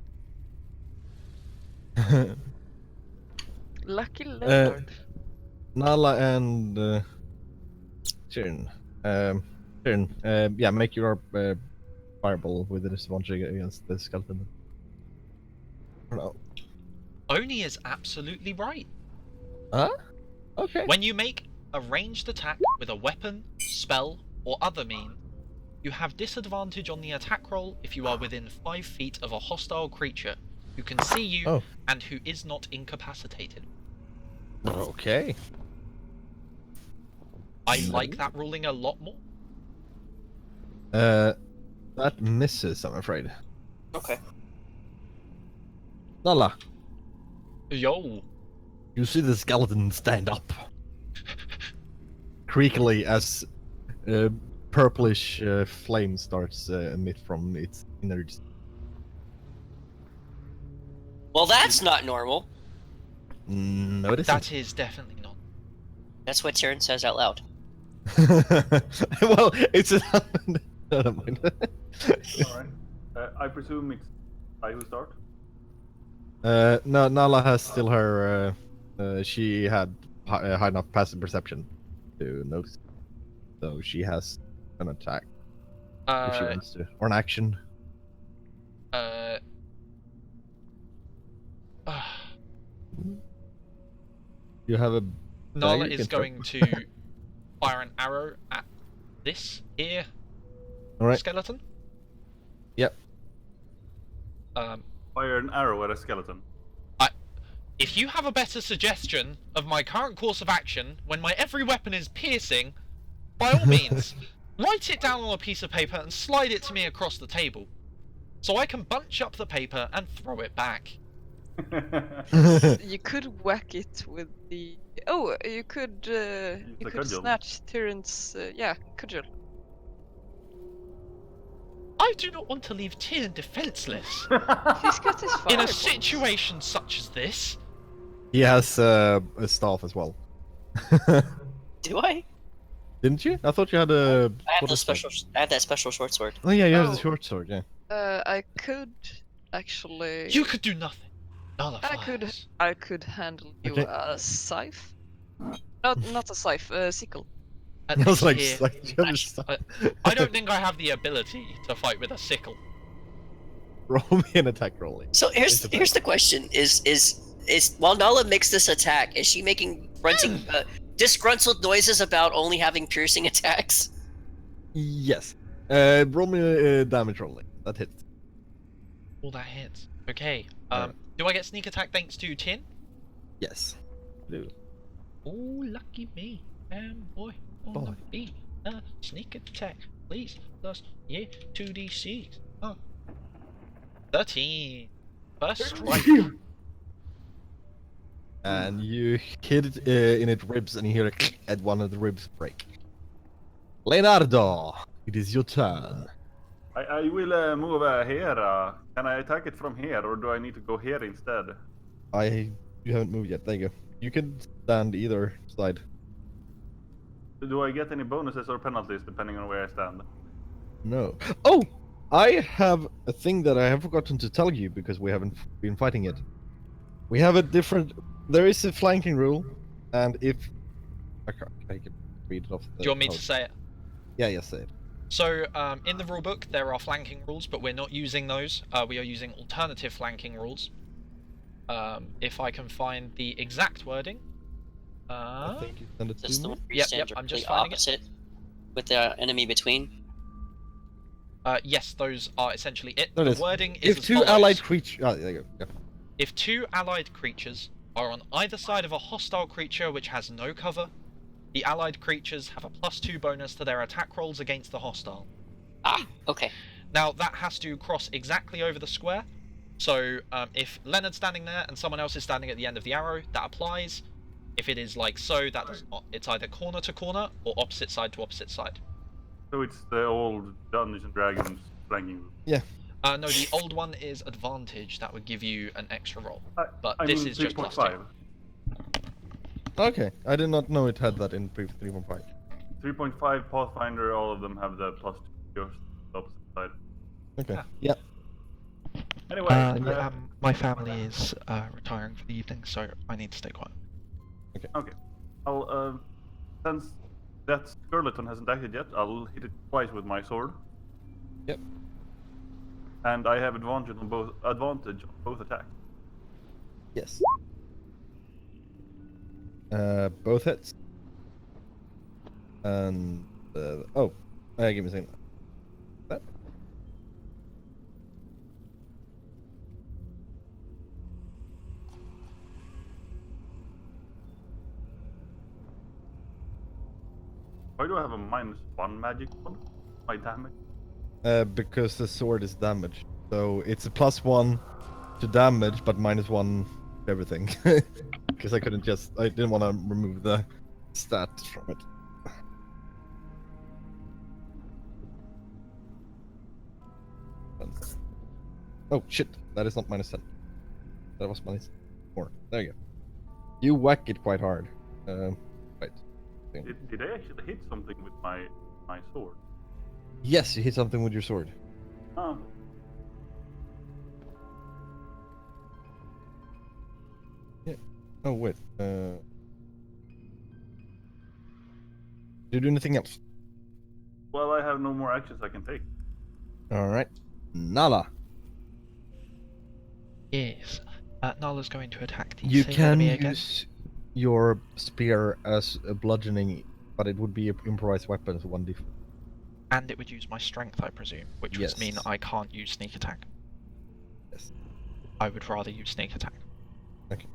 Lucky Leonard. Nala and Tyrion. Yeah, make your fireball with a disadvantage against the skeleton. No. Oni is absolutely right. Huh? Okay. When you make a ranged attack with a weapon, spell, or other means, you have disadvantage on the attack roll if you are within 5 feet of a hostile creature who can see you and who is not incapacitated. Okay. I like that ruling a lot more. That misses, I'm afraid. Okay. Nala, Yo. you see the skeleton stand up, creakily as purplish flame starts emit from its innards. Well, that's not normal. No, it isn't. That is definitely not. That's what Tyrion says out loud. Well, it's a... Never mind. Alright. I presume it's I who start. No, Nala has still her. She had high enough passive perception to notice, so she has an attack if she wants to, or an action. You have a. Nala dagger you is can throw. going to fire an arrow at this here All right. skeleton. Yep. Fire an arrow at a skeleton. If you have a better suggestion of my current course of action when my every weapon is piercing, by all means, write it down on a piece of paper and slide it to me across the table, so I can bunch up the paper and throw it back. You could whack it with the. Oh, you could. You the could cudgel. snatch Tyrion's. Cudgel. I do not want to leave Tyrion defenseless He's got his in a fireballs. situation such as this. He has a staff as well. Do I? Didn't you? I thought you had a. I have what the is that? special. I have that special short sword. Oh yeah, you have Oh. the short sword. Yeah. I could actually. You could do nothing. Nala I could. fires. I could handle you Okay. a scythe. Not a scythe. A sickle. At I was least like, here, you have a staff. I don't think I have the ability to fight with a sickle. Roll me an attack rolling. So here's the question: Is while Nala makes this attack, is she making grunting, disgruntled noises about only having piercing attacks? Yes. Roll me a damage rolling. That hits. All that hits. Okay. Alright. Do I get sneak attack thanks to Tin? Yes. Do. Oh, lucky me. Boy. Boy. Wanna be a sneak attack. Please. Plus, yeah, 2d6. Oh. 13. First strike. And you hit it in its ribs, and you hear a click at one of the ribs break. Leonardo, it is your turn. I will move here. Can I attack it from here, or do I need to go here instead? You haven't moved yet. There you go. You can stand either side. Do I get any bonuses or penalties depending on where I stand? No. Oh, I have a thing that I have forgotten to tell you because we haven't been fighting yet. We have a different. There is a flanking rule, and if I can read it off. Do you want me to say it? Yeah, yes, say it. So, in the rulebook, there are flanking rules, but we're not using those. We are using alternative flanking rules. If I can find the exact wording. I think you send it Just to the me. one where you Yep, stand yep, I'm directly just finding it. opposite, with the enemy between. Yes, those are essentially it. There it The is. wording is If as two follows. allied creatures. Oh, there you go. Yeah. If two allied creatures are on either side of a hostile creature which has no cover, the allied creatures have a +2 bonus to their attack rolls against the hostile. Ah, okay. Now that has to cross exactly over the square. So if Leonard's standing there and someone else is standing at the end of the arrow, that applies. If it is like so, that does not. It's either corner to corner or opposite side to opposite side. So it's the old Dungeons and Dragons flanking rule. Yeah. No, the old one is advantage. That would give you an extra roll. But I this mean is just plus 3.5. 2. Okay, I did not know it had that in 3.5. 3.5 Pathfinder, all of them have the plus 2 yours opposite side. Okay. Yeah. Anyway, My family is retiring for the evening, so I need to stay quiet. okay. I'll since that skeleton hasn't acted yet, I'll hit it twice with my sword. Yep. And I have advantage on both attacks. Yes. Both hits. And give me a second. That. Why do I have a -1 magic on my damage? Because the sword is damaged, so it's a +1 to damage, but -1 to everything. Because I didn't want to remove the stat from it. Oh shit, that is not -10. That was -4. There you go. You whack it quite hard. Right. Did I actually hit something with my sword? Yes, you hit something with your sword. Oh. Oh wait. Do you do anything else? Well, I have no more actions I can take. All right. Nala. Yes. Nala's going to attack the You same can enemy again. use your spear as a bludgeoning, but it would be an improvised weapon, so 1d4. And it would use my strength, I presume, which would mean Yes. I can't use sneak attack. Yes. I would rather use sneak attack. Okay.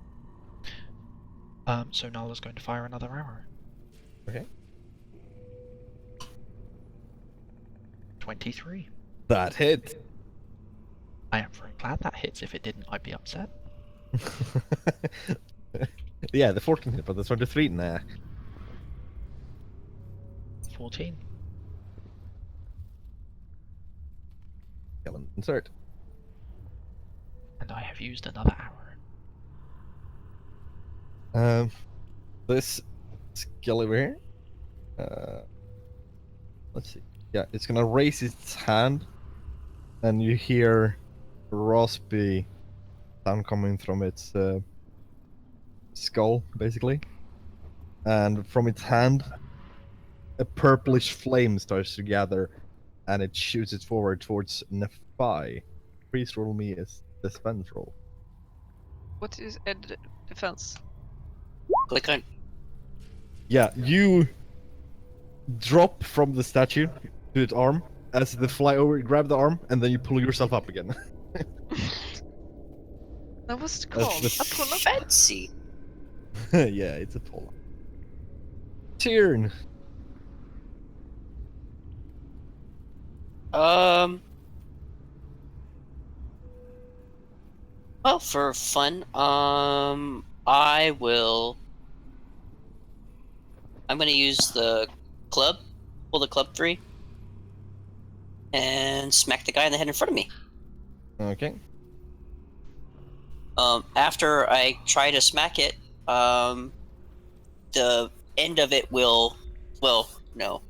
So Nala's going to fire another arrow. Okay. 23. That hit. I am very glad that hits. If it didn't, I'd be upset. Yeah, the 14 hit, but the 23, nah. 14. Come on, insert. And I have used another arrow. This skill over here. Let's see. Yeah, it's gonna raise its hand, and you hear a raspy sound coming from its skull, basically. And from its hand, a purplish flame starts to gather, and it shoots it forward towards Nephi. Please roll me a defense roll. What is defense? Click on. Yeah, you drop from the statue to its arm. As they fly over, you grab the arm, and then you pull yourself up again. That was That's called the- a pull-up. Fancy. Yeah, it's a pull. Turn. Well, for fun, I will. I'm gonna use the club, pull the club 3, and smack the guy in the head in front of me. Okay. After I try to smack it, the end of it will. Well, no.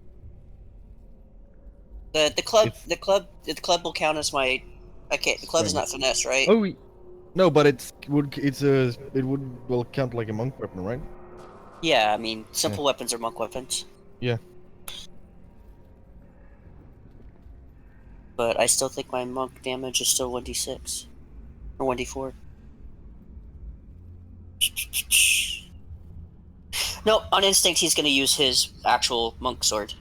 The club will count as my. Okay, the club is not finesse, right? Oh, no, but it will count like a monk weapon, right? Yeah, I mean, simple weapons are monk weapons. Yeah. But I still think my monk damage is still 1d6. Or 1d4. No, on instinct he's going to use his actual monk sword.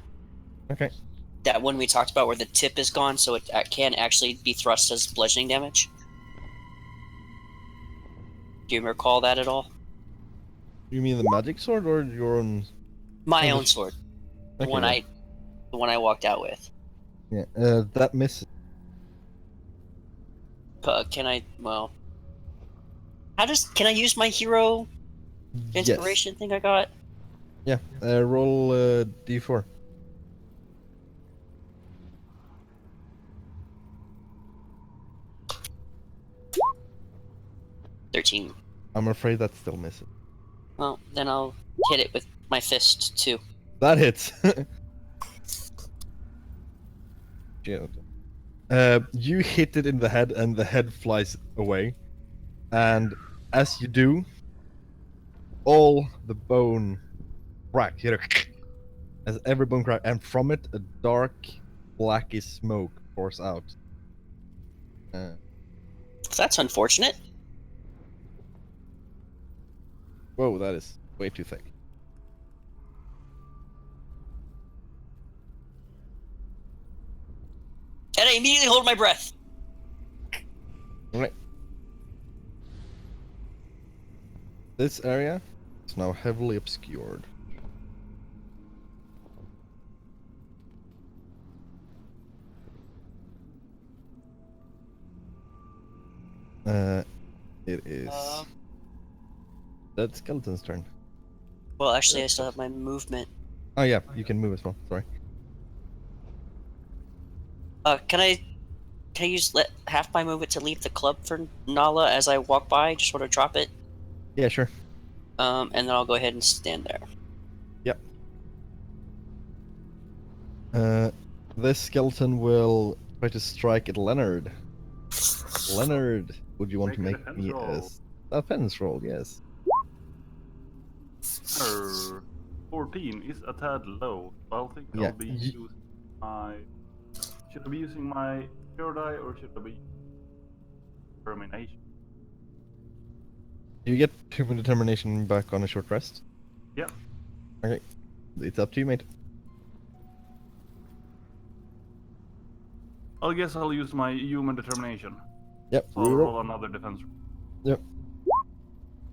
Okay. That one we talked about where the tip is gone, so it can actually be thrust as bludgeoning damage. Do you recall that at all? You mean the magic sword or your own? My own sword. The Okay, one yeah. I walked out with. Yeah, that misses. Can I? Well, can I use my hero inspiration thing I got? Yeah. Roll d4. $13. I'm afraid that's still missing. Well, then I'll hit it with my fist too. That hits. Shit. You hit it in the head, and the head flies away. And as you do, all the bone crack. You know, as every bone crack, and from it, a dark, blackish smoke pours out. That's unfortunate. Whoa, that is way too thick. And I immediately hold my breath. Alright. This area is now heavily obscured. It is that skeleton's turn. Well, actually, I still have my movement. Oh yeah, you can move as well. Sorry. Can I use half my movement to leave the club for Nala as I walk by? Just want to drop it. Yeah, sure. And then I'll go ahead and stand there. Yep. This skeleton will try to strike at Leonard. Leonard, would you want to make me a defense roll? Yes. 14 is a tad low. I think Yeah, I'll be using my. Should I be using my hero die or should I be determination? You get human determination back on a short rest. Yeah. Okay. It's up to you, mate. I guess I'll use my human determination. Yep. So I'll roll another defense. Yep.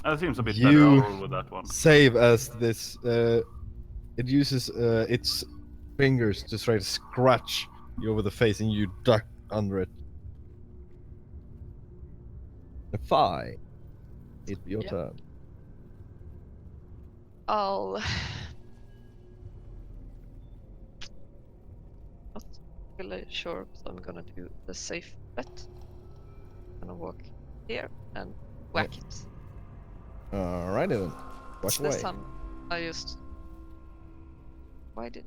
That seems a bit better. I'll roll with that one. Save as this. It uses its fingers to try to scratch you over the face, and you duck under it. A 5. It'd be your turn. I'll not really sure, so I'm gonna do the safe bet. I'm gonna walk here and whack it. Alright then. Walk away. This time I just why did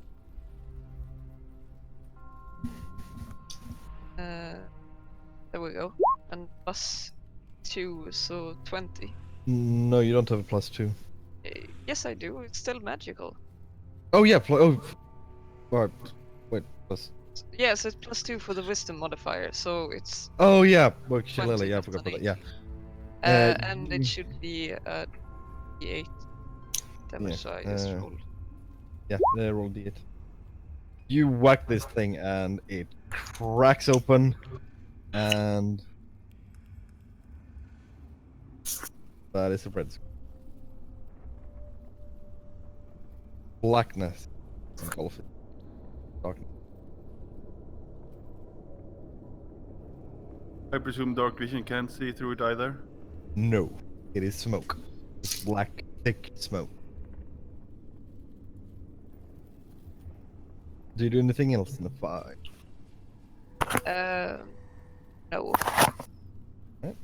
there we go. And +2, so 20. No, you don't have a +2. Yes, I do. It's still magical. Oh yeah. Alright. Wait. Plus. Yes, it's +2 for the wisdom modifier, so it's Oh yeah. Well, 20 Shillelagh, yeah, I plus forgot an about that. 8. Yeah. And it should be D8 damage, so I just rolled. Yeah. Roll D8. You whack this thing, and it cracks open, and that is a red square. Blackness engulf it. Darkness. I presume dark vision can't see through it either. No, it is smoke. It's black, thick smoke. Do you do anything else in the fight? No. Right.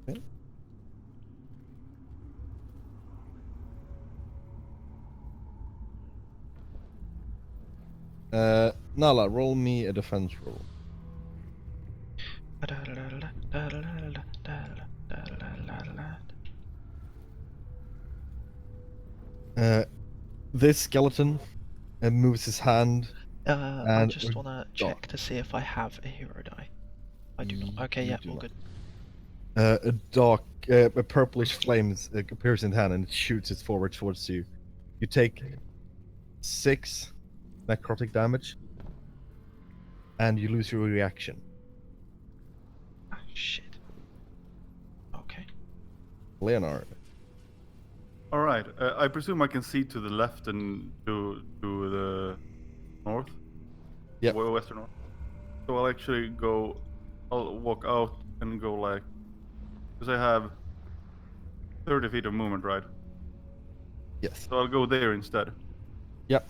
Okay. Nala, roll me a defense roll. This skeleton moves his hand. I And just want to check to see if I have a hero die. I do not. Okay, You yeah, do all not. good. A purplish flames appears in hand, and it shoots it forward towards you. You take 6 necrotic damage, and you lose your reaction. Ah, shit. Okay. Leonard. All right. I presume I can see to the left and to the north. Yep. West or north. So I'll actually go. I'll walk out and go like, because I have 30 feet of movement, right? Yes. So I'll go there instead. Yep.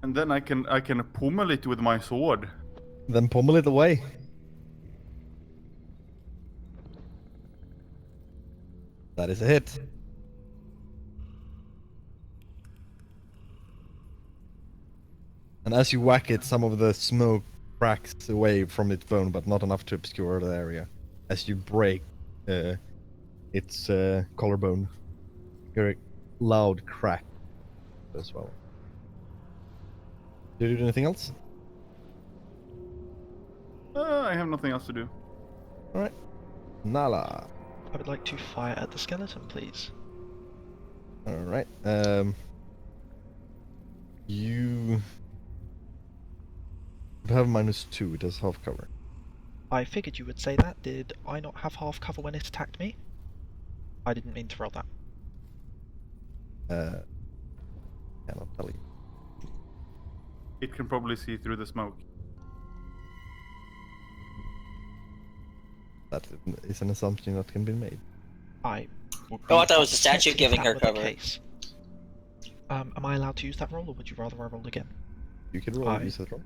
And then I can pummel it with my sword. Then pummel it away. That is a hit. And as you whack it, some of the smoke cracks away from its bone, but not enough to obscure the area. As you break its collarbone, you hear a loud crack as well. Did you do anything else? I have nothing else to do. Alright. Nala. I would like to fire at the skeleton, please. Alright. You have -2, it has half cover. I figured you would say that. Did I not have half cover when it attacked me? I didn't mean to roll that. Cannot tell you. It can probably see through the smoke. That is an assumption that can be made. I would Oh, I be thought it was the upset statue if giving that her were the cover. case. Am I allowed to use that roll, or would you rather I roll again? You can roll use that roll.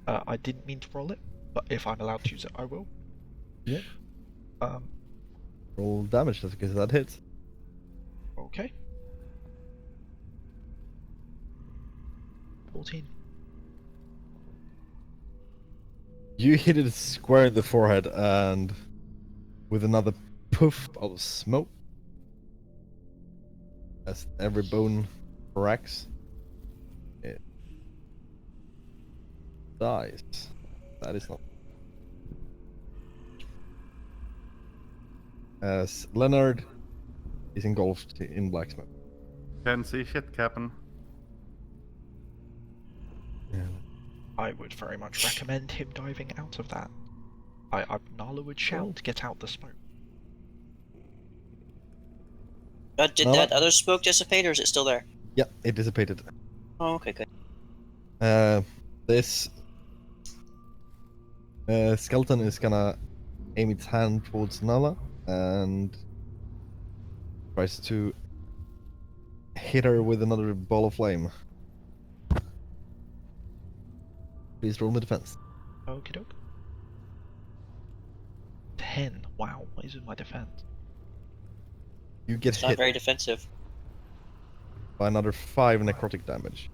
I didn't mean to roll it, but if I'm allowed to use it, I will. Yeah. Um, Roll damage because that hits. okay. 14. You hit it square in the forehead, and with another poof of smoke, as every bone cracks, it dies. That is not. As Leonard is engulfed in black smoke. Can't see shit, Captain. Yeah. I would very much recommend him diving out of that. Nala would shout, get out the smoke. Did No. that other smoke dissipate, or is it still there? Yeah, it dissipated. Oh, okay, good. This skeleton is gonna aim its hand towards Nala and tries to hit her with another ball of flame. Please roll me defense. Okie doke. 10. Wow, what is with my defense? You get It's not hit very defensive. by another 5 necrotic damage.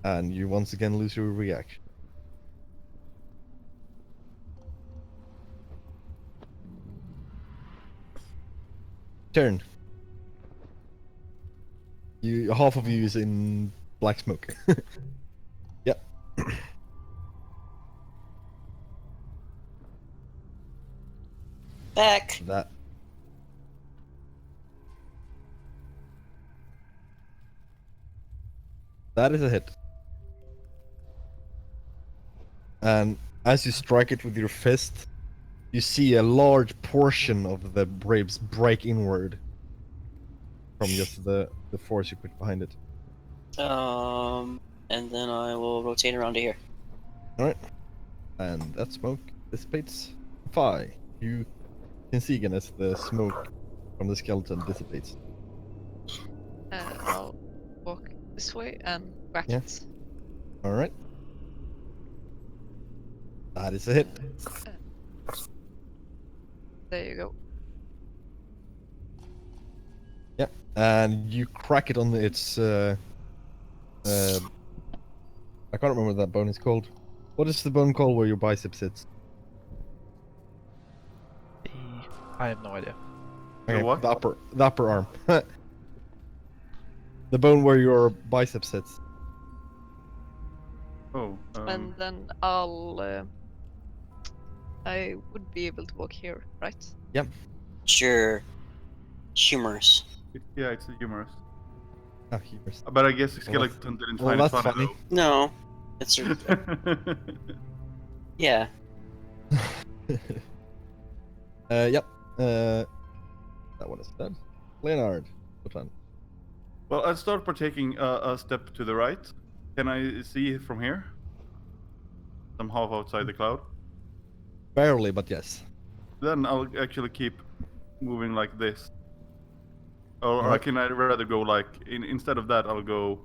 And you once again lose your reaction. Turn. Half of you is in black smoke. Yep. Back. That is a hit. And as you strike it with your fist, you see a large portion of the ribs break inward from just the force you put behind it. And then I will rotate around to here. Alright. And that smoke dissipates. 5. You can see again as the smoke from the skeleton dissipates. I'll walk this way and whack Yeah. it. Alright. That is a hit. There you go. Yep. And you crack it on its I can't remember what that bone is called. What is the bone called where your bicep sits? I have no idea. Okay, what? the upper arm. The bone where your bicep sits. Oh. And then I would be able to walk here, right? Sure. Humorous. Yeah, it's humorous. Ah, humorous. But I guess the Well, skeleton didn't Well, find it that's funny. No. It's yeah. Yep. That one is dead. Leonard. the plan. Well, I'll start by taking a step to the right. Can I see it from here? I'm half outside the cloud. Barely, but yes. Then I'll actually keep moving like this. Or I Right. can rather go like instead of that, I'll go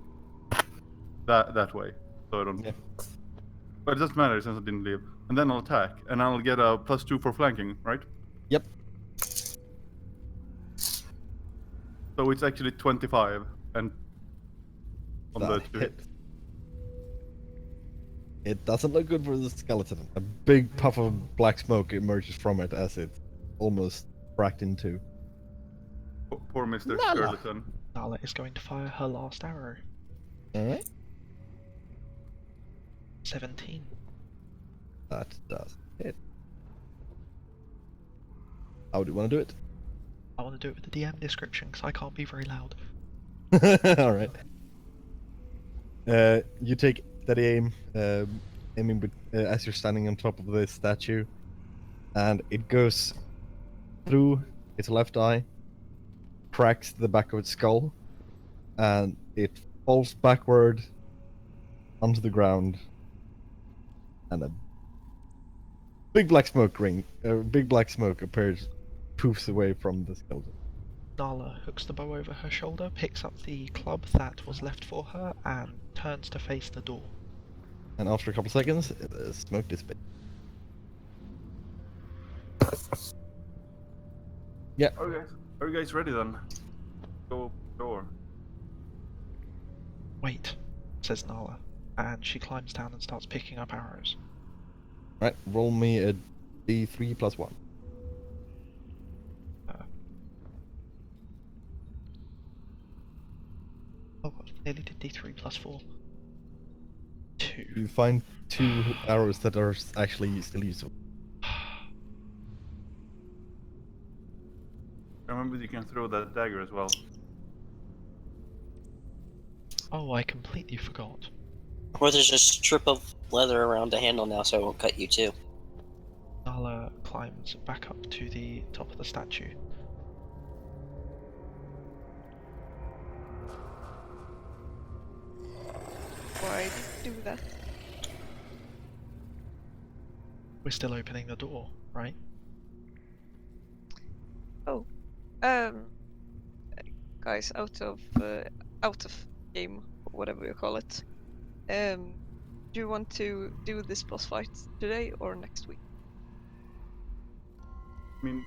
that way. So I don't. Yeah. But it doesn't matter since I didn't leave. And then I'll attack, and I'll get a +2 for flanking, right? Yep. So it's actually 25, and on the That two hit. hits. It doesn't look good for the skeleton. A big puff of black smoke emerges from it as it's almost cracked in two. Poor Mr. Nala. Skeleton. Nala is going to fire her last arrow. Alright. 17. That does hit. How do you want to do it? I want to do it with the DM description because I can't be very loud. Alright. You take steady aim, aiming as you're standing on top of the statue, and it goes through its left eye, cracks the back of its skull, and it falls backward onto the ground, and a big black smoke appears, poofs away from the skeleton. Nala hooks the bow over her shoulder, picks up the club that was left for her, and turns to face the door. And after a couple seconds, the smoke dissipates. Yeah. Are you guys ready then? Go door. Wait, says Nala, and she climbs down and starts picking up arrows. Right, roll me a d3 plus 1. Oh, I nearly did D3 plus 4. 2. You find 2 arrows that are actually still useful. Remember you can throw that dagger as well. Oh, I completely forgot. Or there's a strip of leather around the handle now, so I won't cut you too. Nala climbs back up to the top of the statue. Why did you do that? We're still opening the door, right? Oh, guys, out of game, or whatever you call it. Do you want to do this boss fight today or next week? I mean,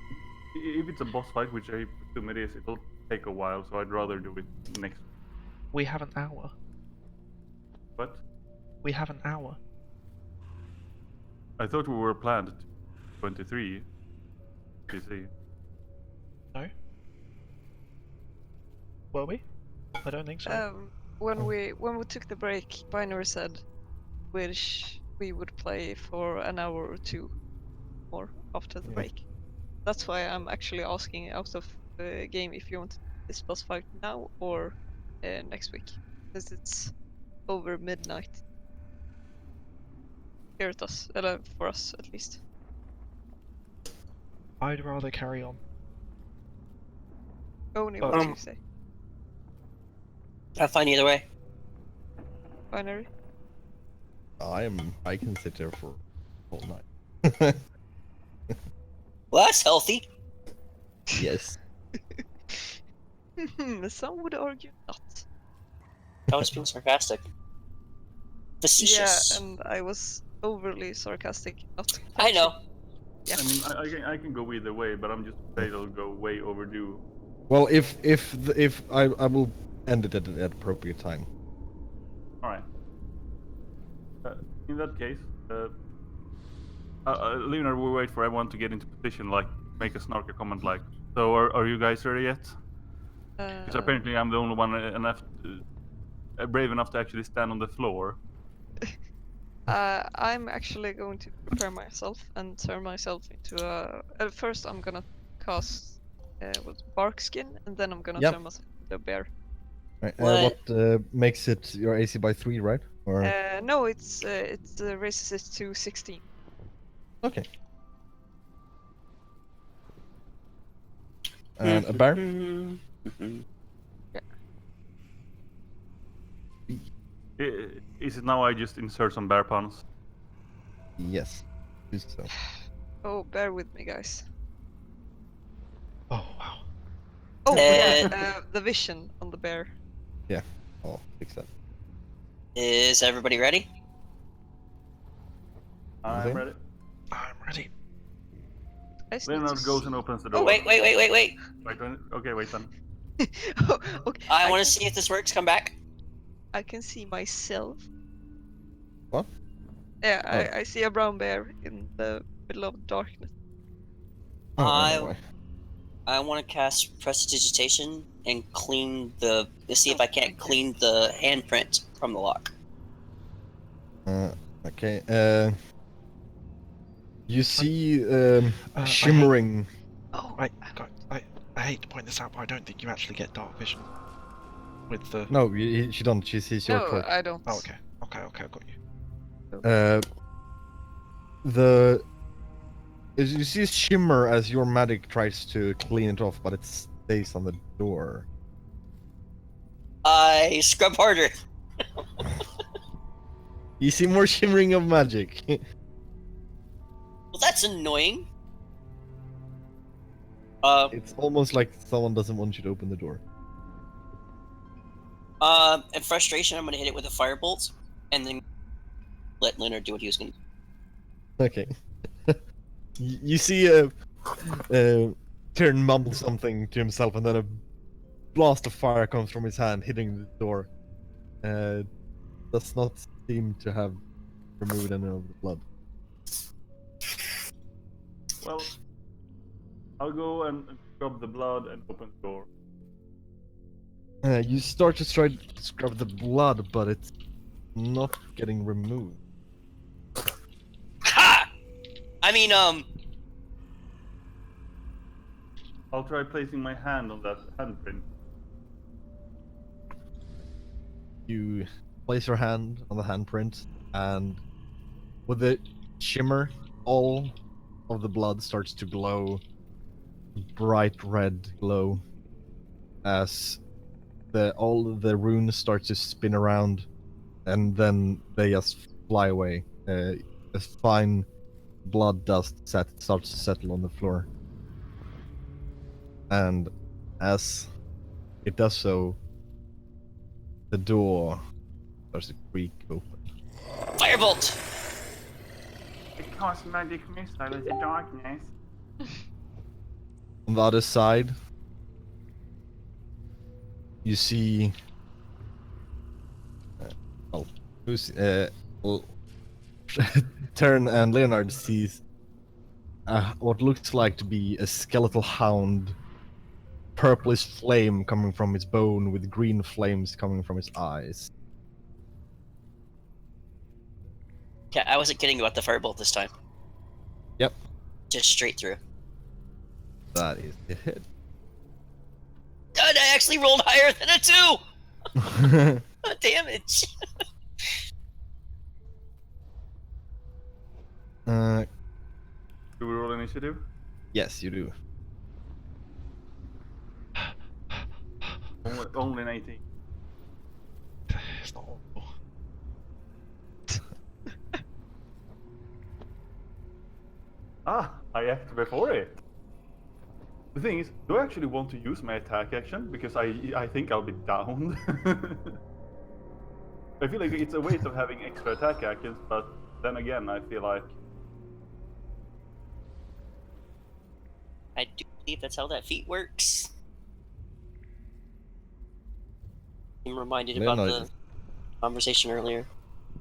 if it's a boss fight, which I presume it is, it'll take a while, so I'd rather do it next. We have an hour. What? We have an hour. I thought we were planned 23 PC. No? Were we? I don't think so. When we took the break, Binary said which we would play for an hour or two more after the break. That's why I'm actually asking out of the game if you want this boss fight now or next week, because it's over midnight. Here it is, for us at least. I'd rather carry on. Only what you say. I'm fine either way. Binary. I can sit there for all night. Well, that's healthy. Yes. Some would argue not. I was being sarcastic. Facetious. Yeah, and I was overly sarcastic. Not. I know. Yeah. I mean, I can go either way, but I'm just afraid it'll go way overdue. Well, if I will end it at an appropriate time. All right. In that case, Leonard will wait for everyone to get into position, like make a snarky comment, like, "So are you guys ready yet?" Because apparently I'm the only one brave enough to actually stand on the floor. I'm actually going to prepare myself and turn myself into a. First, I'm gonna cast bark skin, and then I'm gonna turn myself into a bear. Right. What? What makes it your AC by 3, right? Or No, it raises it to 16. okay. And a bear. Is it now I just insert some bear puns? Yes. Do so. Oh, bear with me, guys. Oh wow. Oh, Uh, yeah, the vision on the bear. I'll fix that. Is everybody ready? I'm Okay. ready. I'm ready. I just need Leonard to goes see. and opens the Oh, door. Wait. Wait, okay, wait then. Oh, okay. I want to can- see if this works. Come back. I can see myself. What? Yeah, Oh. I see a brown bear in the middle of darkness. Oh, I know I why. I want to cast prestidigitation and clean the. To see if Oh, I can't thank you. clean the handprint from the lock. Okay. You see I hate- shimmering. Oh, I hate to point this out, but I don't think you actually get dark vision with the. No, she don't. She sees your no, torch. I don't. Oh, okay, I got you. You see a shimmer as your magic tries to clean it off, but it stays on the door. I scrub harder. You see more shimmering of magic. Well, that's annoying. It's almost like someone doesn't want you to open the door. In frustration, I'm gonna hit it with a firebolt, and then let Leonard do what he was gonna do. Okay. You see Tyrion mumble something to himself, and then a blast of fire comes from his hand, hitting the door. Does not seem to have removed any of the blood. Well, I'll go and scrub the blood and open the door. You start to try to scrub the blood, but it's not getting removed. Ha! I mean, I'll try placing my hand on that handprint. You place your hand on the handprint, and with the shimmer, all of the blood starts to glow, bright red glow, as all the runes start to spin around, and then they just fly away. A fine blood dust starts to settle on the floor, and as it does so, the door starts to creak open. firebolt. It casts magic missile in the darkness. On the other side, you see. Tern and Leonard sees what looks like to be a skeletal hound, purplish flame coming from its bone with green flames coming from its eyes. Yeah, I wasn't kidding about the firebolt this time. Yep, Just straight through. that is the hit. God, I actually rolled higher than a 2! Damage. Do we roll initiative? Yes, you do. Only an 18. It's not awful. I act before it. The thing is, do I actually want to use my attack action? Because I think I'll be downed. I feel like it's a waste of having extra attack actions, but then again, I feel like... I do believe that's how that feat works. I'm reminded about Leonard. the conversation earlier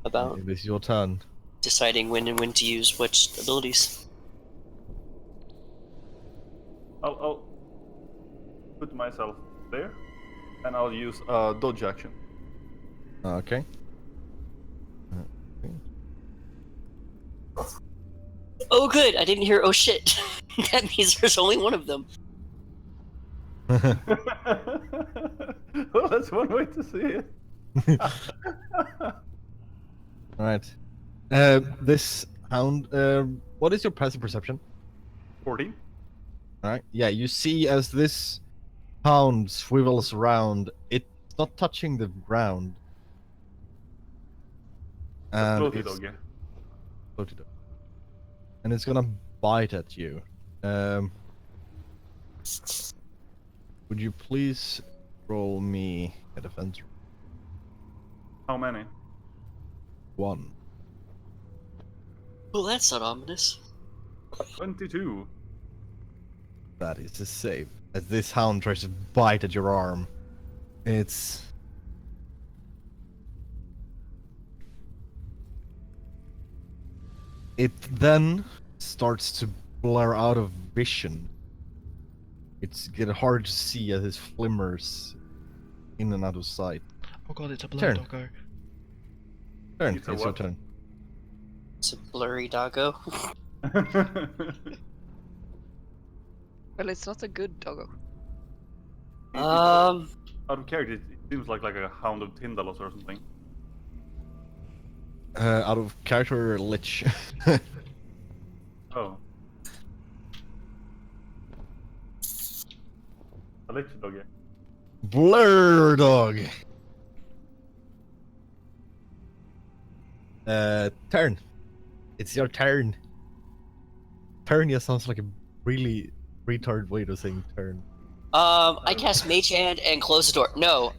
about It is your turn. deciding when and when to use which abilities. I'll put myself there, and I'll use a dodge action. Okay. Oh, good. I didn't hear. Oh shit. That means there's only one of them. Well, that's one way to see it. Alright. This hound. What is your passive perception? 14. Alright. Yeah, you see as this hound swivels around, it's not touching the ground. And Floaty it's dog. floaty dog. And it's gonna bite at you. Would you please roll me a defense? How many? 1. Well, that's not ominous. 22. That is a save. As this hound tries to bite at your arm, it then starts to blur out of vision. It's getting hard to see as it flimmers in and out of sight. Oh god, it's a blue Turn. doggo. Turn. It's a It's your what? turn. It's a blurry doggo. Well, it's not a good doggo. Out of character, it seems like a hound of Tindalos or something. Out of character, lich. Oh. A lich dog. Blur dog. Turn. It's your turn. Turn just sounds like a really retarded way of saying turn. I cast Mage Hand and close the door. No,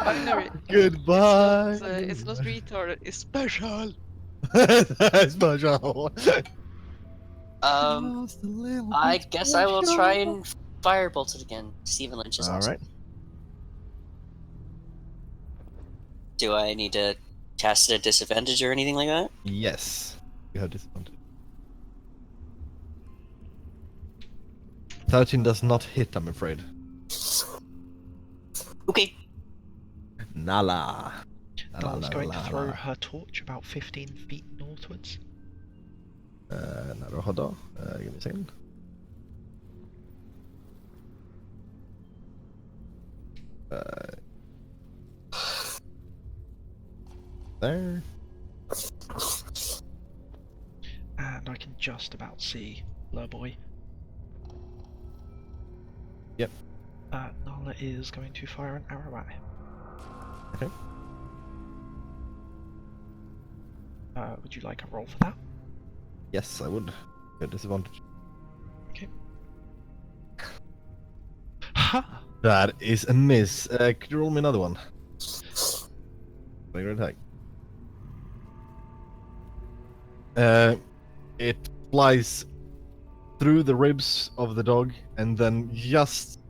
Binary. Goodbye. It's not retarded, it's special. Special. I guess I will try and firebolt it again. Stephen Lynch is awesome. Alright. Do I need to cast it at disadvantage or anything like that? Yes. You have disadvantage. 13 does not hit, I'm afraid. Okay. Nala. Nala's going to throw her torch about 15 feet northwards. Naruhodo. Give me a second. There. And I can just about see Blurboy. Yep. Nala is going to fire an arrow at him. Okay. Would you like a roll for that? Yes, I would. Good disadvantage. Okay. Ha! That is a miss. Could you roll me another one? Regular attack. It flies through the ribs of the dog and then just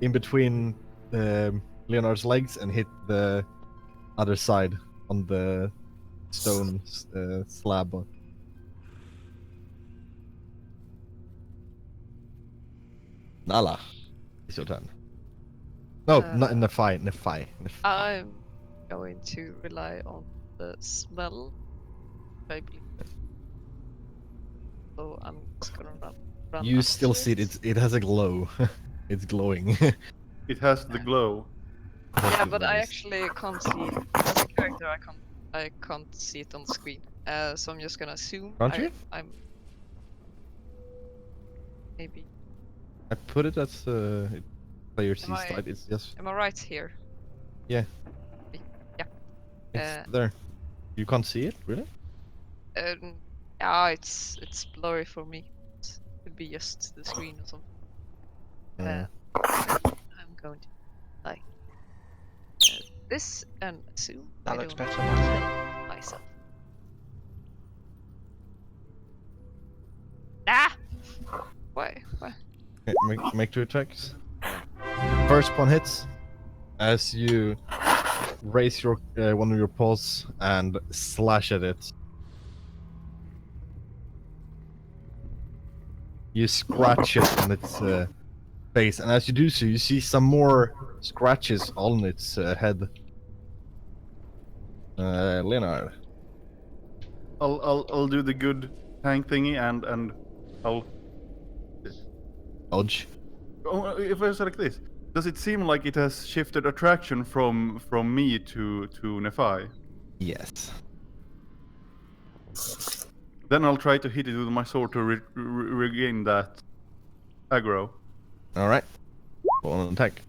in between Leonard's legs and hit the other side on the stone slab. Nala, it's your turn. No, not in the fight. In the fight. I'm going to rely on the smell, I believe. So I'm just gonna run You up still to see it. It has a glow. It's glowing. It has the glow. Yeah, but I actually can't see as a character. I can't see it on the screen. So I'm just gonna assume. Can't you? I'm maybe. I put it as player C Am I- slide. It's just Am I right here? Yeah. Yeah. it's there. You can't see it, really? Yeah, it's blurry for me. It could be just the screen or something. I'm going to like this and assume That I looks don't better. kill myself. Ah! Why? Okay, make 2 attacks. First one hits as you raise your one of your paws and slash at it. You scratch it on its face, and as you do so, you see some more scratches on its head. Leonard. I'll do the good tank thingy and I'll. Dodge. Oh, if I select this, does it seem like it has shifted attraction from me to Nephi? Yes. Then I'll try to hit it with my sword to regain that aggro. All right. Roll an attack.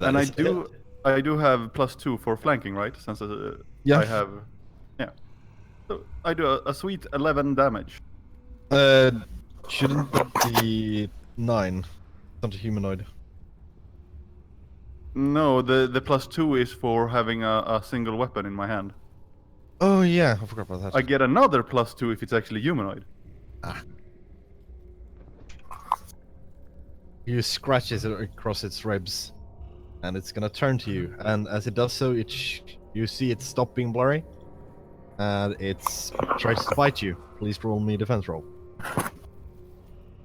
That And I is do I do have +2 for flanking, right? Since Yeah. I have, yeah. So I do a sweet 11 damage. Shouldn't that be 9? It's not a humanoid. No, the +2 is for having a single weapon in my hand. Oh yeah, I forgot about that. I get another +2 if it's actually humanoid. You scratch it across its ribs, and it's gonna turn to you. And as it does so, you see it stop being blurry, and it tries to bite you. Please roll me a defense roll.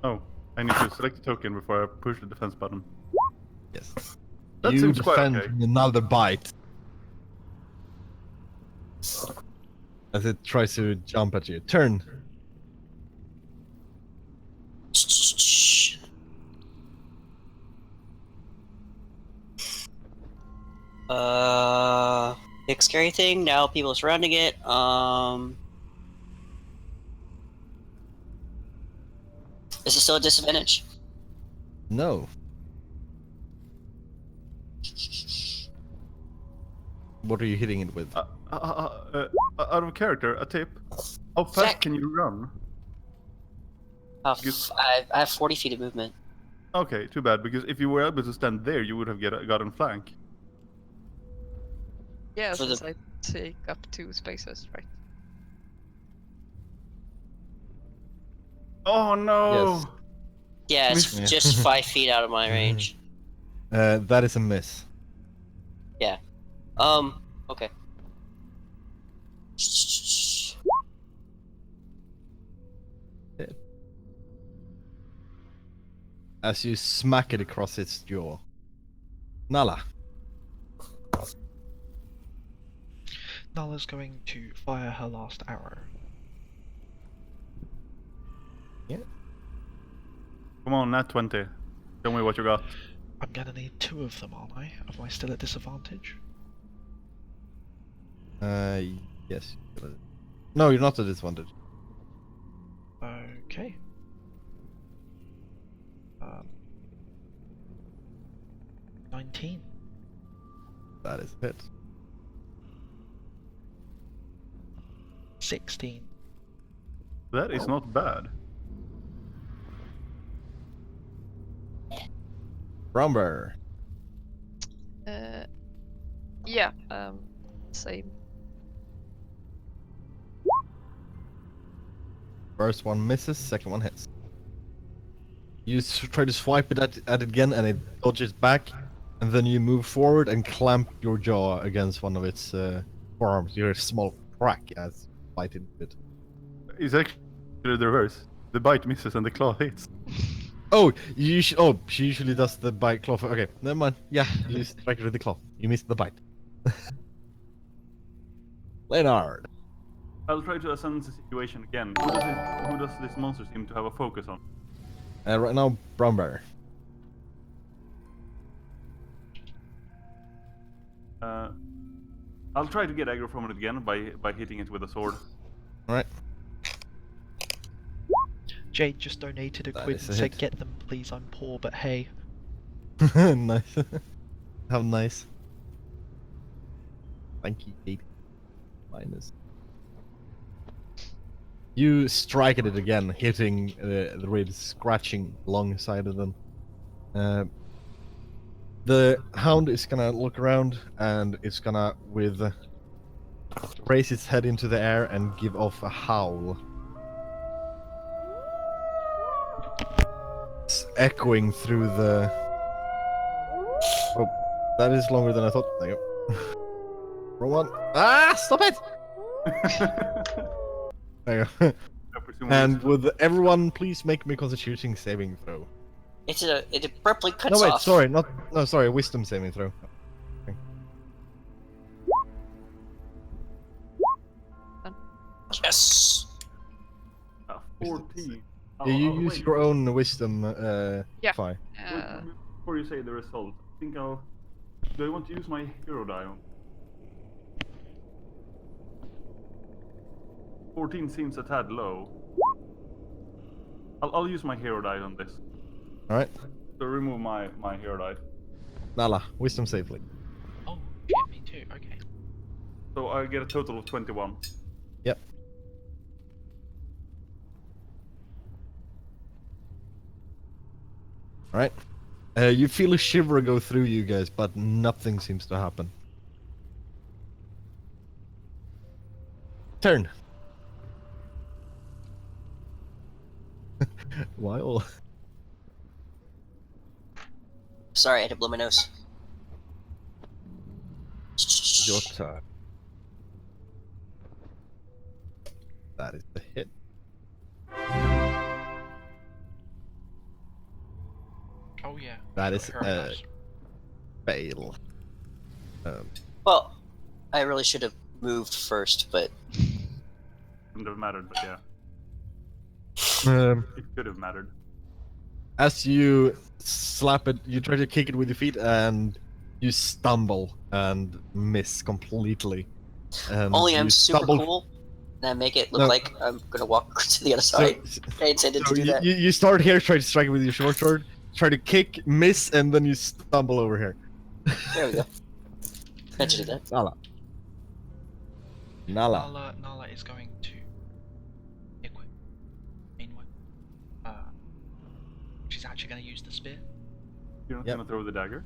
Oh, I need to select a token before I push the defense button. Yes. That you seems quite defend okay. from another bite as it tries to jump at you. Turn. Big scary thing. Now people surrounding it. Is it still a disadvantage? No. What are you hitting it with? Out of character, a tip. How fast Heck. can you run? I have 40 feet of movement. Okay, too bad, because if you were able to stand there, you would have gotten flank. Yeah, For the- since I take up 2 spaces, right? Oh no! Yes. Yeah, it's Yeah. just 5 feet out of my range. That is a miss. Okay. As you smack it across its jaw. Nala. Nala's going to fire her last arrow. Come on, nat 20. Show me what you got. I'm gonna need 2 of them, aren't I? Am I still at disadvantage? Yes. No, you're not at disadvantage. Okay. 19. That is a hit. 16. That is not bad. Brown bear. Yeah, same. First one misses, second one hits. You try to swipe it at it again, and it dodges back, and then you move forward and clamp your jaw against one of its forearms. You're a small crack as you bite into it. It's actually the reverse. The bite misses and the claw hits. Oh, she usually does the bite claw. Okay, never mind. Yeah, you strike it with the claw. You missed the bite. Leonard. I'll try to assess the situation again. Who does this monster seem to have a focus on? Right now, brown bear. I'll try to get aggro from it again by hitting it with a sword. Alright. Jade just donated a That quid is and a said, hit. "Get them, please. I'm poor, but hey." Nice. How nice. Thank you, Kate. Minus. You strike at it again, hitting the ribs, scratching alongside of them. The hound is gonna look around and it's gonna raise its head into the air and give off a howl. It's echoing through the. Oh, that is longer than I thought. There you go. Wrong one. Ah, stop it! There you go. I presume And it's- would everyone please make me a constitution saving throw? It abruptly cuts No, wait, off. sorry, sorry, wisdom saving throw. Yes. 14. Yeah, you Oh, use wait. your own wisdom, Yeah. Fi. Before you say the result, I think I'll. Do I want to use my hero die on? 14 seems a tad low. I'll use my hero die on this. Alright. So remove my hero die. Nala, wisdom save, please. Oh 22. Okay. So I get a total of 21. Yep. All right. You feel a shiver go through you guys, but nothing seems to happen. Turn. Why all? Sorry, I had to blow my nose. Your turn. That is the hit. Oh yeah. That is Hero dice. fail. Well, I really should have moved first, but Wouldn't have mattered, but yeah. Um, It could have mattered. as you slap it, you try to kick it with your feet, and you stumble and miss completely. And only I'm you super stumble- cool, and I make it look No. like I'm gonna walk to the other So, side. I intended to do that. you start here, try to strike it with your short sword, try to kick, miss, and then you stumble over here. There we go. I did that. Nala. Nala is going to equip main weapon. She's actually going to use the spear. You're not Yep. gonna throw the dagger?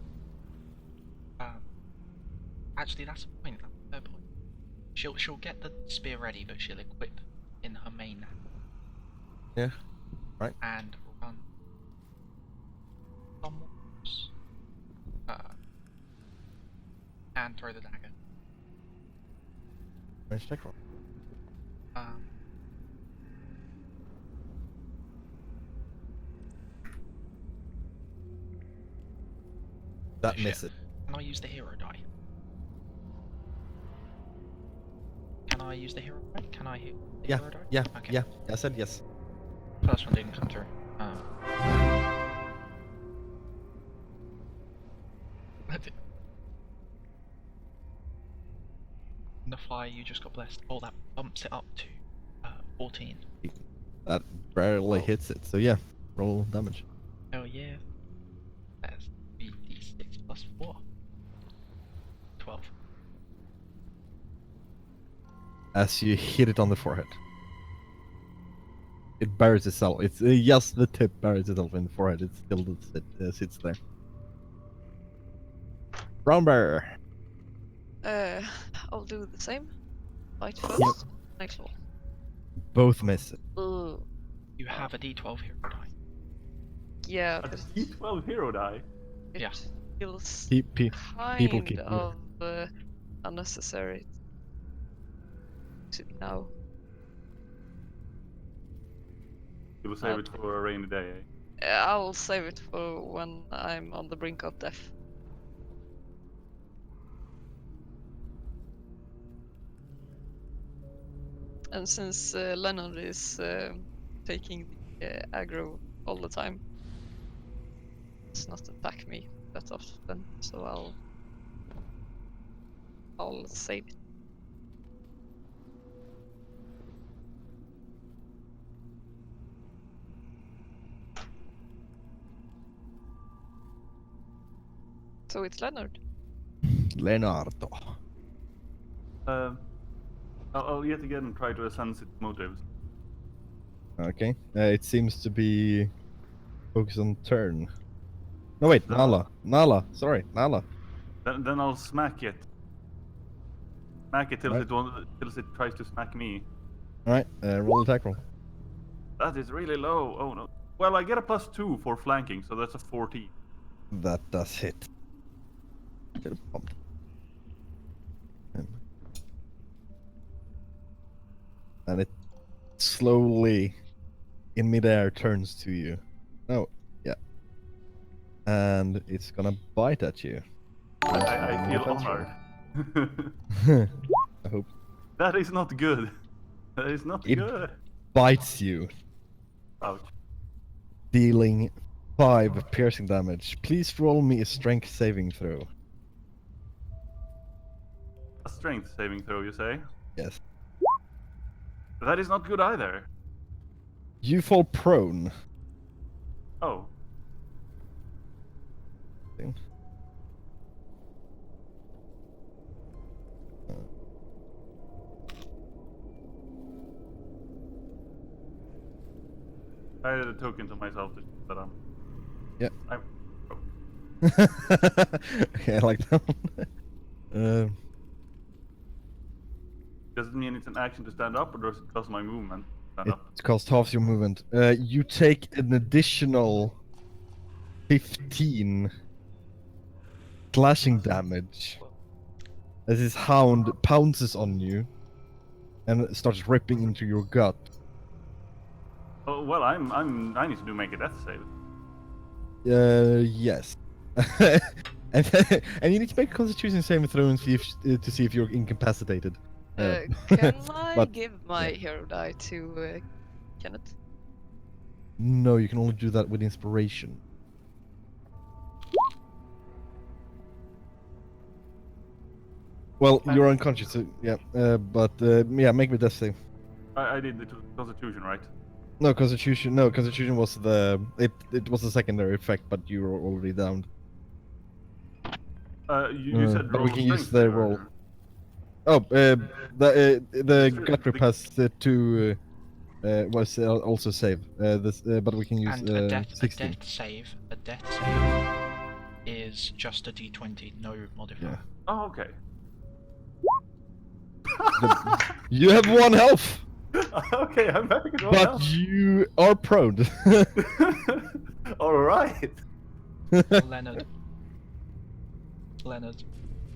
Actually, that's a point. That's a fair point. She'll get the spear ready, but she'll equip in her main. Yeah. Right. And run. Onwards. And throw the dagger. Range check roll. That Shit. miss it. Can I use the hero die? Can I use the hero die? Can I hit the Yeah, hero die? yeah, Okay. yeah. I said yes. First one didn't come through. The fire you just got blessed. Oh, that bumps it up to 14. That barely hits it. So yeah, roll damage. Oh yeah. That's 3d6 plus 4. 12. As you hit it on the forehead. It buries itself. It's just the tip buries itself in the forehead. It still sits there. Brown bear. I'll do the same. Bite first. Yep. Next one. Both miss it. Ugh. You have a d12 hero die. Yeah, A but D12 hero die? it Yeah. feels People kind keep of unnecessary to now. You will save it for a rainy day, eh? I will save it for when I'm on the brink of death. And since Leonard is taking the aggro all the time, does not attack me that often, so I'll save it. So it's Leonard. Leonardo. I'll yet again try to sense its motives. Okay. It seems to be focused on turn. No wait, Nala. Sorry, Nala. Then I'll smack it. Smack it till Right. it tries to smack me. Alright, roll attack roll. That is really low. Oh no. Well, I get a +2 for flanking, so that's a 14. That does hit. Get a pumped. And it slowly, in midair, turns to you. Oh, yeah. And it's gonna bite at you. I feel Defense honored. roll. I hope That is not good. That is not It- good. bites you, Ouch. dealing 5 piercing damage. Please roll me a strength saving throw. A strength saving throw, you say? Yes. That is not good either. You fall prone. Oh. I added a token to myself to show that I'm. Yeah. I'm. Yeah, I like that one. Does it mean it's an action to stand up, or does it cost my movement to stand It up? costs half your movement. You take an additional 15 slashing damage as his hound pounces on you and starts ripping into your gut. Oh well, I need to make a death save. Yes. and, and you need to make a Constitution saving throw and see if you're incapacitated. Can I but, give my hero die to Kenneth? No, you can only do that with inspiration. Well, you're unconscious, so yeah. Yeah, make me death save. I did the Constitution, right? No, Constitution. No, Constitution was the it was a secondary effect, but you were already downed. You said but roll we can strength use the save roll. earlier. Oh, the gut rip the- has two. Was also save. But we can use And a death 16. save is just a d20, no modifier. Yeah. Oh, okay. You have 1 health, Okay, I'm back at 1 but health. you are prone. All right. Leonard.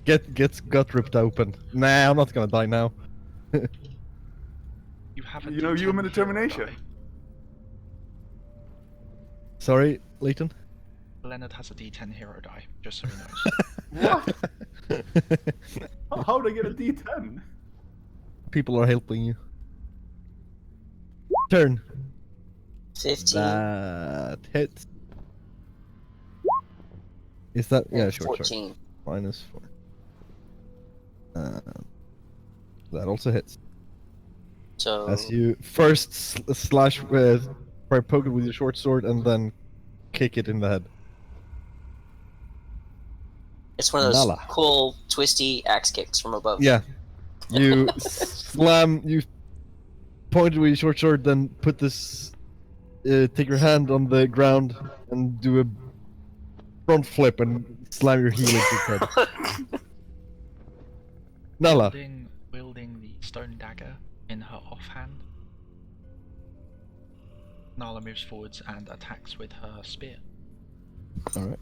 Gets gut ripped open. Nah, I'm not gonna die now. You have a You know, D10 human hero determination. die. Sorry, Leighton. Leonard has a d10 hero die, just so he knows. What? How'd I get a D10? People are helping you. Turn. 15. That hits. Is that yeah? and Sure. 14. -4. That also hits. So As you first slash with, try poke it with your short sword, and then kick it in the head. it's one of those Nala. cool twisty axe kicks from above. Yeah. You slam. You point it with your short sword, then put this. Take your hand on the ground and do a front flip and slam your heel into his head. Nala. Wielding the stone dagger in her offhand, Nala moves forwards and attacks with her spear. All right.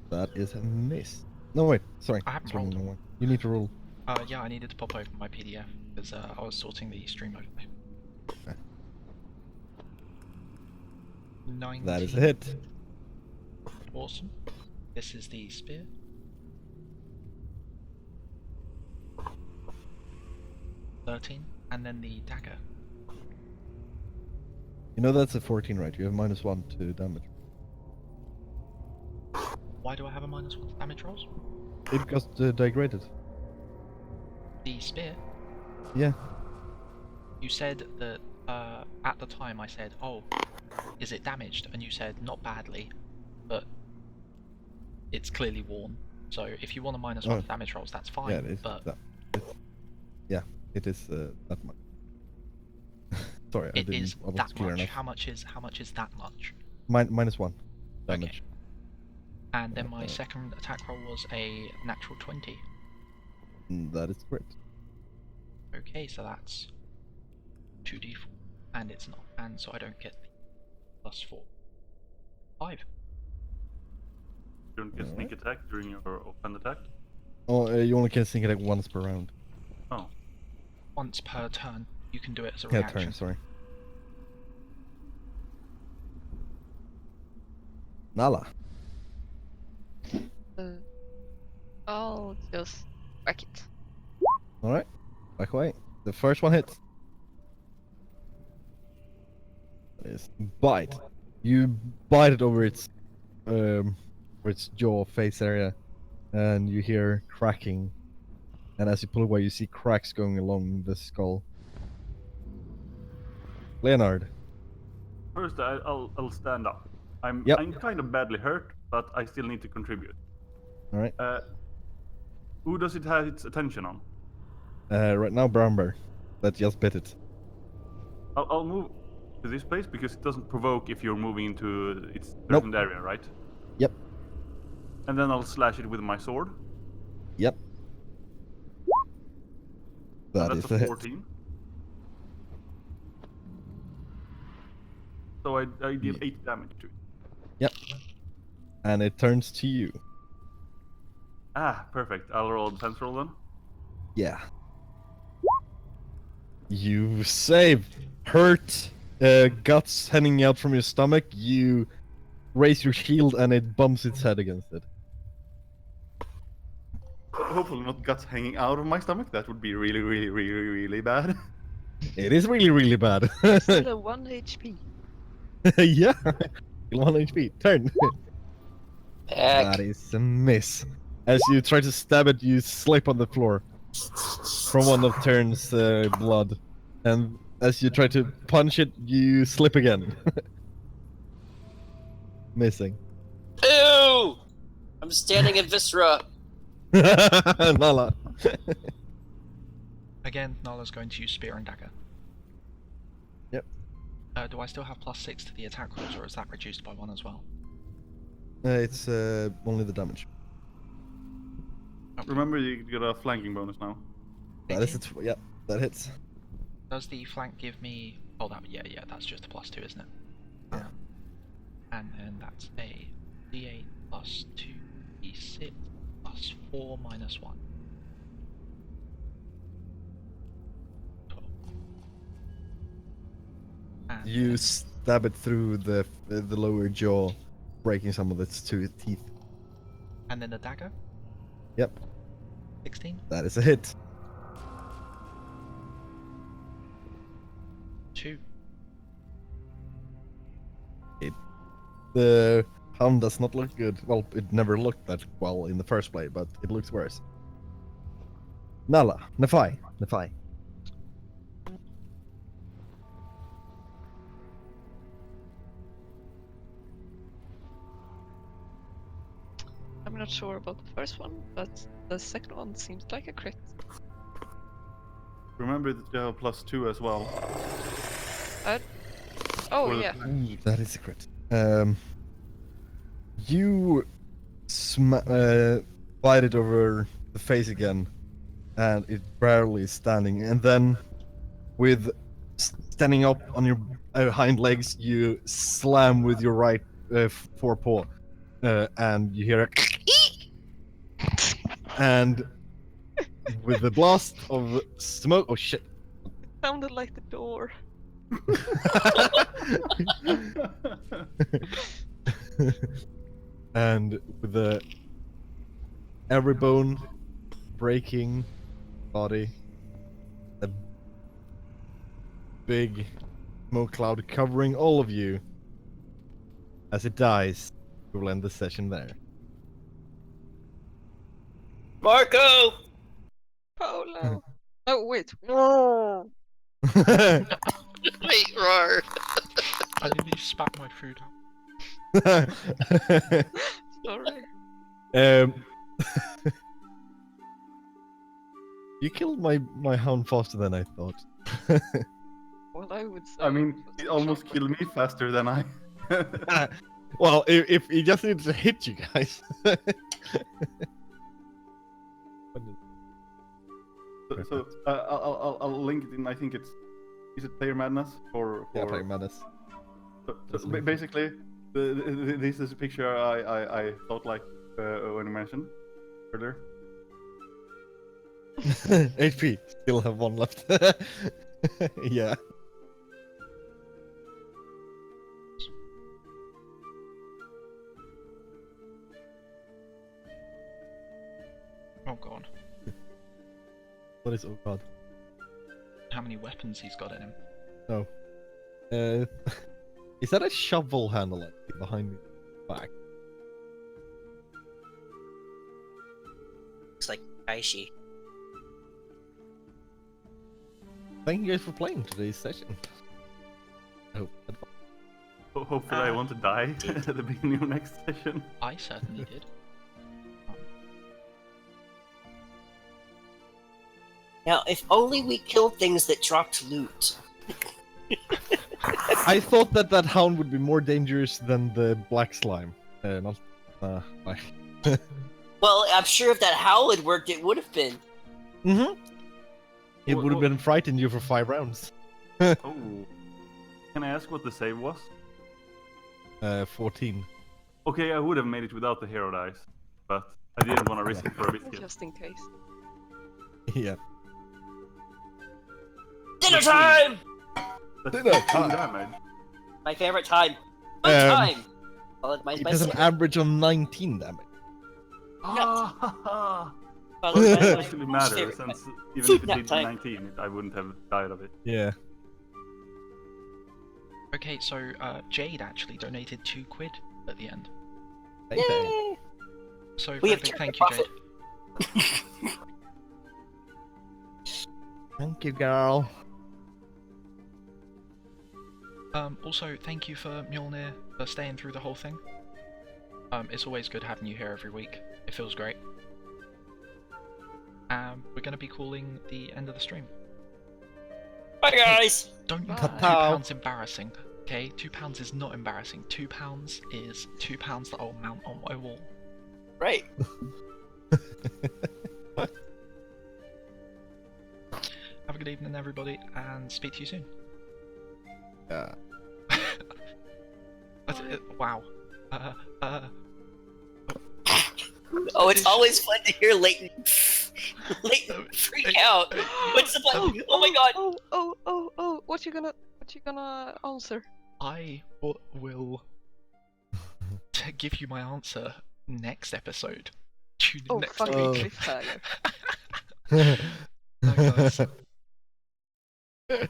That is a miss. No wait, sorry. I haven't It's wrong rolled. one. You need to roll. Yeah, I needed to pop open my PDF because I was sorting the stream overlay. Okay. 19. That is a hit. Awesome. This is the spear. 13, and then the dagger. You know that's a 14, right? You have -1 to damage. Why do I have a -1 to damage rolls? It got degraded. The spear. Yeah. You said that at the time I said, "Oh, is it damaged?" And you said, "Not badly, but it's clearly worn." So if you want a -1 Oh. to damage rolls, that's fine. Yeah, it is. But Yeah, it is that much. Sorry, it is I wasn't that clear much. enough. How much is that much? -1 damage. And then my Okay. second attack roll was a natural 20. That is correct. Okay, so that's 2d4, and it's not, and so I don't get the +4. 5. You don't get sneak attack during your offhand attack? Oh, you only can sneak attack once per round. Oh. Once per turn, you can do it as a Yeah, reaction. turn. Sorry. Nala. I'll just whack it. All right. Back away. The first one hits. That is bite. You bite it over its jaw face area, and you hear cracking. And as you pull away, you see cracks going along the skull. Leonard. First, I'll stand up. I'm Yep. kind of badly hurt, but I still need to contribute. All right. Who does it have its attention on? Right now, brown bear. That just bit it. I'll move to this place because it doesn't provoke if you're moving into its Nope. threatened area, right? Yep. And then I'll slash it with my sword. Yep. And That that's is a a hit. 14. So I deal 8 damage to it. Yep. And it turns to you. Ah, perfect. I'll roll a defense roll then. Yeah. You save. Hurt. Guts hanging out from your stomach. You raise your shield and it bumps its head against it. Hopefully not guts hanging out of my stomach. That would be really, really, really, really bad. It is really, really bad. Still a 1 HP. Yeah. 1 HP. Turn. Heck. That is a miss. As you try to stab it, you slip on the floor from one of Turn's blood. And as you try to punch it, you slip again. Missing. Ew! I'm standing in Viscera. Nala. Again, Nala's going to use spear and dagger. Yep. Do I still have +6 to the attack rolls, or is that reduced by 1 as well? It's only the damage. Remember, you get a flanking bonus now. That is it. Yeah, that hits. Does the flank give me? Oh, that yeah, that's just a +2, isn't it? Yeah. And then that's a D8 +2 D6 +4 -1. 12. And You then- stab it through the lower jaw, breaking some of its teeth. And then the dagger. Yep, 16. that is a hit. 2. The hound does not look good. Well, it never looked that well in the first place, but it looks worse. Nala, Nefai. I'm not sure about the first one, but the second one seems like a crit. Remember that you have +2 as well. Oh Or the- yeah. Ooh, that is a crit. You bite it over the face again, and it barely is standing. And then, with standing up on your hind legs, you slam with your right forepaw, and you hear a and with the blast of smoke. Oh shit! Sounded like the door. And with the every bone breaking body, a big smoke cloud covering all of you. As it dies, we will end the session there. Marco! Polo. Oh wait. Wait, roar. I nearly spat my food out. Sorry. You killed my hound faster than I thought. Well, I would say. I mean, it it was almost sharper. killed me faster than I. Well, if he just needs to hit you guys. So I'll link it in. I think is it Player Madness or Yeah, Plague Madness. So basically, this is a picture I thought like when you mentioned earlier. HP. Still have 1 left. Yeah. Oh god. What is? Oh god. How many weapons he's got in him? Oh. Is that a shovel handle like, behind me? Back. Looks like Kaishi. Thank you guys for playing today's session. I hope you had fun. Hopefully, I won't die at the beginning of next session. I certainly did. Now, if only we killed things that dropped loot. I thought that hound would be more dangerous than the black slime. Not. Like. Well, I'm sure if that howl had worked, it would have been. Mm-hmm. It Wha- would have wha- been frightened you for 5 rounds. Oh. Can I ask what the save was? 14. Okay, I would have made it without the hero dice, but I didn't want to risk it for a biscuit. Just in case. Yeah. Dinner time! That's Dinner 15 time. damage. My favorite time. Fun Um, time! Followed by It my has an second- average of 19 damage. Ah, followed well, by it my doesn't actually most matter, favorite since time. even Food if it nap did time. 19, I wouldn't have died of it. Yeah. Okay, so Jade actually donated £2 at the end. Okay. Yay! So We very have big turned thank a you, profit. Jade. Thank you, girl. Also, thank you for Mjolnir for staying through the whole thing. It's always good having you here every week. It feels great. We're going to be calling the end of the stream. Bye, guys! Don't Bye. think £2 embarrassing, okay? £2 is not embarrassing. £2 is £2 that I'll mount on my wall. Right. Have a good evening, everybody, and speak to you soon. Yeah. Wow. Oh, it's always fun to hear Leighton freak out. What's the button? Oh my god! Oh! What you gonna answer? I will give you my answer next episode. Tune in Oh, next fucking week. cliffhanger. Bye, guys.